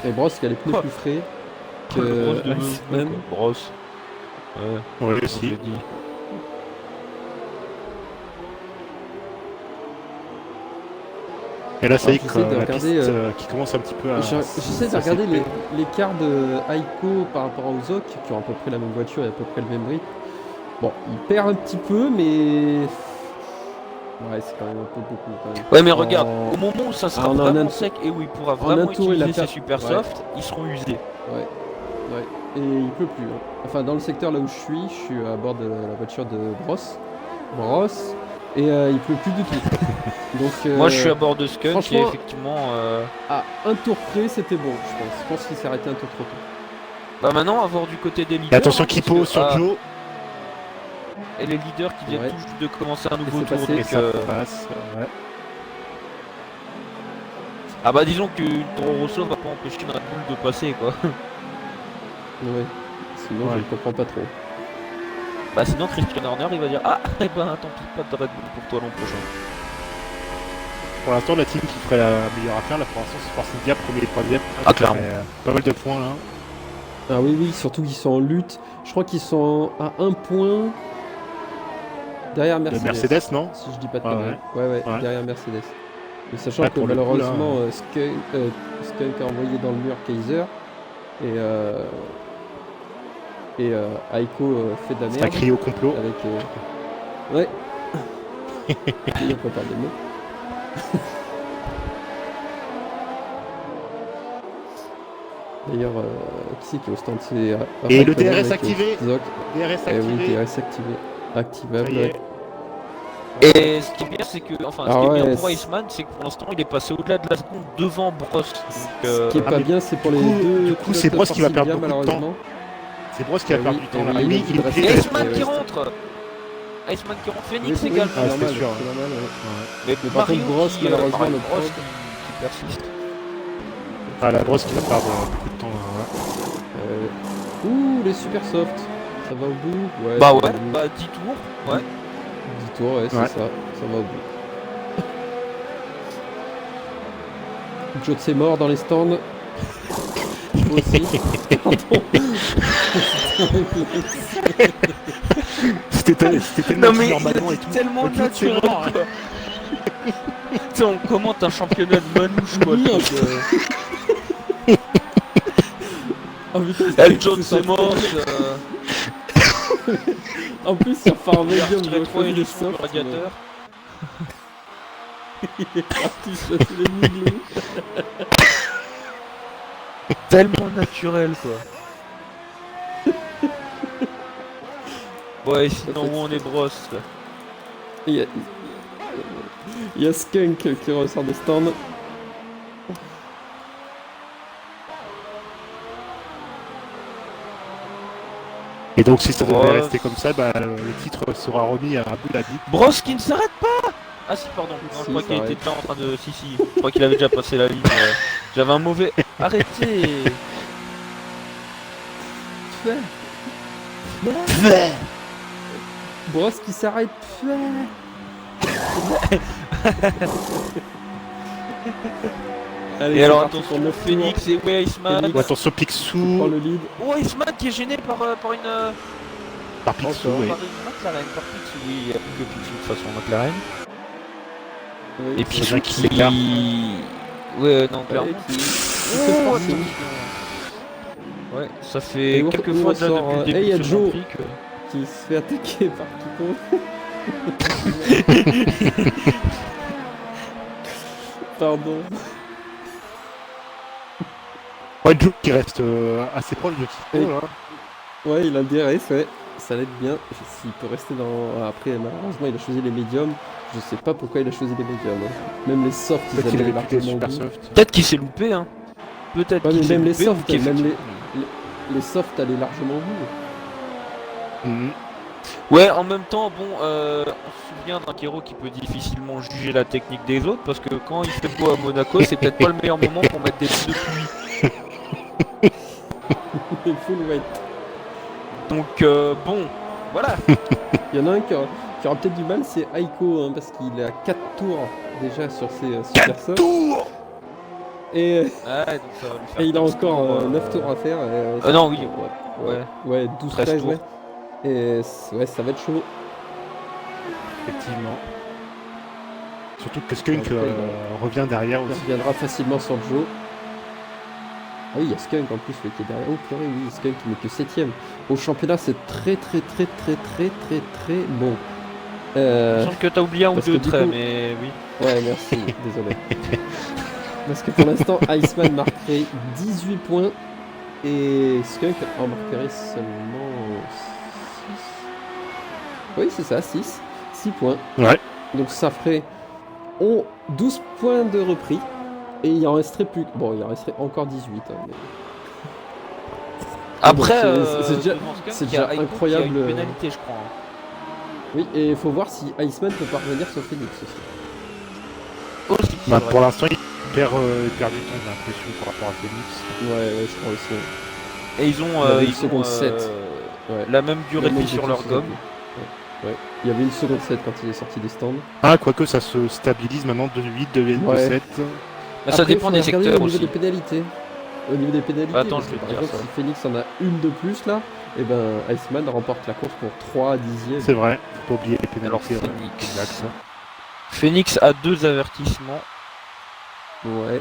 [SPEAKER 1] Et Bross qui a les pneus
[SPEAKER 2] Quoi
[SPEAKER 1] plus frais
[SPEAKER 2] Le
[SPEAKER 1] que
[SPEAKER 2] Bross de
[SPEAKER 1] Iceman.
[SPEAKER 2] quoi. Bross. Ouais,
[SPEAKER 3] Ouais,
[SPEAKER 2] je
[SPEAKER 3] aussi.
[SPEAKER 2] l'ai dit.
[SPEAKER 3] Et là, ça y est,
[SPEAKER 1] J'essaie de
[SPEAKER 3] la
[SPEAKER 1] regarder,
[SPEAKER 3] piste qui commence un petit peu à...
[SPEAKER 1] J'essaie de regarder l'écart de Aiko par rapport aux Zoc qui ont à peu près la même voiture et à peu près le même rythme. Bon, il perd un petit peu, mais. Ouais, c'est quand même un peu beaucoup. Quand même.
[SPEAKER 2] Ouais mais regarde, au moment où ça sera
[SPEAKER 1] en
[SPEAKER 2] vraiment
[SPEAKER 1] un-
[SPEAKER 2] sec et où il pourra
[SPEAKER 1] un
[SPEAKER 2] vraiment
[SPEAKER 1] tour, il a
[SPEAKER 2] utiliser ses
[SPEAKER 1] perdu.
[SPEAKER 2] super
[SPEAKER 1] Ouais.
[SPEAKER 2] soft, ils seront usés.
[SPEAKER 1] Ouais. Et il pleut plus. Hein. Enfin, dans le secteur là où je suis à bord de la voiture de Bross. Et il pleut plus du tout. Donc,
[SPEAKER 2] Moi je suis à bord de Skunk et
[SPEAKER 1] franchement,
[SPEAKER 2] effectivement...
[SPEAKER 1] à un tour près, c'était bon, je pense. Je pense qu'il s'est arrêté un tour trop tôt.
[SPEAKER 2] Bah maintenant, à voir du côté des leaders...
[SPEAKER 3] Et attention,
[SPEAKER 2] hein, parce
[SPEAKER 3] Kipo
[SPEAKER 2] que-
[SPEAKER 3] sur Joe.
[SPEAKER 2] Et les leaders qui viennent
[SPEAKER 1] Ouais.
[SPEAKER 2] tout juste de commencer un nouveau
[SPEAKER 1] c'est
[SPEAKER 2] tour.
[SPEAKER 1] passé,
[SPEAKER 3] Et
[SPEAKER 2] Donc,
[SPEAKER 3] ça passe. Ouais.
[SPEAKER 2] Ah bah disons qu'une Toro Rosso va pas empêcher une Red Bull de passer quoi.
[SPEAKER 1] Ouais. Sinon, je
[SPEAKER 3] Ouais.
[SPEAKER 1] ne comprends pas trop.
[SPEAKER 2] Bah sinon Christian Horner il va dire ah eh ben tant pis pas de Red Bull pour toi l'an prochain.
[SPEAKER 3] Pour l'instant, la team qui ferait la meilleure affaire, là, pour l'instant, c'est Force India, premier et troisième.
[SPEAKER 2] Ah, clairement.
[SPEAKER 3] Pas mal de points, là.
[SPEAKER 1] Ah oui, surtout qu'ils sont en lutte. Je crois qu'ils sont à un point derrière
[SPEAKER 3] De
[SPEAKER 1] Mercedes.
[SPEAKER 3] Mercedes, non?
[SPEAKER 1] Si je dis pas de
[SPEAKER 3] Ouais,
[SPEAKER 1] conneries. Ouais,
[SPEAKER 3] Ouais.
[SPEAKER 1] derrière Mercedes. Mais sachant
[SPEAKER 3] Ouais,
[SPEAKER 1] que
[SPEAKER 3] pour le coup,
[SPEAKER 1] malheureusement, Skunk a envoyé dans le mur Kaiser et Aiko fait de la
[SPEAKER 3] C'est un
[SPEAKER 1] merde.
[SPEAKER 3] cri au complot.
[SPEAKER 1] Avec. Ouais. Et on peut parler de mots. D'ailleurs, qui c'est qui est au stand? C'est
[SPEAKER 3] Et le
[SPEAKER 1] Raikkonen
[SPEAKER 3] DRS
[SPEAKER 1] avec,
[SPEAKER 3] activé.
[SPEAKER 1] Zoc.
[SPEAKER 3] DRS
[SPEAKER 1] Eh oui,
[SPEAKER 3] activé.
[SPEAKER 1] DRS activé. Activable.
[SPEAKER 3] Ça y est.
[SPEAKER 2] Et ce qui est bien c'est que enfin
[SPEAKER 1] Ah
[SPEAKER 2] ce qui est
[SPEAKER 1] ouais,
[SPEAKER 2] bien pour Iceman c'est que pour l'instant il est passé au-delà de la seconde devant Bross. Donc,
[SPEAKER 1] Ce qui est
[SPEAKER 3] Ah,
[SPEAKER 1] pas
[SPEAKER 3] mais
[SPEAKER 1] bien, c'est pour les
[SPEAKER 3] du coup-
[SPEAKER 1] deux.
[SPEAKER 3] du coup,
[SPEAKER 1] pilotes
[SPEAKER 3] c'est
[SPEAKER 1] de
[SPEAKER 3] Bross qui va
[SPEAKER 1] Force India,
[SPEAKER 3] perdre beaucoup de temps.
[SPEAKER 1] malheureusement.
[SPEAKER 3] C'est Bross qui a
[SPEAKER 1] Eh
[SPEAKER 3] perdu
[SPEAKER 1] oui,
[SPEAKER 3] du temps
[SPEAKER 1] eh
[SPEAKER 3] là.
[SPEAKER 1] oui,
[SPEAKER 3] Oui,
[SPEAKER 1] il
[SPEAKER 3] il est
[SPEAKER 1] reste-
[SPEAKER 3] obligé
[SPEAKER 2] Et
[SPEAKER 3] de
[SPEAKER 2] Iceman
[SPEAKER 1] Ouais,
[SPEAKER 2] qui
[SPEAKER 1] ouais.
[SPEAKER 2] rentre. Iceman qui rentre, Phoenix
[SPEAKER 1] Oui,
[SPEAKER 2] également.
[SPEAKER 3] Ah,
[SPEAKER 1] c'est
[SPEAKER 3] c'était
[SPEAKER 1] normal,
[SPEAKER 3] sûr.
[SPEAKER 1] c'est normal, ouais.
[SPEAKER 2] Mais
[SPEAKER 1] Mais par
[SPEAKER 2] Mario
[SPEAKER 1] contre, Bross,
[SPEAKER 2] qui,
[SPEAKER 1] malheureusement,
[SPEAKER 2] pareil,
[SPEAKER 1] le
[SPEAKER 2] Bross
[SPEAKER 1] prod.
[SPEAKER 2] qui persiste.
[SPEAKER 3] Ah, la Bross qui va perdre beaucoup de temps là. Ouais.
[SPEAKER 1] Ouh, les super soft. Ça va au bout? Ouais.
[SPEAKER 2] Bah
[SPEAKER 1] ça va
[SPEAKER 2] ouais,
[SPEAKER 1] au bout.
[SPEAKER 2] bah 10 tours, ouais.
[SPEAKER 1] 10 tours, ouais, c'est
[SPEAKER 3] Ouais.
[SPEAKER 1] ça. Ça va au bout. Joe c'est mort dans les stands. Moi aussi. Pardon.
[SPEAKER 3] C'était tellement
[SPEAKER 2] Non mais
[SPEAKER 3] normalement et tout.
[SPEAKER 2] tellement
[SPEAKER 3] Le but, c'est
[SPEAKER 2] naturel
[SPEAKER 3] mort.
[SPEAKER 2] quoi. Tu sais, on commente un championnat de manouche quoi.
[SPEAKER 1] Oui,
[SPEAKER 2] donc,
[SPEAKER 1] Ah, putain,
[SPEAKER 2] El John c'est mort.
[SPEAKER 1] En plus, sur Far
[SPEAKER 2] Il a
[SPEAKER 1] Medium,
[SPEAKER 2] retiré
[SPEAKER 1] j'ai
[SPEAKER 2] 3
[SPEAKER 1] choisi les
[SPEAKER 2] élections du
[SPEAKER 1] softs.
[SPEAKER 2] radiateur.
[SPEAKER 1] Il est parti chasser les miglous.
[SPEAKER 2] Tellement naturel quoi. Ouais, sinon où on est brosse là.
[SPEAKER 1] Il y a Skunk qui ressort des stands.
[SPEAKER 3] Et donc, si ça devait
[SPEAKER 2] Bross.
[SPEAKER 3] rester comme ça, bah, le titre sera remis à Abu Dhabi.
[SPEAKER 2] Brosse qui ne s'arrête pas. Ah si pardon, non,
[SPEAKER 1] Si,
[SPEAKER 2] je crois qu'il
[SPEAKER 1] s'arrête.
[SPEAKER 2] était déjà en train de... Si, je crois qu'il avait déjà passé la ligne. J'avais un mauvais... Arrêtez.
[SPEAKER 1] Brosse qui s'arrête. Allez,
[SPEAKER 2] Et
[SPEAKER 1] c'est
[SPEAKER 2] alors
[SPEAKER 1] parti pour
[SPEAKER 2] attention,
[SPEAKER 1] 9 tours.
[SPEAKER 2] Phoenix et ouais, Iceman.
[SPEAKER 1] Phoenix.
[SPEAKER 3] Ou attention,
[SPEAKER 1] Prend
[SPEAKER 3] Picsou.
[SPEAKER 1] le lead.
[SPEAKER 2] Oh, Iceman qui est gêné par une...
[SPEAKER 3] Par Picsou,
[SPEAKER 1] Encore.
[SPEAKER 3] oui.
[SPEAKER 2] Par une McLaren, par Picsou, oui, il n'y a plus que Picsou de toute façon McLaren.
[SPEAKER 1] Oui,
[SPEAKER 2] Et
[SPEAKER 1] c'est
[SPEAKER 2] Picsou
[SPEAKER 3] vrai qu'il s'écarte.
[SPEAKER 2] qui... Ouais, non,
[SPEAKER 1] vrai
[SPEAKER 2] clairement.
[SPEAKER 1] qu'il-
[SPEAKER 2] Oh,
[SPEAKER 1] force.
[SPEAKER 2] attention. Ouais, ça
[SPEAKER 1] Et
[SPEAKER 2] fait
[SPEAKER 1] on-
[SPEAKER 2] quelques
[SPEAKER 1] on
[SPEAKER 2] fois déjà
[SPEAKER 1] sort,
[SPEAKER 2] depuis le
[SPEAKER 1] hey,
[SPEAKER 2] début
[SPEAKER 1] y a
[SPEAKER 2] de ce
[SPEAKER 1] Joe.
[SPEAKER 2] Grand Prix que...
[SPEAKER 1] Qui se fait attaquer par Kiko. Pardon.
[SPEAKER 3] Ouais, Joe qui reste assez proche de
[SPEAKER 1] Et-
[SPEAKER 3] Kiko, là.
[SPEAKER 1] Ouais, il a le DRS, ouais. Ça l'aide bien. S'il peut rester dans. Après, malheureusement, il a choisi les médiums. Je sais pas pourquoi il a choisi les médiums. Hein. Même les softs, ils
[SPEAKER 3] Peut-être qu'il
[SPEAKER 1] avaient
[SPEAKER 3] avait plus des
[SPEAKER 1] largement
[SPEAKER 3] super
[SPEAKER 1] goût.
[SPEAKER 3] soft.
[SPEAKER 2] Peut-être qu'il s'est loupé, hein. Peut-être
[SPEAKER 1] Ouais,
[SPEAKER 2] qu'il
[SPEAKER 1] mais
[SPEAKER 2] s'est
[SPEAKER 1] même les
[SPEAKER 2] loupé
[SPEAKER 1] softs,
[SPEAKER 2] ou qu'effectivement-
[SPEAKER 1] même les softs allaient largement goût.
[SPEAKER 3] Mhm.
[SPEAKER 2] Ouais, en même temps, bon, on se souvient d'un Kero qui peut difficilement juger la technique des autres parce que quand il fait beau à Monaco, c'est peut-être pas le meilleur moment pour mettre des pneus de pluie.
[SPEAKER 1] Les full wet.
[SPEAKER 2] Donc, bon, voilà.
[SPEAKER 1] Il y en a un qui aura peut-être du mal, c'est Aiko, hein, parce qu'il est à 4 tours déjà sur ses super softs.
[SPEAKER 3] Tour
[SPEAKER 1] Et,
[SPEAKER 2] Ouais, donc ça va lui faire
[SPEAKER 1] et il a
[SPEAKER 2] 15
[SPEAKER 1] encore
[SPEAKER 2] tours,
[SPEAKER 1] 9 tours à faire.
[SPEAKER 2] non, oui.
[SPEAKER 1] Ouais,
[SPEAKER 2] 13
[SPEAKER 1] 12-13,
[SPEAKER 2] tours.
[SPEAKER 1] ouais. Et ouais, ça va être chaud.
[SPEAKER 3] Effectivement. Surtout que Skunk
[SPEAKER 1] Ouais,
[SPEAKER 3] revient derrière
[SPEAKER 1] Il
[SPEAKER 3] aussi.
[SPEAKER 1] reviendra facilement sur Joe. Ah oui, il y a Skunk en plus qui est derrière. Oh purée, oui, Skunk il n'est que 7ème. Au championnat, c'est très bon.
[SPEAKER 2] Il me semble que t'as oublié un ou
[SPEAKER 1] parce
[SPEAKER 2] deux
[SPEAKER 1] que du
[SPEAKER 2] traits,
[SPEAKER 1] coup-
[SPEAKER 2] mais oui.
[SPEAKER 1] Ouais, merci, désolé. Parce que pour l'instant, Iceman marquerait 18 points et Skunk en marquerait seulement 6. Oui, c'est ça, 6. 6 points.
[SPEAKER 3] Ouais.
[SPEAKER 1] Donc ça ferait 12 points de repris. Et il en resterait plus. Bon, il en resterait encore 18. Hein, mais...
[SPEAKER 2] Après,
[SPEAKER 1] c'est déjà-
[SPEAKER 2] devant Skunk,
[SPEAKER 1] c'est
[SPEAKER 2] il y a
[SPEAKER 1] déjà
[SPEAKER 2] Aiko
[SPEAKER 1] incroyable,
[SPEAKER 2] qui a une pénalité, je crois. Hein.
[SPEAKER 1] Oui, et il faut voir si Iceman peut parvenir sur Phoenix aussi.
[SPEAKER 2] Aussi, c'est
[SPEAKER 3] Bah,
[SPEAKER 2] vrai.
[SPEAKER 3] pour l'instant, il perd du temps, j'ai l'impression, par rapport à Phoenix.
[SPEAKER 1] Ouais, je crois aussi.
[SPEAKER 2] Et ils
[SPEAKER 1] Il y
[SPEAKER 2] ont,
[SPEAKER 1] avait une
[SPEAKER 2] ils
[SPEAKER 1] seconde
[SPEAKER 2] ont
[SPEAKER 1] 7. Ouais.
[SPEAKER 2] la même durée de
[SPEAKER 1] Même
[SPEAKER 2] vie sur leur
[SPEAKER 1] petite
[SPEAKER 2] gomme.
[SPEAKER 1] Ouais. Ouais. Il y avait une seconde 7 quand il est sorti des stands.
[SPEAKER 3] Ah, quoique ça se stabilise maintenant de 8, de
[SPEAKER 1] Ouais.
[SPEAKER 3] 7.
[SPEAKER 2] Mais ça
[SPEAKER 1] Après,
[SPEAKER 2] dépend
[SPEAKER 1] faudrait
[SPEAKER 2] des
[SPEAKER 1] regarder
[SPEAKER 2] secteurs
[SPEAKER 1] au niveau
[SPEAKER 2] aussi.
[SPEAKER 1] des pénalités. Au niveau des pénalités,
[SPEAKER 2] Attends,
[SPEAKER 1] parce
[SPEAKER 2] je
[SPEAKER 1] que
[SPEAKER 2] vais
[SPEAKER 1] par
[SPEAKER 2] te dire
[SPEAKER 1] exemple,
[SPEAKER 2] ça.
[SPEAKER 1] si Phoenix en a une de plus là, et ben Iceman remporte la course pour 3 dixièmes.
[SPEAKER 3] C'est vrai, faut pas oublier les pénalités.
[SPEAKER 2] Alors,
[SPEAKER 3] ouais.
[SPEAKER 2] Phoenix.
[SPEAKER 3] Exact.
[SPEAKER 2] Phoenix a 2 avertissements
[SPEAKER 1] Ouais,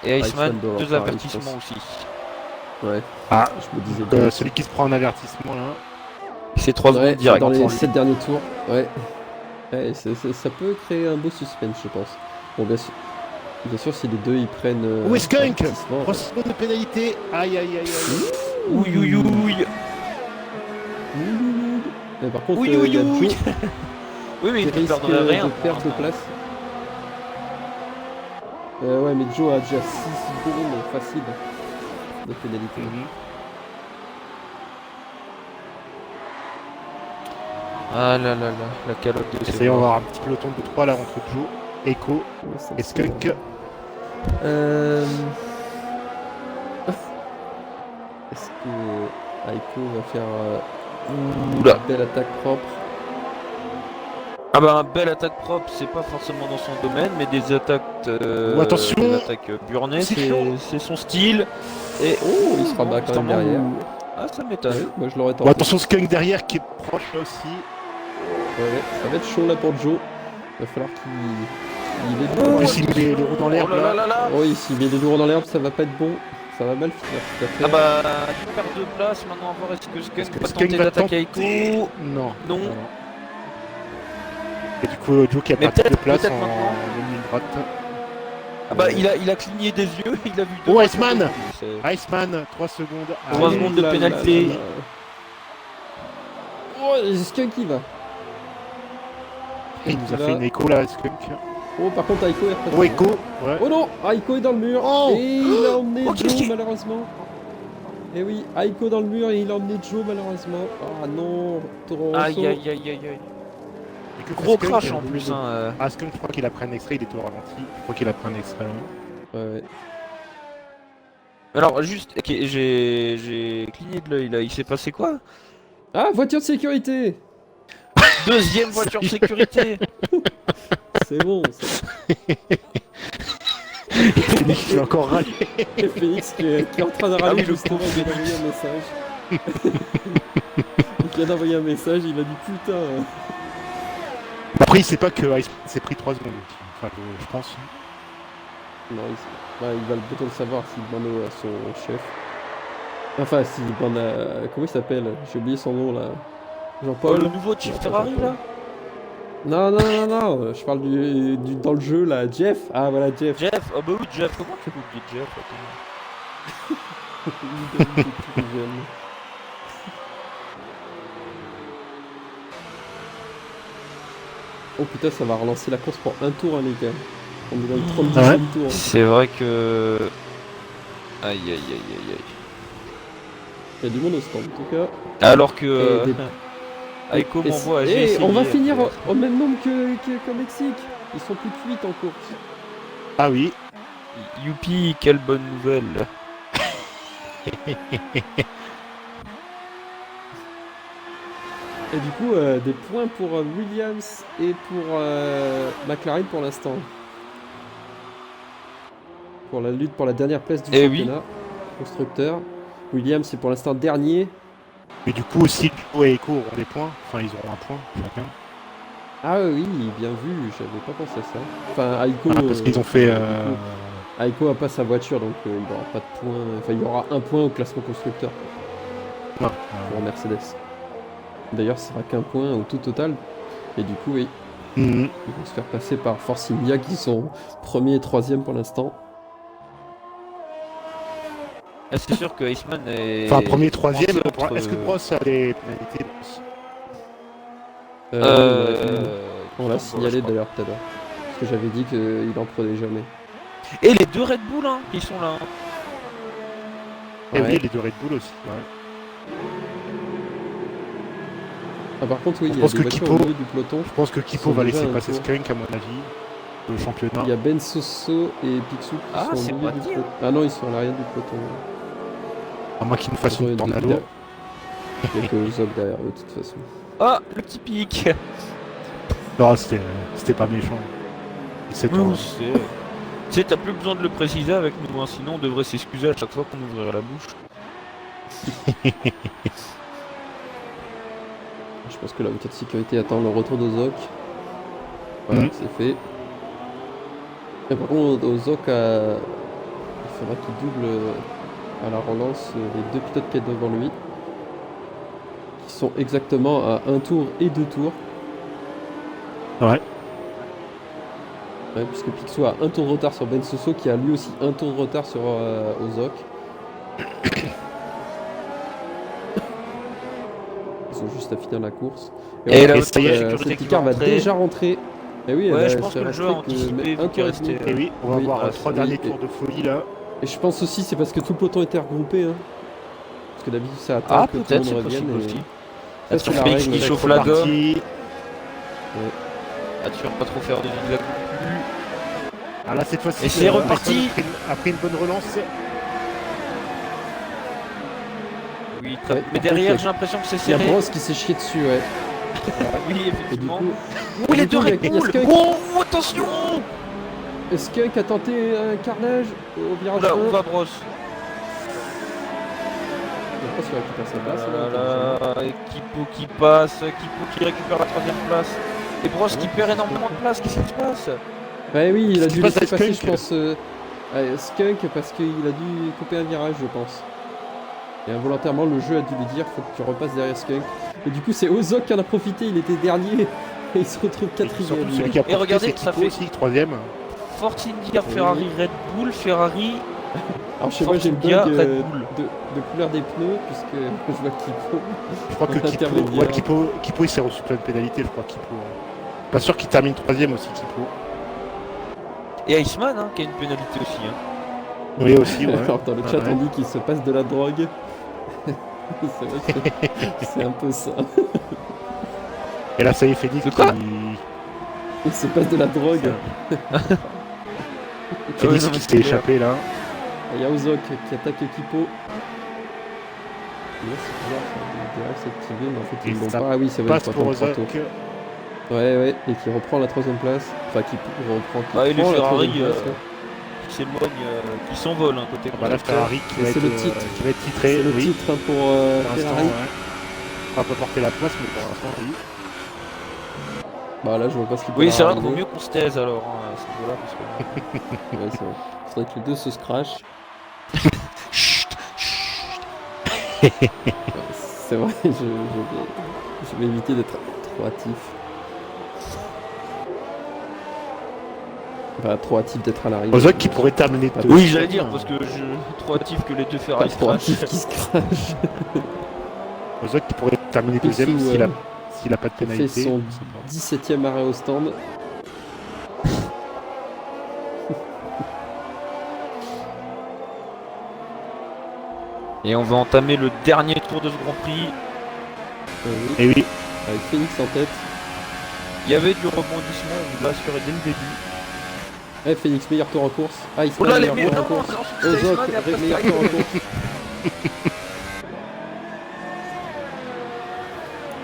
[SPEAKER 2] et
[SPEAKER 1] Iceman
[SPEAKER 2] Iceman
[SPEAKER 1] doit avoir
[SPEAKER 2] 2
[SPEAKER 1] pareil,
[SPEAKER 2] avertissements
[SPEAKER 1] je
[SPEAKER 2] aussi.
[SPEAKER 1] ouais.
[SPEAKER 3] Ah,
[SPEAKER 1] Je me disais
[SPEAKER 3] donc, celui qui se prend un avertissement là.
[SPEAKER 2] C'est 3
[SPEAKER 1] Ouais,
[SPEAKER 2] secondes direct.
[SPEAKER 1] dans les
[SPEAKER 2] pour lui.
[SPEAKER 1] 7 derniers tours. Ouais. Ouais, ça peut créer un beau suspense, je pense. Bon, bien sûr si les deux ils prennent.
[SPEAKER 3] Où est Skunk
[SPEAKER 1] avertissement,
[SPEAKER 3] 3 secondes de pénalité. Aïe aïe aïe aïe.
[SPEAKER 2] Ouïe ouïe ouïe.
[SPEAKER 1] Mais par contre,
[SPEAKER 2] Oui,
[SPEAKER 1] il y a
[SPEAKER 2] oui.
[SPEAKER 1] Joe
[SPEAKER 2] Oui, mais
[SPEAKER 1] qui
[SPEAKER 2] il ne
[SPEAKER 1] risque
[SPEAKER 2] perdrait rien.
[SPEAKER 1] de
[SPEAKER 2] pour
[SPEAKER 1] perdre de
[SPEAKER 2] l'instant.
[SPEAKER 1] place. Ouais, mais Joe a déjà 6 secondes facile de pénalité.
[SPEAKER 2] Ah là là là, la calotte de
[SPEAKER 3] Essayons d'avoir un petit peloton de 3 là entre Joe, Echo
[SPEAKER 1] Ouais, ça me
[SPEAKER 3] et Skunk.
[SPEAKER 1] Est-ce que Aiko va faire
[SPEAKER 2] Oula.
[SPEAKER 1] une belle attaque propre?
[SPEAKER 2] Ah bah un belle attaque propre, c'est pas forcément dans son domaine, mais des attaques,
[SPEAKER 3] attention.
[SPEAKER 2] des attaques burnées, c'est son style. Et
[SPEAKER 1] Oh, il se rabat quand même derrière.
[SPEAKER 2] Ah, ça m'étonne.
[SPEAKER 1] Ouais, moi je l'aurais tenté.
[SPEAKER 3] Bon, attention Skunk derrière qui est proche là aussi.
[SPEAKER 1] Ouais, ça va être chaud là pour Joe. Il va falloir qu'il ait du
[SPEAKER 3] En
[SPEAKER 1] courage.
[SPEAKER 3] plus il met les roues dans l'herbe
[SPEAKER 2] Oh là là
[SPEAKER 3] là.
[SPEAKER 2] là là.
[SPEAKER 1] Oh oui, s'il met les lourds dans l'herbe, ça va pas être bon. Ça va mal finir cette affaire.
[SPEAKER 2] Ah bah, tu perds de place, maintenant à voir est-ce que Skunk
[SPEAKER 3] Est-ce que
[SPEAKER 2] va
[SPEAKER 3] Skunk
[SPEAKER 2] tenter
[SPEAKER 3] va
[SPEAKER 2] d'attaquer
[SPEAKER 3] tenter
[SPEAKER 2] Aiko.
[SPEAKER 3] Non.
[SPEAKER 2] Non.
[SPEAKER 3] Et du coup Joe qui a
[SPEAKER 2] Mais
[SPEAKER 3] pas de
[SPEAKER 2] peut-être-
[SPEAKER 3] place
[SPEAKER 2] peut-être
[SPEAKER 3] en
[SPEAKER 2] maintenant.
[SPEAKER 3] ligne droite.
[SPEAKER 2] Ah bah, il a cligné des yeux, il a vu deux
[SPEAKER 3] Oh,
[SPEAKER 2] fois
[SPEAKER 3] Iceman
[SPEAKER 2] que c'est-
[SPEAKER 3] Iceman, 3 secondes.
[SPEAKER 2] 3
[SPEAKER 3] Allez.
[SPEAKER 2] secondes de pénalité.
[SPEAKER 1] Oh, c'est Skunk qui va.
[SPEAKER 3] Il nous a
[SPEAKER 1] Là.
[SPEAKER 3] fait une écho là, Skunk.
[SPEAKER 1] Oh, par contre, Aiko est repassé.
[SPEAKER 3] Oh, écho. Ouais.
[SPEAKER 1] Oh non, Aiko est dans le mur.
[SPEAKER 3] Oh.
[SPEAKER 1] Et il a emmené
[SPEAKER 3] Oh, qu'est-ce
[SPEAKER 1] Joe
[SPEAKER 3] qui-
[SPEAKER 1] malheureusement. Et oui, Aiko dans le mur et il a emmené Joe malheureusement. Ah non, Toro Rosso.
[SPEAKER 2] Aïe aïe aïe aïe aïe.
[SPEAKER 3] Et que
[SPEAKER 2] Gros
[SPEAKER 3] Skunk,
[SPEAKER 2] crash
[SPEAKER 3] euh,
[SPEAKER 2] en plus, hein.
[SPEAKER 3] Ah, Skunk, je crois qu'il a pris un extrait, il était au ralenti. Je crois qu'il a pris un extrait. Là.
[SPEAKER 1] Ouais.
[SPEAKER 2] Alors juste, ok, j'ai cligné de l'œil là, il s'est passé quoi?
[SPEAKER 1] Ah, voiture de sécurité.
[SPEAKER 2] Deuxième voiture de sécurité.
[SPEAKER 1] C'est bon.
[SPEAKER 3] Phoenix, il a encore râlé.
[SPEAKER 1] C'est Phoenix qui est en train de
[SPEAKER 2] Ah
[SPEAKER 1] râler
[SPEAKER 2] oui, le
[SPEAKER 1] justement,
[SPEAKER 2] pauvre
[SPEAKER 1] il vient d'envoyer un message. Il vient d'envoyer un message, il a dit putain.
[SPEAKER 3] Après, il sait pas que Ice s'est pris 3 secondes. Enfin, je pense.
[SPEAKER 1] Non, il va bientôt le savoir s'il demande à son chef. Enfin, si, on a... Comment il s'appelle? J'ai oublié son nom, là.
[SPEAKER 2] Oh,
[SPEAKER 1] Jean-Paul?
[SPEAKER 2] le nouveau Jeep
[SPEAKER 1] Non, pas
[SPEAKER 2] Ferrari
[SPEAKER 1] Jean-Paul.
[SPEAKER 2] là.
[SPEAKER 1] Non, je parle dans le jeu, là. Jeff? Ah, voilà, Jeff.
[SPEAKER 2] Jeff, oh bah oui Jeff, comment tu peux oublier Jeff? Attends.
[SPEAKER 1] Il est tout jeune. Oh putain, ça va relancer la course pour un tour, hein, les gars. On est dans le 30e
[SPEAKER 3] Ouais.
[SPEAKER 1] tour.
[SPEAKER 2] C'est vrai que... Aïe aïe aïe aïe aïe.
[SPEAKER 1] Il y a du monde au stand, en tout cas.
[SPEAKER 2] Alors que...
[SPEAKER 1] Et des-
[SPEAKER 2] Aiko
[SPEAKER 1] Et
[SPEAKER 2] m'envoie à
[SPEAKER 1] et
[SPEAKER 2] GSI.
[SPEAKER 1] on va finir au même nombre qu'au Mexique. Ils sont plus que 8 en course.
[SPEAKER 3] Ah oui.
[SPEAKER 2] Youpi, quelle bonne nouvelle.
[SPEAKER 1] Et du coup, des points pour Williams et pour McLaren pour l'instant. Pour la lutte pour la dernière place du
[SPEAKER 2] Eh oui.
[SPEAKER 1] championnat constructeur. Williams est pour l'instant dernier.
[SPEAKER 3] Mais du coup, si Pito et Echo auront des points, enfin ils auront un point chacun.
[SPEAKER 1] Ah oui, bien vu, j'avais pas pensé à ça. Enfin, Aiko,
[SPEAKER 3] Ah, parce qu'ils ont fait.
[SPEAKER 1] du coup, Aiko a pas sa voiture, donc il n'aura pas de points. Enfin, il y aura un point au classement constructeur
[SPEAKER 3] Ouais,
[SPEAKER 1] pour Mercedes. D'ailleurs, ce sera qu'un point au tout total. Et du coup, oui,
[SPEAKER 3] Mhm.
[SPEAKER 1] ils vont se faire passer par Force India qui sont premier et troisième pour l'instant.
[SPEAKER 2] Ah, c'est sûr que Iceman est...
[SPEAKER 3] Enfin, premier, troisième.
[SPEAKER 2] entre-
[SPEAKER 3] Est-ce que Prost a des pénalités Prost
[SPEAKER 1] On l'a signalé d'ailleurs tout à l'heure. Parce que j'avais dit qu'il en prenait jamais.
[SPEAKER 2] Et les deux Red Bull hein, qui sont là.
[SPEAKER 3] Et
[SPEAKER 1] Ouais.
[SPEAKER 3] oui, les deux Red Bull aussi. Ouais.
[SPEAKER 1] Ah, par contre, oui,
[SPEAKER 3] Je
[SPEAKER 1] il y a
[SPEAKER 3] pense
[SPEAKER 1] des
[SPEAKER 3] que
[SPEAKER 1] voitures
[SPEAKER 3] Kipo-
[SPEAKER 1] au milieu du peloton.
[SPEAKER 3] Je pense que Kipo
[SPEAKER 1] sont
[SPEAKER 3] va
[SPEAKER 1] déjà
[SPEAKER 3] laisser
[SPEAKER 1] un
[SPEAKER 3] passer
[SPEAKER 1] tour.
[SPEAKER 3] Skunk, à mon avis, le championnat.
[SPEAKER 1] Il y a Ben Soso et Picsou qui
[SPEAKER 2] Ah,
[SPEAKER 1] sont
[SPEAKER 2] c'est
[SPEAKER 1] au milieu
[SPEAKER 2] pas
[SPEAKER 1] du
[SPEAKER 2] dire.
[SPEAKER 1] peloton. Ah non, ils sont à l'arrière du peloton.
[SPEAKER 3] À moins qu'il nous fasse
[SPEAKER 1] Ils
[SPEAKER 3] une
[SPEAKER 1] sont
[SPEAKER 3] tornado.
[SPEAKER 1] Il n'y a que Zog derrière eux, de toute façon.
[SPEAKER 2] Ah, le petit pic.
[SPEAKER 3] Non, c'était pas méchant. C'est
[SPEAKER 2] Nous,
[SPEAKER 3] tout.
[SPEAKER 2] c'est... Tu sais, t'as plus besoin de le préciser avec nous, hein, sinon on devrait s'excuser à chaque fois qu'on ouvrirait la bouche.
[SPEAKER 1] Je pense que la voiture de sécurité attend le retour d'Ozok. Voilà,
[SPEAKER 3] Mhm.
[SPEAKER 1] c'est fait. Et par contre, Ozok, il faudra qu'il double à la relance les deux pilotes qui est devant lui. Qui sont exactement à un tour et 2 tours.
[SPEAKER 3] Ouais.
[SPEAKER 1] Ouais, puisque Picsou a un tour de retard sur Ben Soso qui a lui aussi un tour de retard sur Ozok. Ils ont juste à finir la course.
[SPEAKER 2] Et
[SPEAKER 3] là,
[SPEAKER 2] la
[SPEAKER 3] ça y est,
[SPEAKER 2] sécurité
[SPEAKER 1] cette
[SPEAKER 2] qui
[SPEAKER 1] Picard va
[SPEAKER 2] rentrer.
[SPEAKER 1] déjà rentrer. Et oui,
[SPEAKER 2] Ouais,
[SPEAKER 1] elle
[SPEAKER 2] je
[SPEAKER 1] a-
[SPEAKER 2] pense
[SPEAKER 1] c'est
[SPEAKER 2] que le jeu a
[SPEAKER 1] resté
[SPEAKER 2] anticipé
[SPEAKER 1] un
[SPEAKER 2] vu
[SPEAKER 1] tour
[SPEAKER 2] qu'il
[SPEAKER 1] et
[SPEAKER 2] restait...
[SPEAKER 1] demi.
[SPEAKER 3] Et oui, on va
[SPEAKER 1] Oui,
[SPEAKER 3] avoir
[SPEAKER 1] voilà,
[SPEAKER 3] 3
[SPEAKER 1] oui,
[SPEAKER 3] derniers
[SPEAKER 1] et-
[SPEAKER 3] tours de folie là.
[SPEAKER 1] Et je pense aussi c'est parce que tout le peloton était regroupé. Hein. Parce que d'habitude ça attend
[SPEAKER 2] Ah,
[SPEAKER 1] que tout le
[SPEAKER 2] peut-être,
[SPEAKER 1] monde
[SPEAKER 2] c'est
[SPEAKER 1] revienne.
[SPEAKER 2] possible
[SPEAKER 1] Et...
[SPEAKER 2] aussi.
[SPEAKER 1] Ça,
[SPEAKER 2] Sur
[SPEAKER 1] c'est la
[SPEAKER 2] Félix
[SPEAKER 1] règle.
[SPEAKER 2] qui chauffe
[SPEAKER 3] C'est
[SPEAKER 2] la gomme.
[SPEAKER 3] parti.
[SPEAKER 2] Ah, tu vas pas trop faire de zigzag non plus.
[SPEAKER 3] Ah là, cette fois-ci,
[SPEAKER 2] Et c'est reparti.
[SPEAKER 3] Après une bonne relance.
[SPEAKER 2] Oui, très...
[SPEAKER 1] Ouais,
[SPEAKER 2] mais
[SPEAKER 1] par contre,
[SPEAKER 2] derrière, j'ai l'impression que c'est
[SPEAKER 1] Il y a
[SPEAKER 2] serré.
[SPEAKER 1] Bros qui s'est chié dessus, ouais.
[SPEAKER 2] Oui,
[SPEAKER 1] Et du
[SPEAKER 2] effectivement.
[SPEAKER 1] coup,
[SPEAKER 2] Oh, les
[SPEAKER 1] du
[SPEAKER 2] deux
[SPEAKER 1] coup, il y a-
[SPEAKER 2] Red
[SPEAKER 1] il y a
[SPEAKER 2] Bull.
[SPEAKER 1] Skunk.
[SPEAKER 2] Oh, attention.
[SPEAKER 1] Skunk a tenté un carnage au virage
[SPEAKER 2] Oula,
[SPEAKER 1] 1.
[SPEAKER 2] on va brosse.
[SPEAKER 1] Je sais pas s'il récupère sa place.
[SPEAKER 2] Voilà, et Kipo qui passe, Kipo qui récupère la troisième place. Et Brosse qui perd énormément de place, qu'est-ce qui se passe?
[SPEAKER 1] Ouais, oui, il a
[SPEAKER 3] Ce qui
[SPEAKER 1] dû
[SPEAKER 3] passe
[SPEAKER 1] laisser
[SPEAKER 3] à
[SPEAKER 1] passer,
[SPEAKER 3] Skunk.
[SPEAKER 1] je pense. Skunk parce qu'il a dû couper un virage, je pense. Et involontairement, le jeu a dû lui dire faut que tu repasses derrière Skunk. Et du coup, c'est Ozok qui en a profité, il était dernier. Et il se retrouve
[SPEAKER 3] Surtout
[SPEAKER 1] quatrième.
[SPEAKER 3] celui qui a profité,
[SPEAKER 2] regardez,
[SPEAKER 3] c'est
[SPEAKER 2] ça
[SPEAKER 3] Kipo
[SPEAKER 2] fait-
[SPEAKER 3] aussi, troisième.
[SPEAKER 2] Force India, Ferrari, Red Bull, Ferrari,
[SPEAKER 1] Alors, je sais pas, j'ai le
[SPEAKER 2] Force India,
[SPEAKER 1] bug
[SPEAKER 2] Red Bull.
[SPEAKER 1] de couleur des pneus, puisque je vois Kipo.
[SPEAKER 3] Je crois que Kipo,
[SPEAKER 1] Intermédiaire.
[SPEAKER 3] ouais, Kipo il s'est reçu plein de pénalités, je crois, Kipo. Pas sûr qu'il termine troisième aussi, Kipo.
[SPEAKER 2] Et Iceman, hein, qui a une pénalité aussi. Hein.
[SPEAKER 3] Oui, aussi, ouais.
[SPEAKER 1] Alors, dans le chat,
[SPEAKER 3] Ouais.
[SPEAKER 1] on dit qu'il se passe de la drogue. C'est vrai que c'est un peu ça.
[SPEAKER 3] Et là, ça y est, Phoenix
[SPEAKER 2] De quoi
[SPEAKER 3] qui...
[SPEAKER 1] Il se passe de la drogue.
[SPEAKER 3] Phoenix
[SPEAKER 2] non, mais
[SPEAKER 3] qui
[SPEAKER 2] c'est
[SPEAKER 3] s'est
[SPEAKER 2] clair.
[SPEAKER 3] échappé, là.
[SPEAKER 1] Il y a Ozok qui attaque Kipo. Là, c'est bizarre, ça. Derrière cette tribune, mais en fait, ils
[SPEAKER 3] Et
[SPEAKER 1] l'ont
[SPEAKER 3] ça
[SPEAKER 1] pas. Ah oui, ça va
[SPEAKER 3] Passe
[SPEAKER 1] être
[SPEAKER 3] pour
[SPEAKER 1] trois
[SPEAKER 3] Ozok.
[SPEAKER 1] tours. Ouais, et qui reprend la troisième place. Enfin, qui reprend, qui
[SPEAKER 2] Ah, et les
[SPEAKER 1] prend la
[SPEAKER 2] Ferrari,
[SPEAKER 1] troisième place. ouais.
[SPEAKER 2] Qui s'éloigne, qui s'envole, hein, côté
[SPEAKER 3] Bah là,
[SPEAKER 2] conducteur.
[SPEAKER 3] Ferrari qui
[SPEAKER 1] Et
[SPEAKER 3] va,
[SPEAKER 1] c'est
[SPEAKER 3] être,
[SPEAKER 1] le titre.
[SPEAKER 3] qui va être titré,
[SPEAKER 1] C'est le
[SPEAKER 3] oui.
[SPEAKER 1] titre hein, pour
[SPEAKER 3] Pour l'instant,
[SPEAKER 1] Ferrari.
[SPEAKER 3] ouais. On va pas porter la poisse, mais pour l'instant, oui.
[SPEAKER 1] Bah là, je vois pas ce qu'il peut
[SPEAKER 2] Oui,
[SPEAKER 1] leur
[SPEAKER 2] c'est vrai qu'il vaut
[SPEAKER 1] arriver.
[SPEAKER 2] mieux qu'on se taise alors, hein, à ce niveau-là, parce que...
[SPEAKER 1] Ouais, c'est vrai. Faudrait que les deux se scratchent.
[SPEAKER 2] Chut, chut.
[SPEAKER 1] C'est vrai, je vais éviter d'être trop hâtif. Enfin, trop hâtif d'être à l'arrivée.
[SPEAKER 3] Ozok qui pourrait terminer de...
[SPEAKER 2] Oui, j'allais dire, parce que trop hâtif que les deux
[SPEAKER 1] Pas
[SPEAKER 2] Ferrari
[SPEAKER 1] trop
[SPEAKER 2] crashent.
[SPEAKER 1] hâtif qui se crache.
[SPEAKER 3] Ozok qui pourrait terminer
[SPEAKER 1] Picsou,
[SPEAKER 3] deuxième s'il a pas de
[SPEAKER 1] fait
[SPEAKER 3] pénalité.
[SPEAKER 1] son 17ème arrêt au stand.
[SPEAKER 2] Et on va entamer le dernier tour de ce Grand Prix.
[SPEAKER 1] Oui,
[SPEAKER 3] Et oui,
[SPEAKER 1] avec Phoenix en tête.
[SPEAKER 2] Il y avait du rebondissement, on vous l'a assuré dès le début.
[SPEAKER 1] Eh, Phoenix, meilleur tour en course. Ah, il se
[SPEAKER 2] Oh là, les
[SPEAKER 1] meilleur tour en
[SPEAKER 2] meilleurs
[SPEAKER 1] course. Ozok, meilleur tour en course.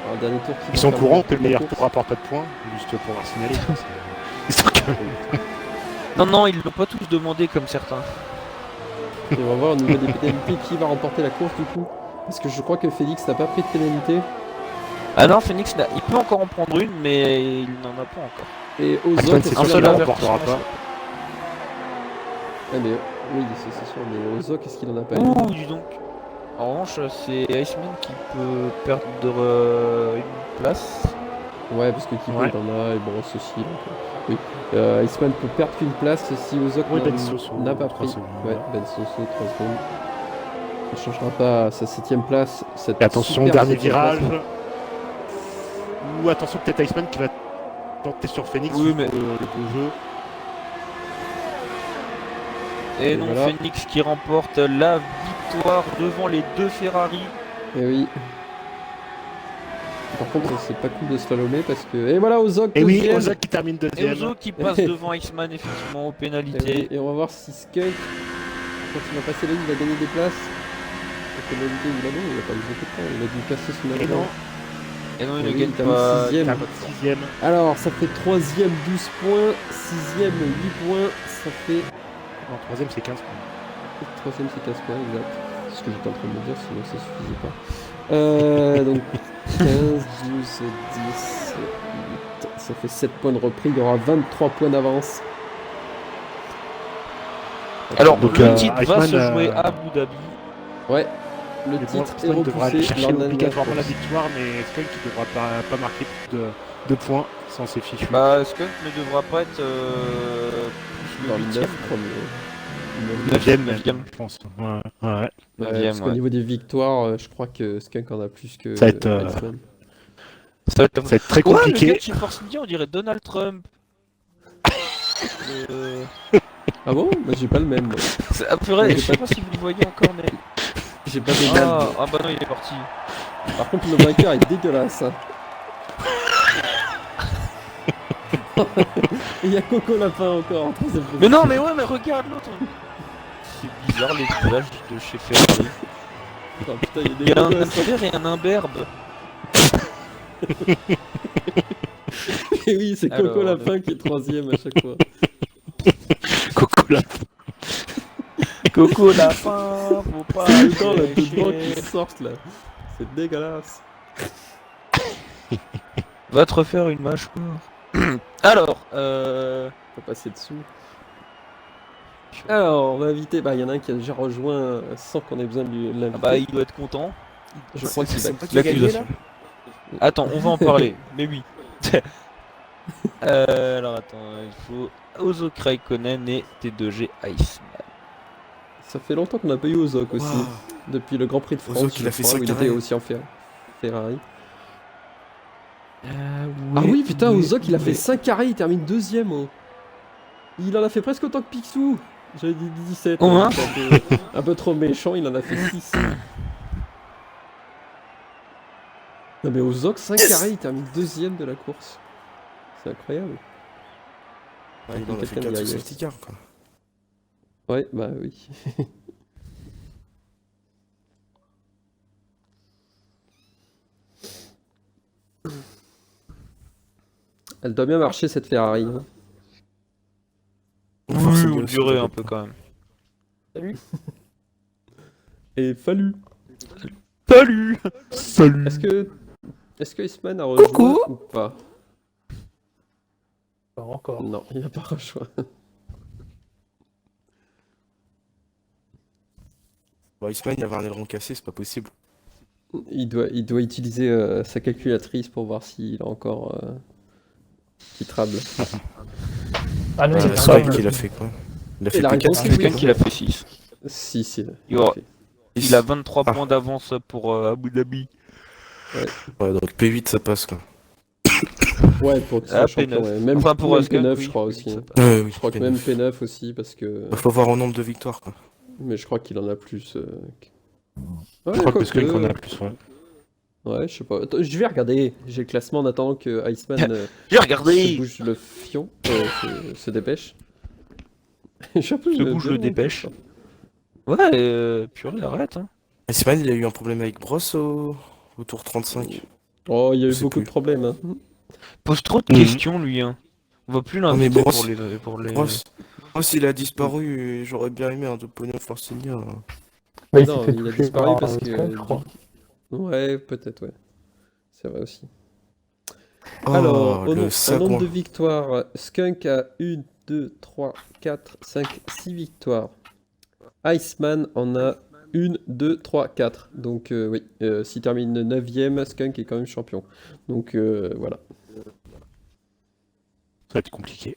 [SPEAKER 1] Alors, dernier tour qui
[SPEAKER 3] ils sont
[SPEAKER 1] va faire
[SPEAKER 3] courants que le
[SPEAKER 1] la
[SPEAKER 3] meilleur
[SPEAKER 1] course.
[SPEAKER 3] tour rapporte pas de points, juste pour leur signaler. Histoire que-
[SPEAKER 2] Non, ils l'ont pas tous demandé comme certains.
[SPEAKER 1] Et on va voir au niveau des pénalités qui va remporter la course du coup. Parce que je crois que Félix n'a pas pris de pénalité.
[SPEAKER 2] Ah non, Phoenix, il peut encore en prendre une, mais il n'en a pas encore.
[SPEAKER 1] Et
[SPEAKER 3] Aston,
[SPEAKER 1] Ozok,
[SPEAKER 3] c'est
[SPEAKER 1] est-ce
[SPEAKER 3] sûr
[SPEAKER 1] qu'il
[SPEAKER 3] qu'il
[SPEAKER 1] en a
[SPEAKER 3] ne
[SPEAKER 1] pas
[SPEAKER 3] remportera pas.
[SPEAKER 1] Ah, mais oui, c'est sûr. Mais Ozok, est-ce qu'il en a pas
[SPEAKER 2] Ouh,
[SPEAKER 1] une?
[SPEAKER 2] dis donc. En revanche, c'est Iceman qui peut perdre une place.
[SPEAKER 1] Ouais, parce que Kipo
[SPEAKER 3] Ouais.
[SPEAKER 1] il en a, et bon, ceci. Donc, oui. Iceman peut perdre qu'une place si Ozok
[SPEAKER 3] Ouais, Ben Soso,
[SPEAKER 1] n'a pas
[SPEAKER 3] 3
[SPEAKER 1] pris.
[SPEAKER 3] secondes.
[SPEAKER 1] Ouais, Ben Soso, 3 secondes. Ça ne changera pas sa 7ème place. Cette
[SPEAKER 3] Et attention,
[SPEAKER 1] super
[SPEAKER 3] dernier
[SPEAKER 1] 7e
[SPEAKER 3] virage.
[SPEAKER 1] place.
[SPEAKER 3] Ou attention, peut-être Iceman qui va tenter sur Phoenix
[SPEAKER 2] Oui, mais-
[SPEAKER 3] pour le beau jeu.
[SPEAKER 2] Et
[SPEAKER 1] Et
[SPEAKER 2] non,
[SPEAKER 1] voilà.
[SPEAKER 2] Phoenix qui remporte la victoire devant les deux Ferrari.
[SPEAKER 1] Et oui. Par contre, c'est pas cool de slalomer parce que. Et voilà, Ozok,
[SPEAKER 3] Et oui,
[SPEAKER 1] deuxième.
[SPEAKER 3] Ozok qui termine
[SPEAKER 2] Et
[SPEAKER 3] deuxième.
[SPEAKER 2] Ozo qui passe devant Iceman effectivement aux
[SPEAKER 1] Et, oui,
[SPEAKER 2] pénalités.
[SPEAKER 1] et on va voir si Skunk, quand il va passer là, il va gagner des places. La pénalité, il a non, il a pas eu beaucoup de temps. Il a dû casser son
[SPEAKER 3] Et
[SPEAKER 1] avion.
[SPEAKER 3] non,
[SPEAKER 2] Et non, il
[SPEAKER 1] Et
[SPEAKER 2] ne
[SPEAKER 1] oui,
[SPEAKER 2] gagne
[SPEAKER 1] il termine
[SPEAKER 2] pas.
[SPEAKER 1] sixième.
[SPEAKER 3] termine sixième.
[SPEAKER 1] Alors, ça fait 3ème 12 points, 6ème 8 points, ça fait.
[SPEAKER 3] Non, troisième c'est 15 points.
[SPEAKER 1] 3ème c'est 15 points, exact. C'est ce que j'étais en train de me dire, sinon ça suffisait pas. Donc 15, 12, 10, 8, ça fait 7 points de repris, il y aura 23 points d'avance.
[SPEAKER 2] Alors,
[SPEAKER 3] Donc,
[SPEAKER 2] le titre va
[SPEAKER 3] Iceman,
[SPEAKER 2] se jouer à Abu Dhabi.
[SPEAKER 1] Ouais, le
[SPEAKER 3] Mais bon,
[SPEAKER 1] titre est
[SPEAKER 3] Iceman devra aller
[SPEAKER 1] repoussé
[SPEAKER 3] chercher
[SPEAKER 1] lors de la
[SPEAKER 3] obligatoirement la
[SPEAKER 1] course.
[SPEAKER 3] victoire, mais Skunk qui devra pas marquer plus de points sans ses fichus.
[SPEAKER 2] Bah, Skunk ne devra pas être plus
[SPEAKER 1] Dans
[SPEAKER 2] le
[SPEAKER 1] le
[SPEAKER 2] 8ème.
[SPEAKER 1] 9 premier.
[SPEAKER 2] Neuvième,
[SPEAKER 3] même,
[SPEAKER 2] neuvième.
[SPEAKER 3] je pense. Ouais.
[SPEAKER 1] Parce qu'au niveau des victoires, je crois que Skunk en a plus que
[SPEAKER 3] Ça va être,
[SPEAKER 1] Iceman.
[SPEAKER 2] Ça va être...
[SPEAKER 3] Ça va être très
[SPEAKER 2] Ouais, le
[SPEAKER 3] compliqué.
[SPEAKER 2] gars de chez Force India, on dirait Donald Trump.
[SPEAKER 1] Ah bon? Bah j'ai pas le même. moi.
[SPEAKER 2] Ah purée, je sais pas si vous le voyez encore, mais...
[SPEAKER 1] J'ai pas d'égal.
[SPEAKER 2] Ah bah non, il est parti.
[SPEAKER 1] Par contre, le vainqueur est dégueulasse. hein. Et il y a Coco Lapin encore en troisième position.
[SPEAKER 2] Mais non, mais ouais, mais regarde l'autre. C'est bizarre les villages de chez Ferrari.
[SPEAKER 1] Oh, putain, il y a
[SPEAKER 2] Il
[SPEAKER 1] des
[SPEAKER 2] y a un
[SPEAKER 1] gros gosses.
[SPEAKER 2] Inter et un imberbe.
[SPEAKER 1] Et oui, c'est Coco
[SPEAKER 2] Alors,
[SPEAKER 1] Lapin qui est troisième à chaque fois.
[SPEAKER 3] Coco là.
[SPEAKER 2] Coco lapin, faut pas
[SPEAKER 1] C'est le temps là,
[SPEAKER 2] le
[SPEAKER 1] de dents
[SPEAKER 2] lâcher.
[SPEAKER 1] qui sortent là. C'est dégueulasse.
[SPEAKER 2] Va te refaire une mâchoire. Alors,
[SPEAKER 1] Faut passer dessous. Alors, on va inviter. Bah, il y en a un qui a déjà rejoint sans qu'on ait besoin de l'inviter.
[SPEAKER 2] bah il doit être content.
[SPEAKER 1] Je crois qu'il va.
[SPEAKER 4] C'est moi qui ai gagné là.
[SPEAKER 2] L'accusation. Attends, on va en parler. Mais oui. Alors attends, il faut Ozo Raikkonen et T2G Iceman.
[SPEAKER 1] Ça fait longtemps qu'on n'a pas eu Ozok aussi.
[SPEAKER 4] Waouh.
[SPEAKER 1] Depuis le Grand Prix de France,
[SPEAKER 4] Ozok, il a
[SPEAKER 1] je
[SPEAKER 4] fait
[SPEAKER 1] crois,
[SPEAKER 4] cinq
[SPEAKER 1] où il
[SPEAKER 4] arrêts.
[SPEAKER 1] était aussi en Ferrari. Ah oui, putain, Ozok, il a fait 5 carrés, il termine deuxième. Oh. Il en a fait presque autant que Picsou. J'avais dit 17.
[SPEAKER 2] Oh, hein.
[SPEAKER 1] C'est un peu trop méchant, il en a fait 6. Non mais Ozok, 5 carrés, il termine deuxième de la course. C'est incroyable.
[SPEAKER 4] Ah, il en a fait
[SPEAKER 1] Quelqu'un
[SPEAKER 4] 4
[SPEAKER 1] d'y
[SPEAKER 4] sous
[SPEAKER 1] arriver.
[SPEAKER 4] safety car quoi.
[SPEAKER 1] Ouais, bah oui. Elle doit bien marcher cette Ferrari. hein.
[SPEAKER 2] Oui,
[SPEAKER 4] Force
[SPEAKER 2] on
[SPEAKER 4] India,
[SPEAKER 2] durait
[SPEAKER 4] c'est
[SPEAKER 2] un peu quand même.
[SPEAKER 1] Et fallu.
[SPEAKER 2] Salut.
[SPEAKER 3] Salut.
[SPEAKER 1] Est-ce que Iceman a rejoint
[SPEAKER 2] Coucou.
[SPEAKER 1] ou pas?
[SPEAKER 3] Pas encore.
[SPEAKER 1] Non, il n'a pas rejoint.
[SPEAKER 4] Bon, Iceman, il y avait un aileron cassé, c'est pas possible.
[SPEAKER 1] Il doit utiliser sa calculatrice pour voir s'il a encore titrable.
[SPEAKER 5] Ah non, il
[SPEAKER 4] C'est
[SPEAKER 5] est
[SPEAKER 4] vrai
[SPEAKER 5] pas
[SPEAKER 4] qu'il a fait quoi? Il a
[SPEAKER 1] Et
[SPEAKER 4] fait
[SPEAKER 1] la
[SPEAKER 4] P4,
[SPEAKER 1] réponse,
[SPEAKER 4] c'est
[SPEAKER 1] c'est
[SPEAKER 2] Quelqu'un
[SPEAKER 1] oui.
[SPEAKER 2] qui a fait 6.
[SPEAKER 1] Si, si.
[SPEAKER 2] Il y aura-
[SPEAKER 1] Ok.
[SPEAKER 2] Il a 23
[SPEAKER 4] Ah.
[SPEAKER 2] points d'avance pour Abu Dhabi.
[SPEAKER 4] Ouais, donc P8 ça passe quoi.
[SPEAKER 1] Ouais, pour qu'il
[SPEAKER 2] Ah,
[SPEAKER 1] soit champion.
[SPEAKER 2] P9.
[SPEAKER 1] Ouais. Même,
[SPEAKER 2] Enfin, pour
[SPEAKER 1] même
[SPEAKER 2] Skunk,
[SPEAKER 1] P9,
[SPEAKER 2] oui,
[SPEAKER 1] je crois
[SPEAKER 2] oui,
[SPEAKER 1] aussi.
[SPEAKER 2] ça passe.
[SPEAKER 4] Oui,
[SPEAKER 1] Je crois que
[SPEAKER 4] P9.
[SPEAKER 1] même P9 aussi, parce que.
[SPEAKER 4] Faut voir au nombre de victoires quoi.
[SPEAKER 1] Mais je crois qu'il en a plus.
[SPEAKER 3] Je crois que
[SPEAKER 1] quoique.
[SPEAKER 3] Skunk en a plus, ouais.
[SPEAKER 1] Ouais, je sais pas. Attends, je vais regarder. J'ai le classement en attendant que Iceman
[SPEAKER 2] J'ai
[SPEAKER 1] se
[SPEAKER 2] regardé.
[SPEAKER 1] bouge le fion, se dépêche. J'ai un peu
[SPEAKER 2] Se bouge
[SPEAKER 1] bien
[SPEAKER 2] le
[SPEAKER 1] honte,
[SPEAKER 2] dépêche.
[SPEAKER 1] ça.
[SPEAKER 2] Ouais, purée, arrête. Hein.
[SPEAKER 4] Iceman, il a eu un problème avec Bross au tour 35.
[SPEAKER 1] Oh, il y a
[SPEAKER 4] Je
[SPEAKER 1] eu
[SPEAKER 4] sais
[SPEAKER 1] beaucoup
[SPEAKER 4] plus.
[SPEAKER 1] de problèmes. Hein.
[SPEAKER 2] Pose trop de
[SPEAKER 3] Mhm.
[SPEAKER 2] questions, lui. Hein. On va plus
[SPEAKER 4] Non, mais
[SPEAKER 2] l'inviter
[SPEAKER 4] Bross-
[SPEAKER 2] pour les...
[SPEAKER 4] Bross, il a disparu et j'aurais bien aimé un Toponio Forcinia.
[SPEAKER 5] Bah, il s'est
[SPEAKER 1] Non,
[SPEAKER 5] fait
[SPEAKER 1] il a
[SPEAKER 5] toucher
[SPEAKER 1] disparu
[SPEAKER 5] par
[SPEAKER 1] parce que.
[SPEAKER 5] Skunk, je crois.
[SPEAKER 1] Ouais, peut-être, ouais. C'est vrai aussi.
[SPEAKER 4] Oh,
[SPEAKER 1] Alors,
[SPEAKER 4] le
[SPEAKER 1] en nombre
[SPEAKER 4] sagouin.
[SPEAKER 1] de victoires, Skunk a 1, 2, 3, 4, 5, 6 victoires. Iceman en a 1, 2, 3, 4. Donc, oui, s'il termine 9ème, Skunk est quand même champion. Donc, voilà.
[SPEAKER 3] Ça va être compliqué.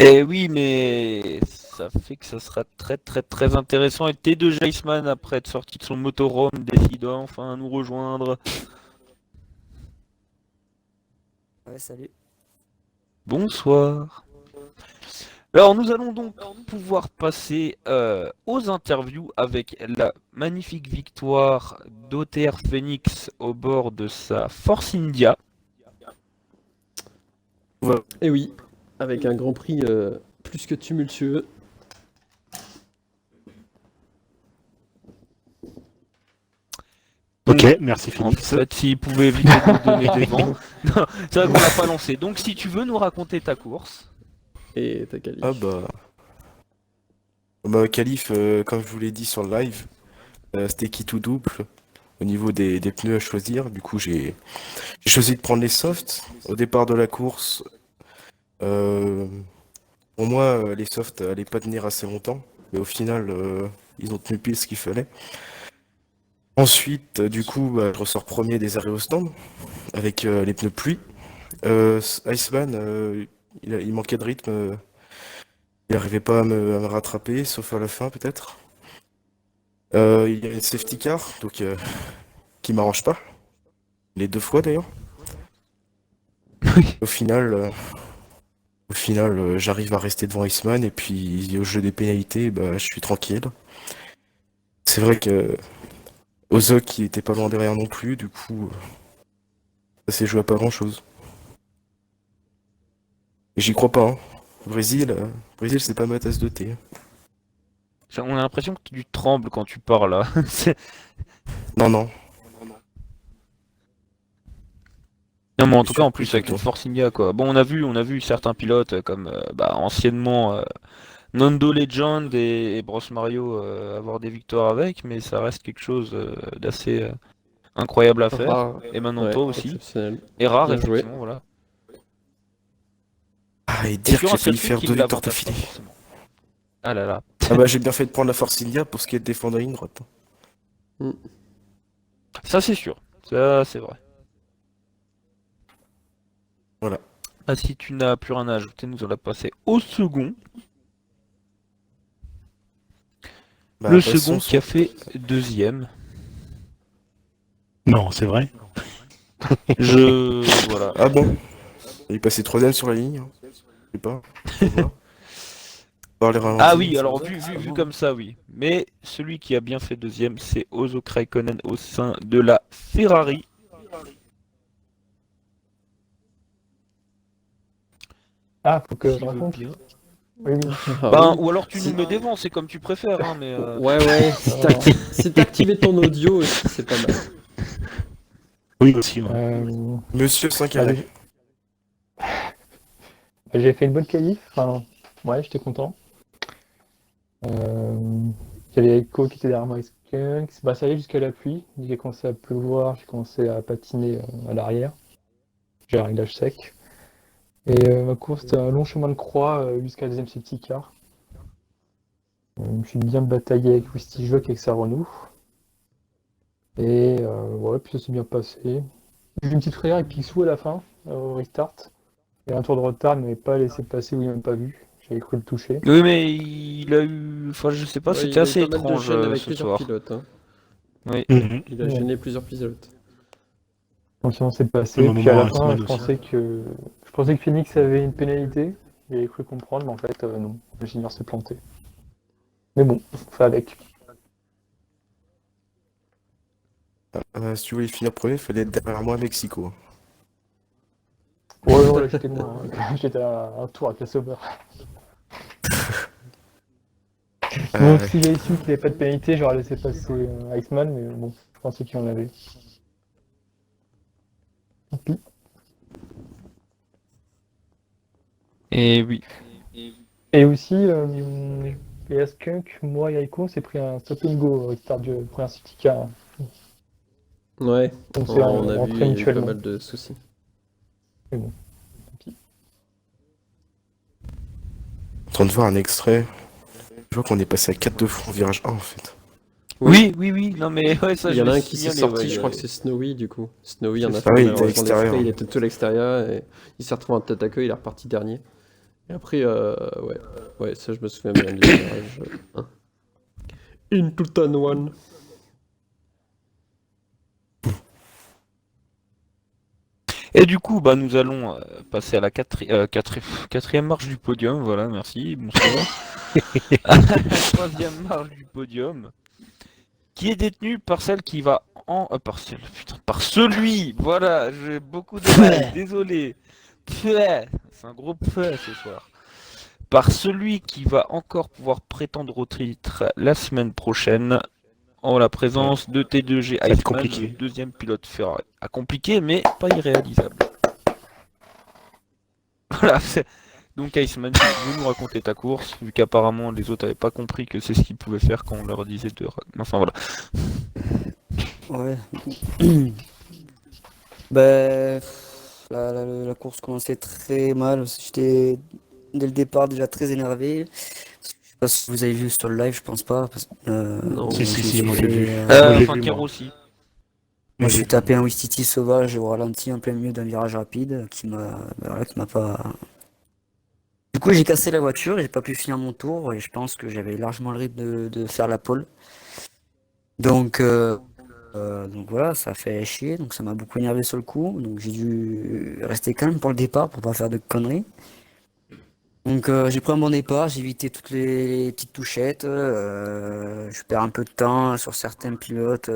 [SPEAKER 2] Eh oui, mais ça fait que ça sera très très très intéressant. Et T2 Iceman, après être sorti de son motorhome, décide enfin à nous rejoindre.
[SPEAKER 6] Ouais, salut.
[SPEAKER 2] Bonsoir. Alors nous allons donc pouvoir passer aux interviews avec la magnifique victoire d'OTR Phoenix au bord de sa Force India.
[SPEAKER 1] Et oui, avec un Grand Prix plus que tumultueux.
[SPEAKER 3] Ok, merci
[SPEAKER 2] En
[SPEAKER 3] Félix.
[SPEAKER 2] fait, s'il pouvait éviter de nous donner des vents. Non, c'est vrai qu'on l'a pas lancé. Donc si tu veux nous raconter ta course.
[SPEAKER 1] Et ta qualif.
[SPEAKER 4] Ah bah Khalif, comme je vous l'ai dit sur le live, c'était qui tout double au niveau des pneus à choisir. Du coup, j'ai choisi de prendre les softs au départ de la course. Pour moi, les softs allaient pas tenir assez longtemps, mais au final, ils ont tenu pile ce qu'il fallait. Ensuite, du coup, bah, je ressors premier des arrêts au stand avec les pneus pluie. Iceman, il manquait de rythme. Il n'arrivait pas à me rattraper, sauf à la fin peut-être. Il y a une safety car, donc qui m'arrange pas. Les 2 fois d'ailleurs. Au final, j'arrive à rester devant Iceman et puis au jeu des pénalités, bah, je suis tranquille. C'est vrai que Ozok il était pas loin derrière non plus, du coup, ça s'est joué à pas grand-chose. Et j'y crois pas. Hein. Brésil, c'est pas ma tasse de thé.
[SPEAKER 2] On a l'impression que tu trembles quand tu parles là.
[SPEAKER 4] Non, non.
[SPEAKER 2] Non mais en
[SPEAKER 4] Je
[SPEAKER 2] tout
[SPEAKER 4] suis
[SPEAKER 2] cas en plus
[SPEAKER 4] plus
[SPEAKER 2] avec une
[SPEAKER 4] content.
[SPEAKER 2] Force India quoi. Bon on a vu certains pilotes comme anciennement Nando Legend et Bros Mario avoir des victoires avec, mais ça reste quelque chose d'assez incroyable à faire.
[SPEAKER 1] Rare.
[SPEAKER 2] Et maintenant
[SPEAKER 1] Ouais,
[SPEAKER 2] toi aussi.
[SPEAKER 1] exceptionnel.
[SPEAKER 2] Et rare
[SPEAKER 1] Bien joué.
[SPEAKER 2] effectivement voilà.
[SPEAKER 4] Ah, et
[SPEAKER 2] Et
[SPEAKER 4] dire que
[SPEAKER 2] sur un
[SPEAKER 4] j'ai failli
[SPEAKER 2] circuit
[SPEAKER 4] faire
[SPEAKER 2] qui
[SPEAKER 4] 2
[SPEAKER 2] ne
[SPEAKER 4] victoires
[SPEAKER 2] l'avantage pas
[SPEAKER 4] d'affilée.
[SPEAKER 2] forcément. Ah là là.
[SPEAKER 4] Ah bah j'ai bien fait de prendre la Force India pour ce qui est de défendre la ligne droite.
[SPEAKER 2] Ça c'est sûr. Ça c'est vrai.
[SPEAKER 4] Voilà.
[SPEAKER 2] Ah si tu n'as plus rien à ajouter, nous allons passer au second.
[SPEAKER 4] Bah,
[SPEAKER 2] Le
[SPEAKER 4] passons
[SPEAKER 2] second
[SPEAKER 4] sur-
[SPEAKER 2] qui a fait deuxième.
[SPEAKER 3] Non, c'est vrai.
[SPEAKER 2] Voilà.
[SPEAKER 4] Ah bon? Il est passé 3ème sur la ligne. Hein. Je sais pas. Faut voir. Voir les ralentis.
[SPEAKER 2] Ah oui, alors vu comme ça, oui. Mais celui qui a bien fait deuxième, c'est Ozok Raikkonen au sein de la Ferrari.
[SPEAKER 5] Ah, faut que
[SPEAKER 2] S'il
[SPEAKER 5] je
[SPEAKER 2] veut
[SPEAKER 5] raconte.
[SPEAKER 2] bien.
[SPEAKER 5] Oui, oui.
[SPEAKER 1] Ah
[SPEAKER 2] Ben,
[SPEAKER 1] oui.
[SPEAKER 2] ou alors tu
[SPEAKER 1] Si.
[SPEAKER 2] nous mets devant, c'est comme tu préfères, hein, mais
[SPEAKER 1] Ouais, si t'activé ton audio aussi, c'est pas mal.
[SPEAKER 3] Oui, aussi. Ouais.
[SPEAKER 4] Monsieur 5
[SPEAKER 5] bah,
[SPEAKER 4] arrêts.
[SPEAKER 5] j'ai fait une bonne qualif. Enfin, ouais, j'étais content. Il y avait Echo qui était derrière moi. Skunk. Bah, ça allait jusqu'à la pluie. Il a commencé à pleuvoir. J'ai commencé à patiner à l'arrière. J'ai un réglage sec. Et ma course, c'était un long chemin de croix jusqu'à la deuxième safety car. Je me suis bien bataillé avec Wisty Jock et avec sa Renault. Et ouais, puis ça s'est bien passé. J'ai eu une petite frayeur avec Picsou à la fin, au restart. Et un tour de retard, il ne m'avait pas laissé passer ou il m'a même pas vu. J'avais cru le toucher.
[SPEAKER 2] Oui, mais il a eu. Enfin, je sais pas,
[SPEAKER 1] Ouais,
[SPEAKER 2] c'était
[SPEAKER 1] il a eu
[SPEAKER 2] assez
[SPEAKER 1] pas mal de
[SPEAKER 2] étrange
[SPEAKER 1] gênes avec
[SPEAKER 2] ce
[SPEAKER 1] plusieurs
[SPEAKER 2] soir.
[SPEAKER 1] pilotes. Hein.
[SPEAKER 2] Oui.
[SPEAKER 3] Mhm.
[SPEAKER 1] Il a
[SPEAKER 5] Ouais.
[SPEAKER 1] gêné plusieurs pilotes.
[SPEAKER 5] Donc sinon c'est passé.
[SPEAKER 3] Même un
[SPEAKER 5] Puis à
[SPEAKER 3] moment
[SPEAKER 5] la
[SPEAKER 3] à
[SPEAKER 5] fin,
[SPEAKER 3] Iceman
[SPEAKER 5] je
[SPEAKER 3] aussi.
[SPEAKER 5] pensais que Phoenix avait une pénalité. J'avais cru comprendre, mais en fait non. L'ingénieur s'est planté. Mais bon, on fait avec.
[SPEAKER 4] Si tu voulais finir premier, il fallait être derrière moi à Mexico.
[SPEAKER 5] Ouais, non, là j'étais loin. Hein. J'étais à un tour avec la sauveur. Donc
[SPEAKER 4] Ouais.
[SPEAKER 5] si j'avais su qu'il n'y avait pas de pénalité, j'aurais laissé passer Iceman, mais bon, je pensais qu'il y en avait. Tant pis.
[SPEAKER 2] Et oui.
[SPEAKER 5] Et aussi, les Skunk, moi et Aiko, on s'est pris un stop and go au restart du premier safety car.
[SPEAKER 1] Ouais,
[SPEAKER 5] On s'est
[SPEAKER 1] on a vu,
[SPEAKER 5] rentré
[SPEAKER 1] il y a eu pas
[SPEAKER 5] mutuellement.
[SPEAKER 1] mal de soucis.
[SPEAKER 5] Mais bon, tant pis.
[SPEAKER 4] En train de voir un extrait. Je vois qu'on est passé à 4 de front au virage 1 en fait.
[SPEAKER 2] Oui, oui, oui, non mais ouais, ça
[SPEAKER 1] Il y
[SPEAKER 2] je
[SPEAKER 1] en a
[SPEAKER 2] l'ai
[SPEAKER 1] un qui s'est
[SPEAKER 2] signalé,
[SPEAKER 1] sorti,
[SPEAKER 2] ouais,
[SPEAKER 1] je crois que c'est Snowy du coup. Snowy en
[SPEAKER 2] C'est
[SPEAKER 1] a
[SPEAKER 2] ça.
[SPEAKER 1] fait
[SPEAKER 4] Ah oui, il était à
[SPEAKER 1] malheureusement des
[SPEAKER 4] l'extérieur.
[SPEAKER 1] frais, il était tout à l'extérieur et il s'est retrouvé en tête à queue, il est reparti dernier. Et après, ouais, ça je me souviens bien du virage 1. Into turn one.
[SPEAKER 2] Et du coup, bah, nous allons passer à la quatrième marche du podium. Voilà, merci, bonsoir. La troisième marche du podium, qui est détenue par celle qui va par celui. Voilà, j'ai beaucoup de mal. Désolé. C'est un gros ce soir. Par celui qui va encore pouvoir prétendre au titre la semaine prochaine. En la présence de T2G
[SPEAKER 3] Ça va être
[SPEAKER 2] Iceman, le
[SPEAKER 3] compliqué.
[SPEAKER 2] deuxième pilote Ferrari. À compliqué, mais pas irréalisable. Voilà, donc Iceman, si tu veux nous raconter ta course, vu qu'apparemment les autres n'avaient pas compris que c'est ce qu'ils pouvaient faire quand on leur disait de... Enfin voilà.
[SPEAKER 6] Ouais. Ben, la course commençait très mal. J'étais dès le départ déjà très énervé. Je sais pas si vous avez vu sur le live, je pense pas.
[SPEAKER 1] Non.
[SPEAKER 3] Si,
[SPEAKER 6] Je
[SPEAKER 3] si,
[SPEAKER 6] me
[SPEAKER 3] si,
[SPEAKER 6] suis
[SPEAKER 3] moi j'ai vu.
[SPEAKER 6] fait,
[SPEAKER 3] Moi j'ai
[SPEAKER 2] Enfin,
[SPEAKER 3] vu,
[SPEAKER 2] Kero
[SPEAKER 3] moi.
[SPEAKER 2] aussi.
[SPEAKER 6] moi, je suis tapé un Wistiti sauvage au ralenti en plein milieu d'un virage rapide qui m'a pas. Du coup, j'ai cassé la voiture, j'ai pas pu finir mon tour et je pense que j'avais largement le rythme de faire la pole. Donc, donc voilà, ça a fait chier, donc ça m'a beaucoup énervé sur le coup. Donc j'ai dû rester calme pour le départ pour pas faire de conneries. Donc j'ai pris un bon départ, j'ai évité toutes les petites touchettes. Je perds un peu de temps sur certains pilotes.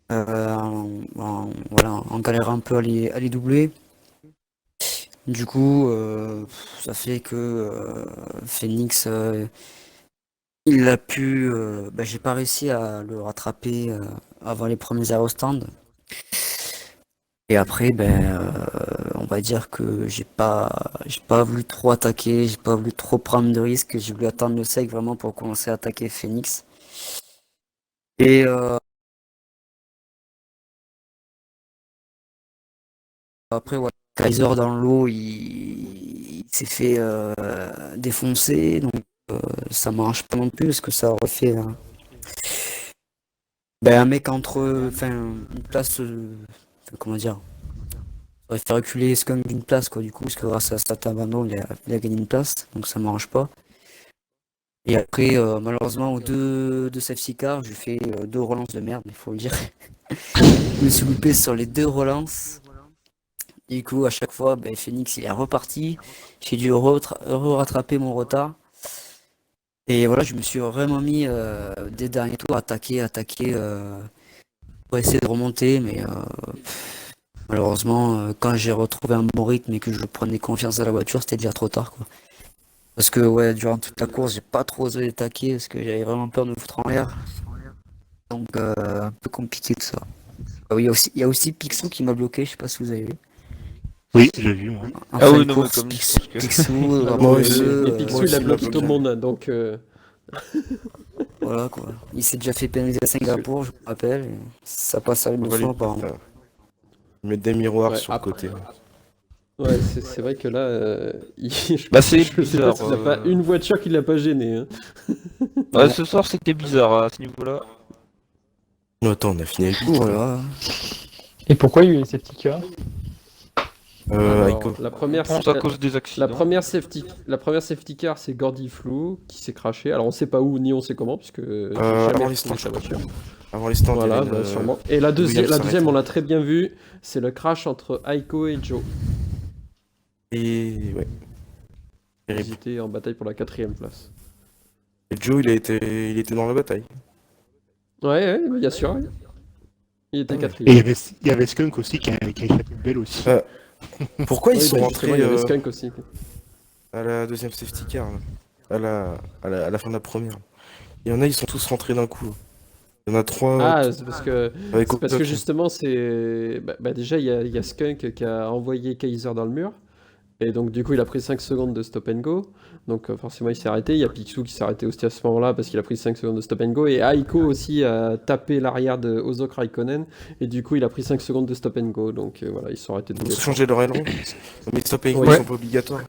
[SPEAKER 6] Voilà, en galérant un peu à les doubler. Du coup, ça fait que Phoenix, il a pu. J'ai pas réussi à le rattraper avant les premiers aérostands. Et après, on va dire que j'ai pas voulu trop attaquer, j'ai pas voulu trop prendre de risques. J'ai voulu attendre le sec vraiment pour commencer à attaquer Phoenix. Et après, ouais, Kaiser dans l'eau, il s'est fait défoncer, donc ça marche pas non plus parce que ça aurait fait un mec enfin une place, comment dire, ça aurait fait reculer Skunk d'une place quoi. Du coup, parce que grâce à cet abandon, il a gagné une place, donc ça m'arrange pas. Et après, malheureusement, aux deux safety cars, j'ai fait deux relances de merde, il faut le dire. Je me suis loupé sur les deux relances. Du coup, à chaque fois, Phoenix il est reparti. J'ai dû rattraper mon retard. Et voilà, je me suis vraiment mis des derniers tours à attaquer pour essayer de remonter. Mais malheureusement, quand j'ai retrouvé un bon rythme et que je prenais confiance à la voiture, c'était déjà trop tard, quoi. Parce que ouais, durant toute la course, j'ai pas trop osé attaquer parce que j'avais vraiment peur de me foutre en l'air. Donc un peu compliqué tout ça. Ah oui, il y a aussi Picsou qui m'a bloqué, je sais pas si vous avez vu.
[SPEAKER 3] Oui, j'ai vu, moi.
[SPEAKER 6] En
[SPEAKER 2] Ah
[SPEAKER 6] fin
[SPEAKER 2] oui,
[SPEAKER 6] de
[SPEAKER 2] non, mais
[SPEAKER 6] course,
[SPEAKER 2] comme je pense que...
[SPEAKER 6] Picsou,
[SPEAKER 1] Bah,
[SPEAKER 6] après
[SPEAKER 4] moi
[SPEAKER 1] mais,
[SPEAKER 4] aussi.
[SPEAKER 6] eux,
[SPEAKER 1] mais Picsou il a
[SPEAKER 4] il
[SPEAKER 1] bloqué
[SPEAKER 4] m'a
[SPEAKER 1] tout le
[SPEAKER 4] bloqué.
[SPEAKER 1] monde, donc
[SPEAKER 6] voilà quoi. Il s'est déjà fait pénaliser à Singapour, je me rappelle. Et ça passe à
[SPEAKER 4] On
[SPEAKER 6] deux
[SPEAKER 4] va lui
[SPEAKER 6] fois apparemment.
[SPEAKER 4] mettre des miroirs
[SPEAKER 1] Ouais,
[SPEAKER 4] sur le
[SPEAKER 1] après-
[SPEAKER 4] côté.
[SPEAKER 1] ouais, c'est vrai que là, je
[SPEAKER 2] Bah, c'est
[SPEAKER 1] je sais pas
[SPEAKER 2] bizarre,
[SPEAKER 1] s'il n'y a pas une voiture qui l'a pas gêné. Hein.
[SPEAKER 2] Ouais, ce soir c'était bizarre à ce niveau-là.
[SPEAKER 4] Non, attends, on a fini avec lui.
[SPEAKER 6] Voilà.
[SPEAKER 5] Et pourquoi il y a eu les safety cars?
[SPEAKER 1] Alors,
[SPEAKER 4] Aiko.
[SPEAKER 1] la première,
[SPEAKER 2] Je pense à cause des accidents.
[SPEAKER 1] la première safety car, c'est Gordy Flou qui s'est craché. Alors on sait pas où ni on sait comment, puisque j'ai jamais
[SPEAKER 4] avant les
[SPEAKER 1] retrouvé
[SPEAKER 4] stands,
[SPEAKER 1] sa
[SPEAKER 4] je crois.
[SPEAKER 1] voiture.
[SPEAKER 4] Avant les stands,
[SPEAKER 1] Voilà,
[SPEAKER 4] il y avait une,
[SPEAKER 1] sûrement. Et la
[SPEAKER 4] Williams
[SPEAKER 1] deuxième,
[SPEAKER 4] s'arrête.
[SPEAKER 1] on l'a très bien vu, c'est le crash entre Aiko et Joe.
[SPEAKER 4] Et ouais.
[SPEAKER 1] Ils
[SPEAKER 4] Terrible.
[SPEAKER 1] étaient en bataille pour la 4ème place.
[SPEAKER 4] Et Joe, il était dans la bataille.
[SPEAKER 1] Ouais, bien sûr. Ouais. Il était
[SPEAKER 4] Ah ouais.
[SPEAKER 3] Et
[SPEAKER 1] 4ème.
[SPEAKER 3] il y avait Skunk aussi qui a échappé une belle aussi.
[SPEAKER 4] Pourquoi ils
[SPEAKER 1] Oui,
[SPEAKER 4] sont
[SPEAKER 1] bah,
[SPEAKER 4] rentrés
[SPEAKER 1] justement, il y avait Skunk aussi.
[SPEAKER 4] à la deuxième safety car, là, à la fin de la première? Il y en a, ils sont tous rentrés d'un coup. Il y en a 3
[SPEAKER 1] Ah, c'est parce que,
[SPEAKER 4] avec
[SPEAKER 1] c'est parce que
[SPEAKER 4] Octop.
[SPEAKER 1] justement, déjà, il y a Skunk qui a envoyé Kaiser dans le mur. Et donc, du coup, il a pris 5 secondes de stop and go. Donc, forcément, il s'est arrêté. Il y a Picsou qui s'est arrêté aussi à ce moment-là parce qu'il a pris 5 secondes de stop and go. Et Aiko aussi a tapé l'arrière de Ozok Raikkonen. Et du coup, il a pris 5 secondes de stop and go. Donc, voilà, ils sont arrêtés tous
[SPEAKER 4] Ils
[SPEAKER 1] les
[SPEAKER 4] ont
[SPEAKER 1] trois.
[SPEAKER 4] changé leur aileron. Mais stop and go,
[SPEAKER 1] Ouais.
[SPEAKER 4] ils sont pas obligatoires.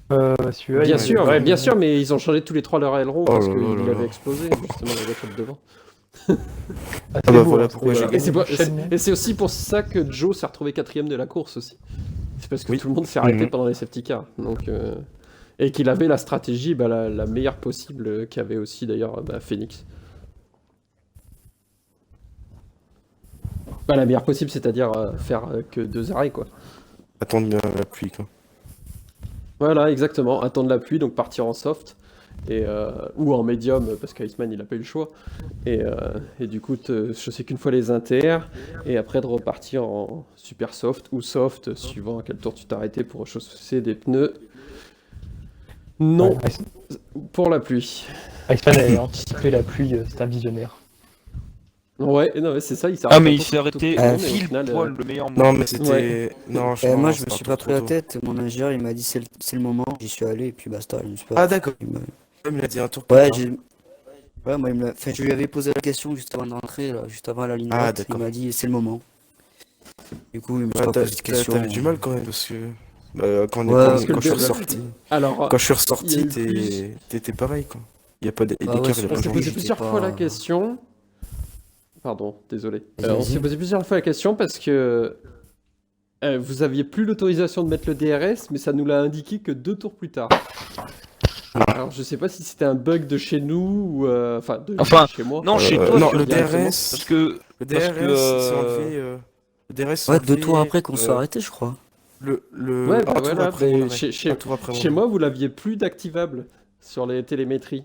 [SPEAKER 5] Celui-là,
[SPEAKER 1] Bien
[SPEAKER 5] il-
[SPEAKER 1] sûr,
[SPEAKER 5] ouais,
[SPEAKER 1] bien sûr, mais ils ont changé tous les trois leur aileron
[SPEAKER 4] Oh
[SPEAKER 1] parce
[SPEAKER 4] là
[SPEAKER 1] qu'il
[SPEAKER 4] là là
[SPEAKER 1] avait
[SPEAKER 4] là.
[SPEAKER 1] explosé, justement, la voiture de devant.
[SPEAKER 5] Ah,
[SPEAKER 4] Ah
[SPEAKER 5] c'est
[SPEAKER 4] bah
[SPEAKER 5] beau,
[SPEAKER 4] voilà
[SPEAKER 5] hein,
[SPEAKER 4] pourquoi
[SPEAKER 5] c'était-
[SPEAKER 4] j'ai
[SPEAKER 1] Et c'est
[SPEAKER 4] gagné.
[SPEAKER 5] Enchaînement.
[SPEAKER 1] et c'est aussi pour ça que Joe s'est retrouvé 4ème de la course aussi. C'est parce que
[SPEAKER 4] Oui.
[SPEAKER 1] tout le monde s'est arrêté
[SPEAKER 3] Mhm.
[SPEAKER 1] pendant les safety cars. Donc, et qu'il avait la stratégie la meilleure possible qu'avait aussi d'ailleurs Phoenix. La meilleure possible, c'est-à-dire faire que 2 arrêts, quoi.
[SPEAKER 4] Attendre la pluie, quoi.
[SPEAKER 1] Voilà, exactement. Attendre la pluie, donc partir en soft. Ou en médium, parce qu'Iceman il a pas eu le choix. Et du coup, je sais qu'une fois les inters, et après de repartir en super soft ou soft, suivant à quel tour tu t'es arrêté pour rechausser des pneus. Non,
[SPEAKER 5] Ouais,
[SPEAKER 1] pour la pluie.
[SPEAKER 5] Iceman avait anticipé la pluie, c'est un visionnaire.
[SPEAKER 1] Ouais, non, mais c'est ça, il s'est
[SPEAKER 2] Ah
[SPEAKER 1] arrêté
[SPEAKER 2] mais
[SPEAKER 1] un
[SPEAKER 2] il
[SPEAKER 1] peu
[SPEAKER 2] s'est
[SPEAKER 1] tout
[SPEAKER 2] arrêté
[SPEAKER 1] le monde, et au
[SPEAKER 2] pile
[SPEAKER 1] final,
[SPEAKER 2] poil le meilleur moment.
[SPEAKER 4] Non, mais c'était.
[SPEAKER 1] Ouais.
[SPEAKER 4] Non,
[SPEAKER 6] Moi,
[SPEAKER 4] non,
[SPEAKER 6] je me
[SPEAKER 4] c'est
[SPEAKER 6] suis
[SPEAKER 4] un
[SPEAKER 6] pas
[SPEAKER 4] tour
[SPEAKER 6] pris la
[SPEAKER 4] trop tôt.
[SPEAKER 6] tête, mon ingénieur il m'a dit c'est le moment, j'y suis allé et puis basta. Je me suis pas...
[SPEAKER 4] Ah, d'accord.
[SPEAKER 6] il m'a-
[SPEAKER 4] Il me l'a dit un tour
[SPEAKER 6] Ouais,
[SPEAKER 4] plus tard.
[SPEAKER 6] ouais, moi, enfin, je lui avais posé la question juste avant d'entrer, là, juste avant la ligne
[SPEAKER 4] Ah,
[SPEAKER 6] droite, il
[SPEAKER 4] d'accord.
[SPEAKER 6] m'a dit c'est le moment. Du coup, il me
[SPEAKER 4] Ouais,
[SPEAKER 6] pas posé de questions.
[SPEAKER 4] t'avais du mal quand même parce que quand,
[SPEAKER 6] Ouais,
[SPEAKER 4] quand-
[SPEAKER 6] parce
[SPEAKER 1] que
[SPEAKER 4] quand je
[SPEAKER 1] le-
[SPEAKER 4] suis ressorti,
[SPEAKER 1] Alors,
[SPEAKER 4] quand je suis
[SPEAKER 1] il y a
[SPEAKER 4] ressorti,
[SPEAKER 1] eu plus-
[SPEAKER 4] t'étais pareil quoi. Il y a pas d'écart,
[SPEAKER 6] Ah ouais,
[SPEAKER 4] il y a
[SPEAKER 6] c'est
[SPEAKER 4] pas
[SPEAKER 1] on s'est
[SPEAKER 6] pas
[SPEAKER 4] changé.
[SPEAKER 1] posé
[SPEAKER 6] j'étais
[SPEAKER 1] plusieurs
[SPEAKER 6] pas-
[SPEAKER 1] fois la question. Pardon, désolé.
[SPEAKER 6] Vas-y,
[SPEAKER 1] On
[SPEAKER 6] vas-y.
[SPEAKER 1] s'est posé plusieurs fois la question parce que vous aviez plus l'autorisation de mettre le DRS, mais ça nous l'a indiqué que 2 tours plus tard. Alors je sais pas si c'était un bug de chez nous ou
[SPEAKER 2] Enfin,
[SPEAKER 1] chez moi.
[SPEAKER 2] non, chez toi,
[SPEAKER 4] non,
[SPEAKER 2] sur-
[SPEAKER 4] le
[SPEAKER 1] directement.
[SPEAKER 4] DRS,
[SPEAKER 2] Parce que
[SPEAKER 4] le
[SPEAKER 2] parce
[SPEAKER 4] DRS,
[SPEAKER 2] que,
[SPEAKER 4] c'est enlevé. Le DRS, c'est
[SPEAKER 6] Ouais, 2
[SPEAKER 4] enlevé,
[SPEAKER 6] tours après qu'on s'est
[SPEAKER 4] euh,
[SPEAKER 6] arrêté, je crois.
[SPEAKER 1] Ouais,
[SPEAKER 4] un
[SPEAKER 1] bah
[SPEAKER 4] tour
[SPEAKER 1] voilà,
[SPEAKER 4] après
[SPEAKER 1] mais
[SPEAKER 4] mon arrêt. Un tour après mon
[SPEAKER 1] chez
[SPEAKER 4] arrêt.
[SPEAKER 1] moi vous l'aviez plus d'activable sur les télémétries.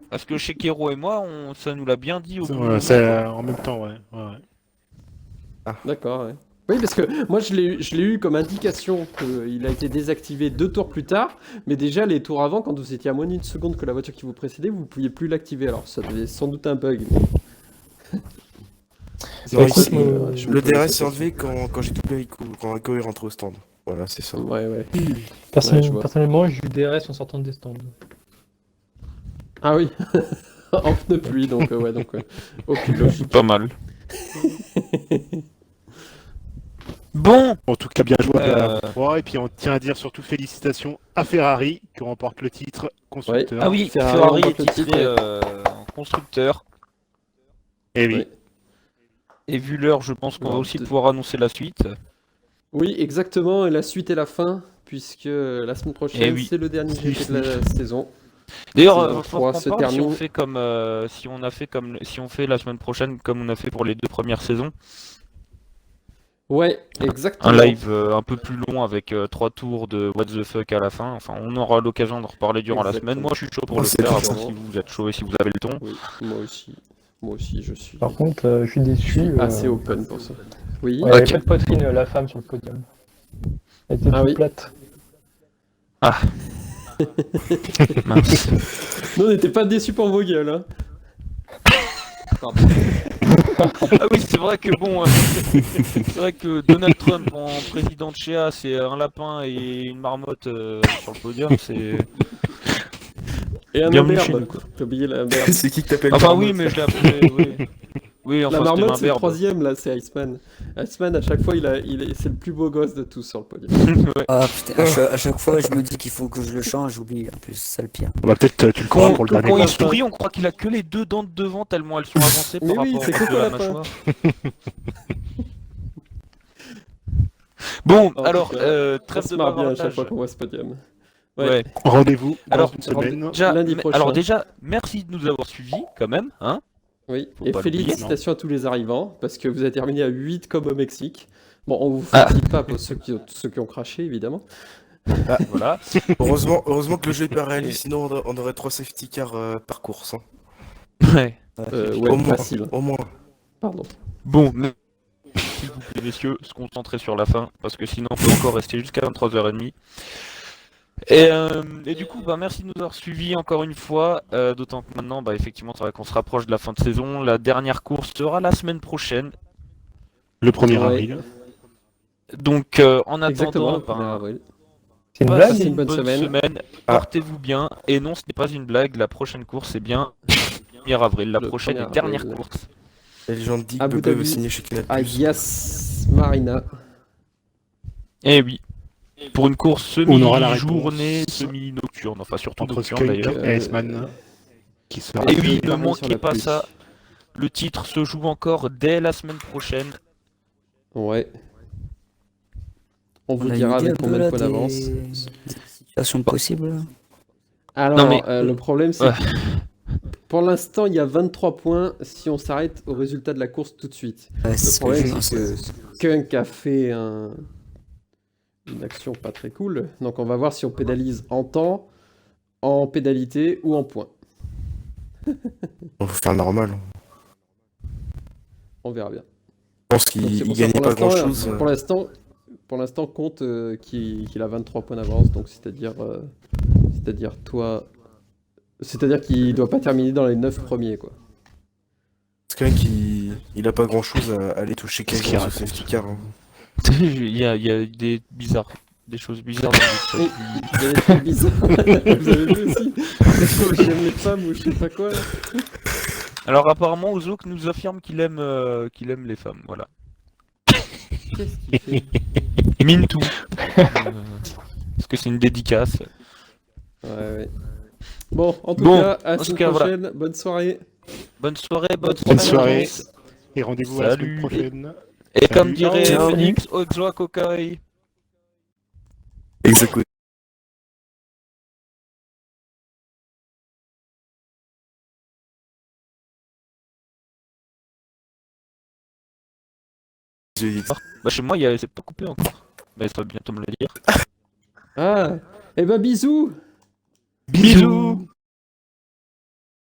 [SPEAKER 2] parce que chez Kero et moi, ça nous l'a bien dit au bout
[SPEAKER 3] Ouais,
[SPEAKER 2] d'un
[SPEAKER 3] c'est
[SPEAKER 2] moment.
[SPEAKER 3] en même temps, ouais. Ouais.
[SPEAKER 1] D'accord, ouais. Oui, parce que moi je l'ai eu comme indication qu'il a été désactivé 2 tours plus tard, mais déjà les tours avant, quand vous étiez à moins d'une seconde que la voiture qui vous précédait, vous ne pouviez plus l'activer. Alors ça devait sans doute un bug.
[SPEAKER 4] Non,
[SPEAKER 5] Écoute,
[SPEAKER 4] ici,
[SPEAKER 1] je me
[SPEAKER 4] le
[SPEAKER 1] posais
[SPEAKER 4] DRS
[SPEAKER 1] cette
[SPEAKER 4] s'est enlevé quand j'ai doublé Aiko, quand Aiko est rentré au stand. Voilà, c'est ça.
[SPEAKER 1] Ouais, ouais. je vois.
[SPEAKER 5] Personnellement, j'ai eu DRS en sortant des stands.
[SPEAKER 1] Ah oui, en pneu pluie, donc aucune logique.
[SPEAKER 2] Pas mal. Bon,
[SPEAKER 3] En tout cas, bien joué à
[SPEAKER 2] Euh,
[SPEAKER 3] la fois. Et puis on tient à dire surtout félicitations à Ferrari qui remporte le titre constructeur.
[SPEAKER 2] ah oui,
[SPEAKER 1] Ferrari
[SPEAKER 2] Ferrari est
[SPEAKER 1] remporte le
[SPEAKER 2] titré
[SPEAKER 1] titre.
[SPEAKER 2] en constructeur.
[SPEAKER 3] Et oui.
[SPEAKER 1] Ouais.
[SPEAKER 2] Et vu l'heure, je pense qu'on va
[SPEAKER 1] Non,
[SPEAKER 2] aussi pouvoir annoncer la suite.
[SPEAKER 1] Oui, exactement, et la suite et la fin, puisque la semaine prochaine,
[SPEAKER 2] Eh oui.
[SPEAKER 1] c'est le dernier GP de la saison.
[SPEAKER 2] D'ailleurs,
[SPEAKER 1] Saison
[SPEAKER 2] faut
[SPEAKER 1] 3
[SPEAKER 2] qu'on
[SPEAKER 1] se
[SPEAKER 2] parle si on
[SPEAKER 1] termine.
[SPEAKER 2] fait comme si on fait la semaine prochaine comme on a fait pour les 2 premières saisons,
[SPEAKER 1] Ouais,
[SPEAKER 2] un
[SPEAKER 1] exactement.
[SPEAKER 2] live un peu plus long avec 3 tours de what the fuck à la fin. Enfin, on aura l'occasion de reparler durant la
[SPEAKER 1] Exactement.
[SPEAKER 2] semaine. Moi, je suis chaud pour
[SPEAKER 4] Oh,
[SPEAKER 2] le
[SPEAKER 4] c'est
[SPEAKER 2] faire. À
[SPEAKER 4] trop
[SPEAKER 2] voir si vous êtes chaud et si vous avez le ton.
[SPEAKER 1] Oui, moi aussi, je suis
[SPEAKER 5] Par contre, je suis déçu.
[SPEAKER 1] assez open pour ça. Oui.
[SPEAKER 5] Ouais, il n'y
[SPEAKER 2] Ok.
[SPEAKER 5] avait pas de poitrine, la femme sur le podium. Elle était
[SPEAKER 1] Ah
[SPEAKER 5] toute
[SPEAKER 1] oui.
[SPEAKER 5] plate.
[SPEAKER 2] Mince.
[SPEAKER 1] Nous, on n'était pas déçus pour vos gueules, hein. Pardon.
[SPEAKER 2] Ah oui, c'est vrai que bon, c'est vrai que Donald Trump en président de Shea, c'est un lapin et une marmotte sur le podium, c'est.
[SPEAKER 1] Et un
[SPEAKER 2] Bienvenue chez
[SPEAKER 1] imberbe.
[SPEAKER 2] nous, quoi.
[SPEAKER 1] T'as oublié la imberbe.
[SPEAKER 4] C'est qui que t'appelles
[SPEAKER 2] Enfin
[SPEAKER 4] Marmotte
[SPEAKER 2] oui, mais je l'ai appelé. Oui. Oui,
[SPEAKER 1] La
[SPEAKER 2] enfin, c'était
[SPEAKER 1] marmotte, c'est le
[SPEAKER 2] Limberbe.
[SPEAKER 1] troisième, là, c'est Iceman. Iceman, à chaque fois, c'est le plus beau gosse de tous sur le podium.
[SPEAKER 2] Ouais.
[SPEAKER 6] Ah putain, à chaque fois je me dis qu'il faut que je le change, j'oublie, en plus c'est ça le pire.
[SPEAKER 3] Bah, peut-être tu le prends pour le dernier
[SPEAKER 2] Quand
[SPEAKER 3] Grand
[SPEAKER 2] il
[SPEAKER 3] Prix.
[SPEAKER 2] sourit, on croit qu'il a que les deux dents de devant tellement elles sont avancées par
[SPEAKER 1] Mais oui,
[SPEAKER 2] rapport
[SPEAKER 1] c'est
[SPEAKER 2] au reste
[SPEAKER 1] Coco
[SPEAKER 2] de la
[SPEAKER 1] Lapin.
[SPEAKER 2] mâchoire. Bon,
[SPEAKER 1] En
[SPEAKER 2] alors,
[SPEAKER 1] tout cas, on
[SPEAKER 2] trêve
[SPEAKER 1] se
[SPEAKER 2] de
[SPEAKER 1] marre bien à chaque
[SPEAKER 2] bavardage.
[SPEAKER 1] fois qu'on voit ce podium.
[SPEAKER 2] Ouais.
[SPEAKER 3] Rendez-vous dans
[SPEAKER 2] Alors,
[SPEAKER 3] une semaine.
[SPEAKER 1] Lundi prochain.
[SPEAKER 2] Alors déjà, merci de nous avoir suivis quand même, hein.
[SPEAKER 1] Oui,
[SPEAKER 2] Faut
[SPEAKER 1] et
[SPEAKER 2] pas l'oublier,
[SPEAKER 1] félicitations à tous les arrivants, parce que vous avez terminé à 8 comme au Mexique. Bon, on vous
[SPEAKER 2] Ah.
[SPEAKER 1] félicite pas pour ceux qui ont craché, évidemment.
[SPEAKER 2] Voilà.
[SPEAKER 4] Heureusement que le jeu est pas réaliste, sinon on aurait 3 safety cars par course. Hein.
[SPEAKER 2] Ouais.
[SPEAKER 1] Ouais,
[SPEAKER 4] Au moins,
[SPEAKER 1] facile.
[SPEAKER 4] au moins.
[SPEAKER 1] Pardon.
[SPEAKER 2] Bon, s'il vous plaît, messieurs, se concentrer sur la fin, parce que sinon on peut encore rester jusqu'à 23h30. Et du coup, bah, merci de nous avoir suivis encore une fois, d'autant que maintenant, bah, effectivement, c'est vrai qu'on se rapproche de la fin de saison. La dernière course sera la semaine prochaine.
[SPEAKER 3] Le 1er
[SPEAKER 1] Ouais.
[SPEAKER 3] avril.
[SPEAKER 2] Donc, en
[SPEAKER 1] Exactement,
[SPEAKER 2] attendant,
[SPEAKER 1] le 1er avril.
[SPEAKER 5] C'est une
[SPEAKER 2] passez
[SPEAKER 5] blague?
[SPEAKER 1] une bonne semaine.
[SPEAKER 2] portez-vous bien. Et non, ce n'est pas une blague, la prochaine course, c'est bien le 1er avril, la
[SPEAKER 1] Le
[SPEAKER 2] prochaine
[SPEAKER 1] 1er
[SPEAKER 2] et dernière
[SPEAKER 1] avril.
[SPEAKER 2] course.
[SPEAKER 4] La légende dit que
[SPEAKER 1] Abu
[SPEAKER 4] Bebe veut
[SPEAKER 1] Dhabi,
[SPEAKER 4] signer chez Canal+.
[SPEAKER 1] Alias Marina.
[SPEAKER 2] Eh oui, pour une course
[SPEAKER 3] On aura la
[SPEAKER 2] semi-journée,
[SPEAKER 3] réponse
[SPEAKER 2] semi-nocturne, enfin surtout
[SPEAKER 3] Entre
[SPEAKER 2] nocturne
[SPEAKER 3] Skunk
[SPEAKER 2] d'ailleurs.
[SPEAKER 3] et Iceman qui sera.
[SPEAKER 2] Et oui, ne
[SPEAKER 1] Paris sur
[SPEAKER 2] manquez
[SPEAKER 1] la
[SPEAKER 2] pas
[SPEAKER 1] pluie.
[SPEAKER 2] ça. Le titre se joue encore dès la semaine prochaine.
[SPEAKER 1] Ouais. On vous
[SPEAKER 6] On a
[SPEAKER 1] dira
[SPEAKER 6] une idée
[SPEAKER 1] avec
[SPEAKER 6] un peu,
[SPEAKER 1] combien de
[SPEAKER 6] là,
[SPEAKER 1] points d'avance.
[SPEAKER 6] des situations possibles.
[SPEAKER 1] Alors,
[SPEAKER 2] Non, mais-
[SPEAKER 1] le problème, c'est
[SPEAKER 2] Ouais.
[SPEAKER 1] que pour l'instant, il y a 23 points si on s'arrête au résultat de la course tout de suite.
[SPEAKER 6] Ouais,
[SPEAKER 1] Le
[SPEAKER 6] c'est ce que
[SPEAKER 1] problème,
[SPEAKER 6] je
[SPEAKER 1] c'est
[SPEAKER 6] pense.
[SPEAKER 1] que Skunk a fait une action pas très cool. Donc, on va voir si on pénalise en temps, en pénalité ou en points.
[SPEAKER 4] On va faire normal.
[SPEAKER 1] On verra bien.
[SPEAKER 4] Je pense
[SPEAKER 1] Donc,
[SPEAKER 4] qu'il
[SPEAKER 1] c'est pour
[SPEAKER 4] il
[SPEAKER 1] ça,
[SPEAKER 4] gagnait pas grand chose.
[SPEAKER 1] Pour l'instant, compte qu'il a 23 points d'avance. Donc, c'est-à-dire toi. C'est-à-dire qu'il doit pas terminer dans les 9 premiers, quoi.
[SPEAKER 4] Skunk, il a pas grand chose à aller toucher
[SPEAKER 3] Qu'est-ce
[SPEAKER 4] quelqu'un
[SPEAKER 3] qu'il
[SPEAKER 4] sur
[SPEAKER 3] raconte
[SPEAKER 4] safety car. Hein.
[SPEAKER 2] il y a des choses bizarres dans le
[SPEAKER 1] Oui, il y a des trucs bizarres. Vous avez vu aussi? J'aime les femmes ou je sais pas quoi. Là.
[SPEAKER 2] Alors apparemment, Ozok nous affirme qu'il aime les femmes, voilà.
[SPEAKER 1] Qu'est-ce qu'il fait?
[SPEAKER 2] Mintou. Parce que c'est une dédicace.
[SPEAKER 1] Ouais. Bon, en tout
[SPEAKER 2] Bon,
[SPEAKER 1] cas, à la
[SPEAKER 2] en tout
[SPEAKER 1] semaine
[SPEAKER 2] cas, voilà.
[SPEAKER 1] prochaine. Bonne soirée.
[SPEAKER 2] Bonne soirée, bonne
[SPEAKER 3] Bonne
[SPEAKER 2] semaine.
[SPEAKER 3] soirée. Et rendez-vous à la
[SPEAKER 2] Salut.
[SPEAKER 3] semaine prochaine.
[SPEAKER 2] Et comme
[SPEAKER 3] Salut.
[SPEAKER 2] dirait
[SPEAKER 6] Ciao.
[SPEAKER 2] Phoenix, Ozok Okai.
[SPEAKER 4] Exécuté.
[SPEAKER 2] Bah chez moi, c'est pas coupé encore. Mais ça va bientôt me le dire.
[SPEAKER 1] Ah, eh ben bisous.
[SPEAKER 2] Bisous.